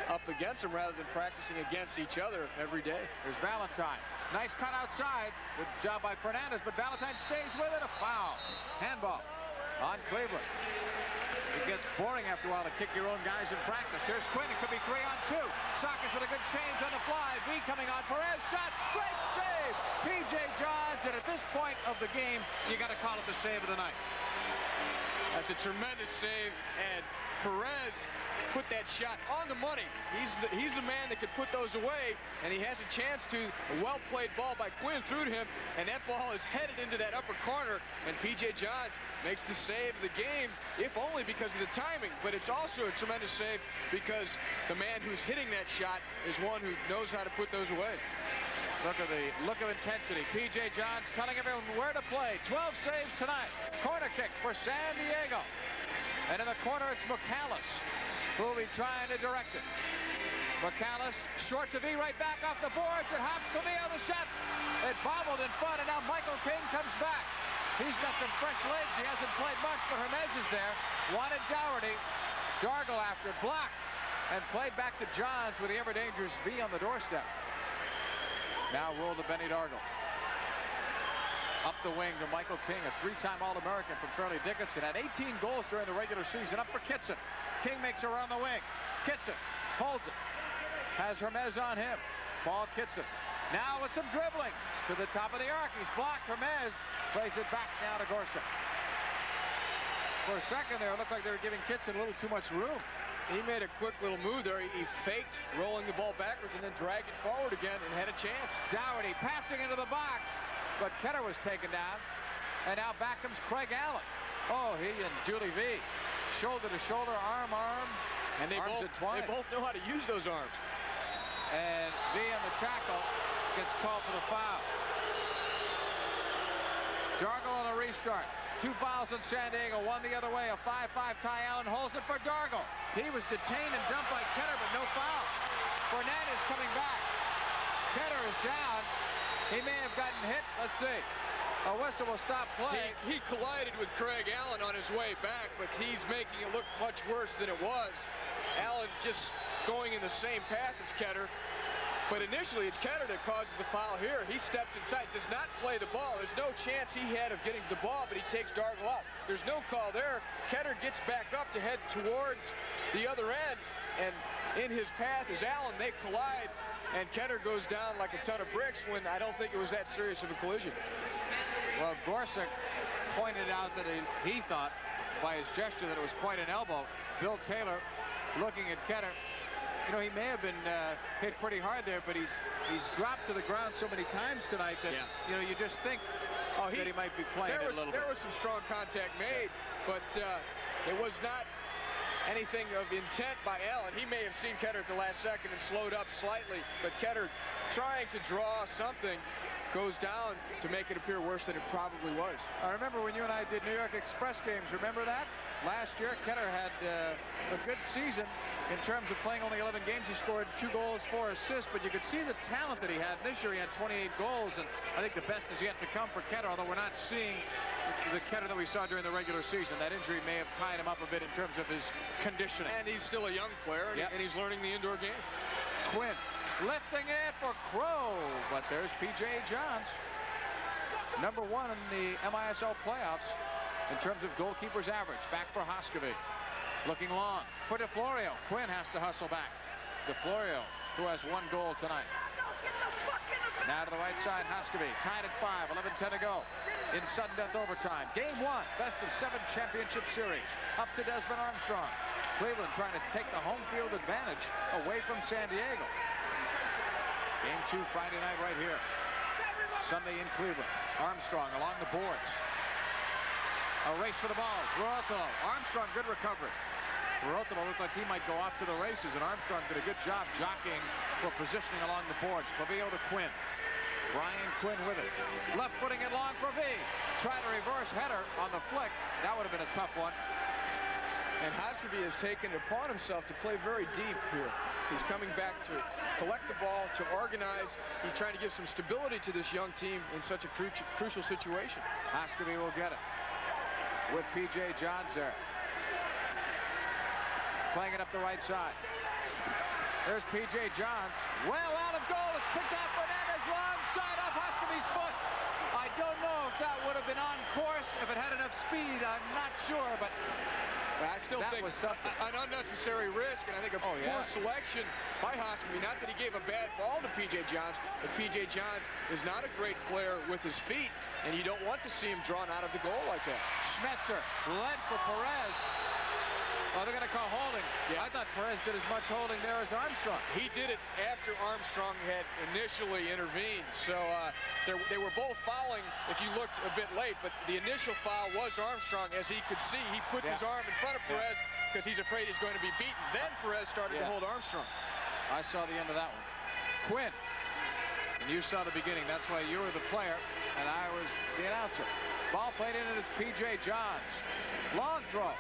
up against them rather than practicing against each other every day. There's Valentine. Nice cut outside. Good job by Fernandez, but Valentine stays with it. A foul. Handball on Cleveland. It gets boring after a while to kick your own guys in practice. Here's Quinn. It could be 3-on-2. Sockers with a good change on the fly. V coming on. Perez shot. Great save. P.J. Johns. And at this point of the game, you got to call it the save of the night. That's a tremendous save, and Perez put that shot on the money. He's the man that could put those away, and he has a chance to. A well-played ball by Quinn through to him, and that ball is headed into that upper corner, and P.J. Johns makes the save of the game, if only because of the timing, but it's also a tremendous save because the man who's hitting that shot is one who knows how to put those away. Look at the look of intensity. P.J. Johns telling everyone where to play. 12 saves tonight. Corner kick for San Diego. And in the corner, it's McAllis who will be trying to direct it. McAllis, short to V, right back off the boards. It hops to V on the shot. It bobbled in front, and now Michael King comes back. He's got some fresh legs. He hasn't played much, but Hermes is there. Wanted Dougherty. Dargle after, blocked, and played back to Johns with the ever-dangerous V on the doorstep. Now roll to Benny Dargle. Up the wing to Michael King, a 3-time All-American from Fairleigh Dickinson. Had 18 goals during the regular season. Up for Kitson. King makes it around the wing. Kitson holds it. Has Hermes on him. Paul Kitson Now with some dribbling to the top of the arc. He's blocked. Hermes plays it back now to Gorsuch. For a second there, it looked like they were giving Kitson a little too much room. He made a quick little move there. He faked rolling the ball backwards and then dragged it forward again and had a chance. Dougherty passing into the box, but Ketter was taken down. And now back comes Craig Allen. Oh, he and Julie V. Shoulder to shoulder, arm, and they both know how to use those arms. And V on the tackle gets called for the foul. Dargle on a restart. 2 fouls in San Diego, 1 the other way. A 5-5 tie. Allen holds it for Dargle. He was detained and dumped by Ketter, but no foul. Fernandez coming back. Ketter is down. He may have gotten hit. Let's see. A whistle will stop play. He collided with Craig Allen on his way back, but he's making it look much worse than it was. Allen just going in the same path as Ketter. But initially, it's Ketter that causes the foul here. He steps inside, does not play the ball. There's no chance he had of getting the ball, but he takes Dargle out. There's no call there. Ketter gets back up to head towards the other end, and in his path is Allen. They collide, and Ketter goes down like a ton of bricks when I don't think it was that serious of a collision. Well, Gorsuch pointed out that he thought, by his gesture, that it was quite an elbow. Bill Taylor looking at Ketter. You know, he may have been hit pretty hard there, but he's dropped to the ground so many times tonight that, you know, you just think that he might be playing it a little bit. There was some strong contact made, but it was not anything of intent by Allen. He may have seen Ketter at the last second and slowed up slightly, but Ketter trying to draw something goes down to make it appear worse than it probably was. I remember when you and I did New York Express games. Remember that? Last year, Ketter had a good season in terms of playing only 11 games. He scored 2 goals, 4 assists, but you could see the talent that he had. This year, he had 28 goals, and I think the best is yet to come for Ketter, although we're not seeing the Ketter that we saw during the regular season. That injury may have tied him up a bit in terms of his conditioning. And he's still a young player, and he's learning the indoor game. Quinn lifting it for Crow, but there's P.J. Johns, #1 in the MISL playoffs in terms of goalkeeper's average. Back for Hoskovy. Looking long for DeFlorio. Quinn has to hustle back. DeFlorio, who has 1 goal tonight. Now to the right side, Hoskovy. Tied at 5, 11-10 to go in sudden death overtime. Game 1, best of 7 championship series. Up to Desmond Armstrong. Cleveland trying to take the home field advantage away from San Diego. Game 2 Friday night right here. Sunday in Cleveland. Armstrong along the boards. A race for the ball. Ruotolo. Armstrong, good recovery. Ruotolo looked like he might go off to the races, and Armstrong did a good job jockeying for positioning along the boards. Clavillo to Quinn. Brian Quinn with it. Left footing it long for V. Try to reverse header on the flick. That would have been a tough one. And Hoskovy has taken it upon himself to play very deep here. He's coming back to collect the ball, to organize. He's trying to give some stability to this young team in such a crucial situation. Hoskovy will get it with P.J. Johns there. Playing it up the right side. There's P.J. Johns. Well out of goal. It's picked out. Fernandez long side off Hoscovy's foot. I don't know if that would have been on course, if it had enough speed. I'm not sure, but I still think was something. An unnecessary risk, and I think a poor selection by Hoskovy. Not that he gave a bad ball to P.J. Johns, but P.J. Johns is not a great player with his feet, and you don't want to see him drawn out of the goal like that. Schmetzer led for Perez. Oh, they're going to call holding. I thought Perez did as much holding there as Armstrong. He did it after Armstrong had initially intervened. So they were both fouling if you looked a bit late, but the initial foul was Armstrong. As he could see, he puts his arm in front of Perez because he's afraid he's going to be beaten. Then Perez started to hold Armstrong. I saw the end of that one. Quinn. And you saw the beginning. That's why you were the player and I was the announcer. Ball played in, and it's P.J. Johns. Long throw.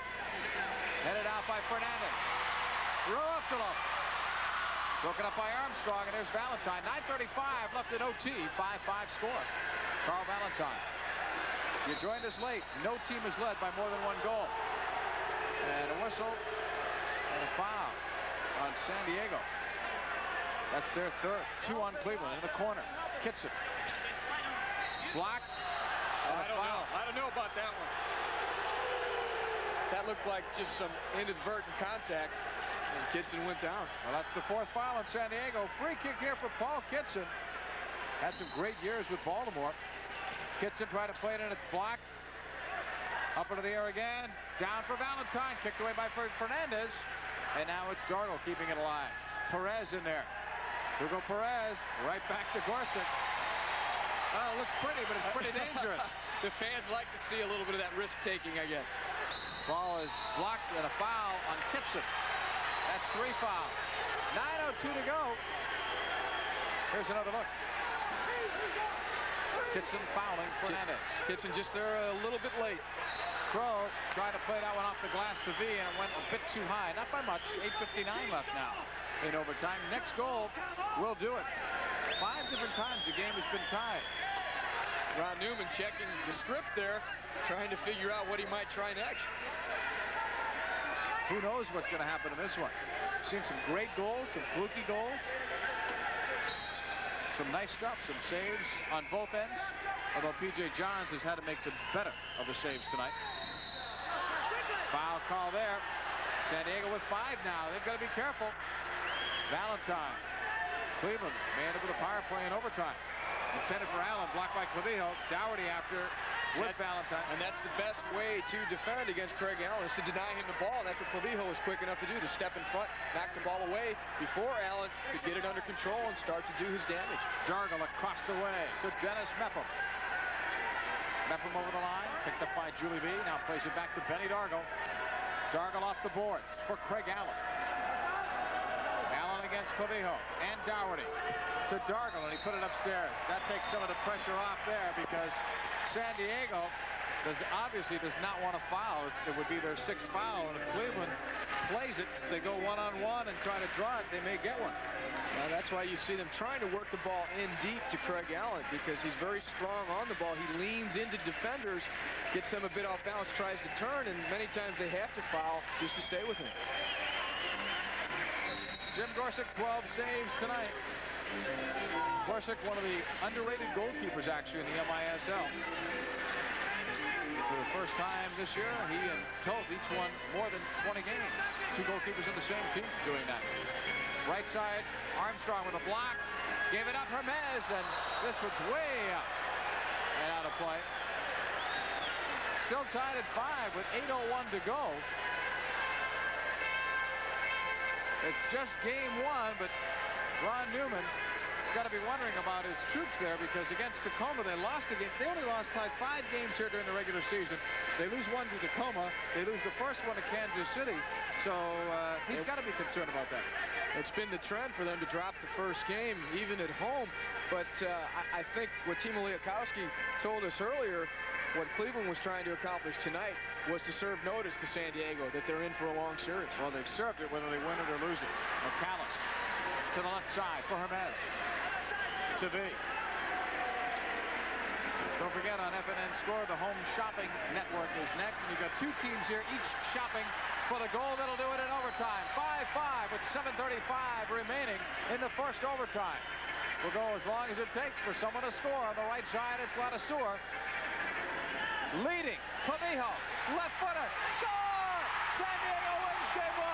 Headed out by Fernandez. Ruotolo. Broken up by Armstrong, and there's Valentine. 9:35 left in OT. 5-5 score. Carl Valentine. You joined us late. No team is led by more than 1 goal. And a whistle and a foul on San Diego. That's their 3rd. 2 on Cleveland in the corner. Kitson. Block. I don't know about that one. That looked like just some inadvertent contact, and Kitson went down. Well, that's the 4th foul in San Diego. Free kick here for Paul Kitson. Had some great years with Baltimore. Kitson tried to play it, and it's blocked. Up into the air again. Down for Valentine. Kicked away by Fernandez. And now it's Dargle keeping it alive. Perez in there. Hugo Perez right back to Gorsuch. Oh, it looks pretty, but it's pretty dangerous. The fans like to see a little bit of that risk-taking, I guess. Ball is blocked and a foul on Kitson. That's 3 fouls. 9:02 to go. Here's another look. Kitson fouling Fernandez. Kitson just there a little bit late. Crow tried to play that one off the glass to V, and it went a bit too high. Not by much. 8:59 left now in overtime. Next goal will do it. 5 different times the game has been tied. Ron Newman checking the script there, trying to figure out what he might try next. Who knows what's going to happen in this one? Seen some great goals, some fluky goals. Some nice stuff, some saves on both ends. Although P.J. Johns has had to make the better of the saves tonight. Foul call there. San Diego with 5 now. They've got to be careful. Valentine. Cleveland manned up with a power play in overtime. Intended for Allen, blocked by Clavijo. Dougherty after with Valentine. And that's the best way to defend against Craig Allen, is to deny him the ball. And that's what Clavijo was quick enough to do, to step in front, knock the ball away before Allen could get it under control and start to do his damage. Dargle across the way to Dennis Mepham. Mepham over the line, picked up by Julie V. Now plays it back to Benny Dargle. Dargle off the boards for Craig Allen. Allen against Clavijo and Dougherty to Dargle, and he put it upstairs. That takes some of the pressure off there, because San Diego obviously does not want to foul. It would be their 6th foul, and if Cleveland plays it, they go one-on-one and try to draw it, they may get one. Now, that's why you see them trying to work the ball in deep to Craig Allen, because he's very strong on the ball. He leans into defenders, gets them a bit off balance, tries to turn, and many times they have to foul just to stay with him. Jim Gorsuch, 12 saves tonight. Gorsuch, one of the underrated goalkeepers, actually, in the MISL. For the first time this year, he and Toth each won more than 20 games. 2 goalkeepers in the same team doing that. Right side, Armstrong with a block. Gave it up, Hermes, and this one's way up and out of play. Still tied at 5 with 8:01 to go. It's just game 1, but Ron Newman has got to be wondering about his troops there, because against Tacoma they lost a game. They only tied 5 games here during the regular season. They lose 1 to Tacoma. They lose the first one to Kansas City. So he's got to be concerned about that. It's been the trend for them to drop the first game, even at home. But I think what Timo Liakowski told us earlier, what Cleveland was trying to accomplish tonight, was to serve notice to San Diego that they're in for a long series. Well, they've served it whether they win it or lose it. McCallum to the left side for Hermes. To V. Don't forget, on FNN Score, the Home Shopping Network is next. And you've got 2 teams here, each shopping for the goal that'll do it in overtime. 5-5 with 7:35 remaining in the first overtime. We'll go as long as it takes for someone to score. On the right side, it's Ladasur. Leading, Clavijo, left footer, score! San Diego wins game 1.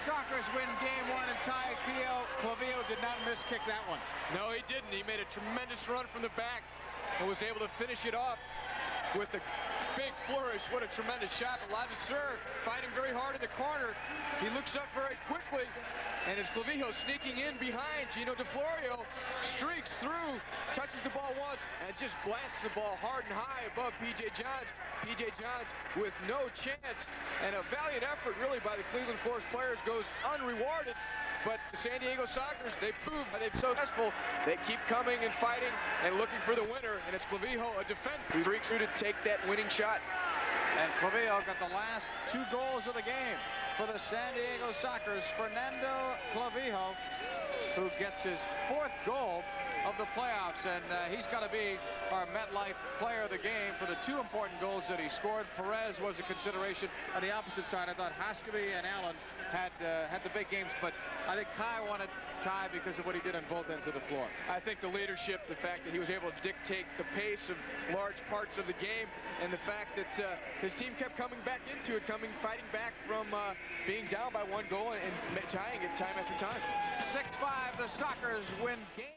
Sockers win game 1, and Ty Clavillo did not miskick that one. No, he didn't. He made a tremendous run from the back and was able to finish it off with a big flourish. What a tremendous shot. Alive to serve, fighting very hard in the corner. He looks up very quickly, and as Clavillo sneaking in behind, Gino DeFlorio streaks through, touches the ball once, and just blasts the ball hard and high above P.J. Johns. P.J. Johns with no chance, and a valiant effort really by the Cleveland Force players goes unrewarded. But the San Diego Sockers, they prove that they're so successful. They keep coming and fighting and looking for the winner, and it's Clavillo, a defender, who breaks through to take that winning shot. And Clavillo got the last 2 goals of the game for the San Diego Sockers. Fernando Clavillo, who gets his 4th goal of the playoffs, and he's got to be our MetLife player of the game for the 2 important goals that he scored. Perez was a consideration. On the opposite side, I thought Haskeby and Allen had the big games, but I think Kai wanted Ty because of what he did on both ends of the floor. I think the leadership, the fact that he was able to dictate the pace of large parts of the game, and the fact that his team kept coming back into it, fighting back from being down by 1 goal and tying it time after time. 6-5, the Sockers win game.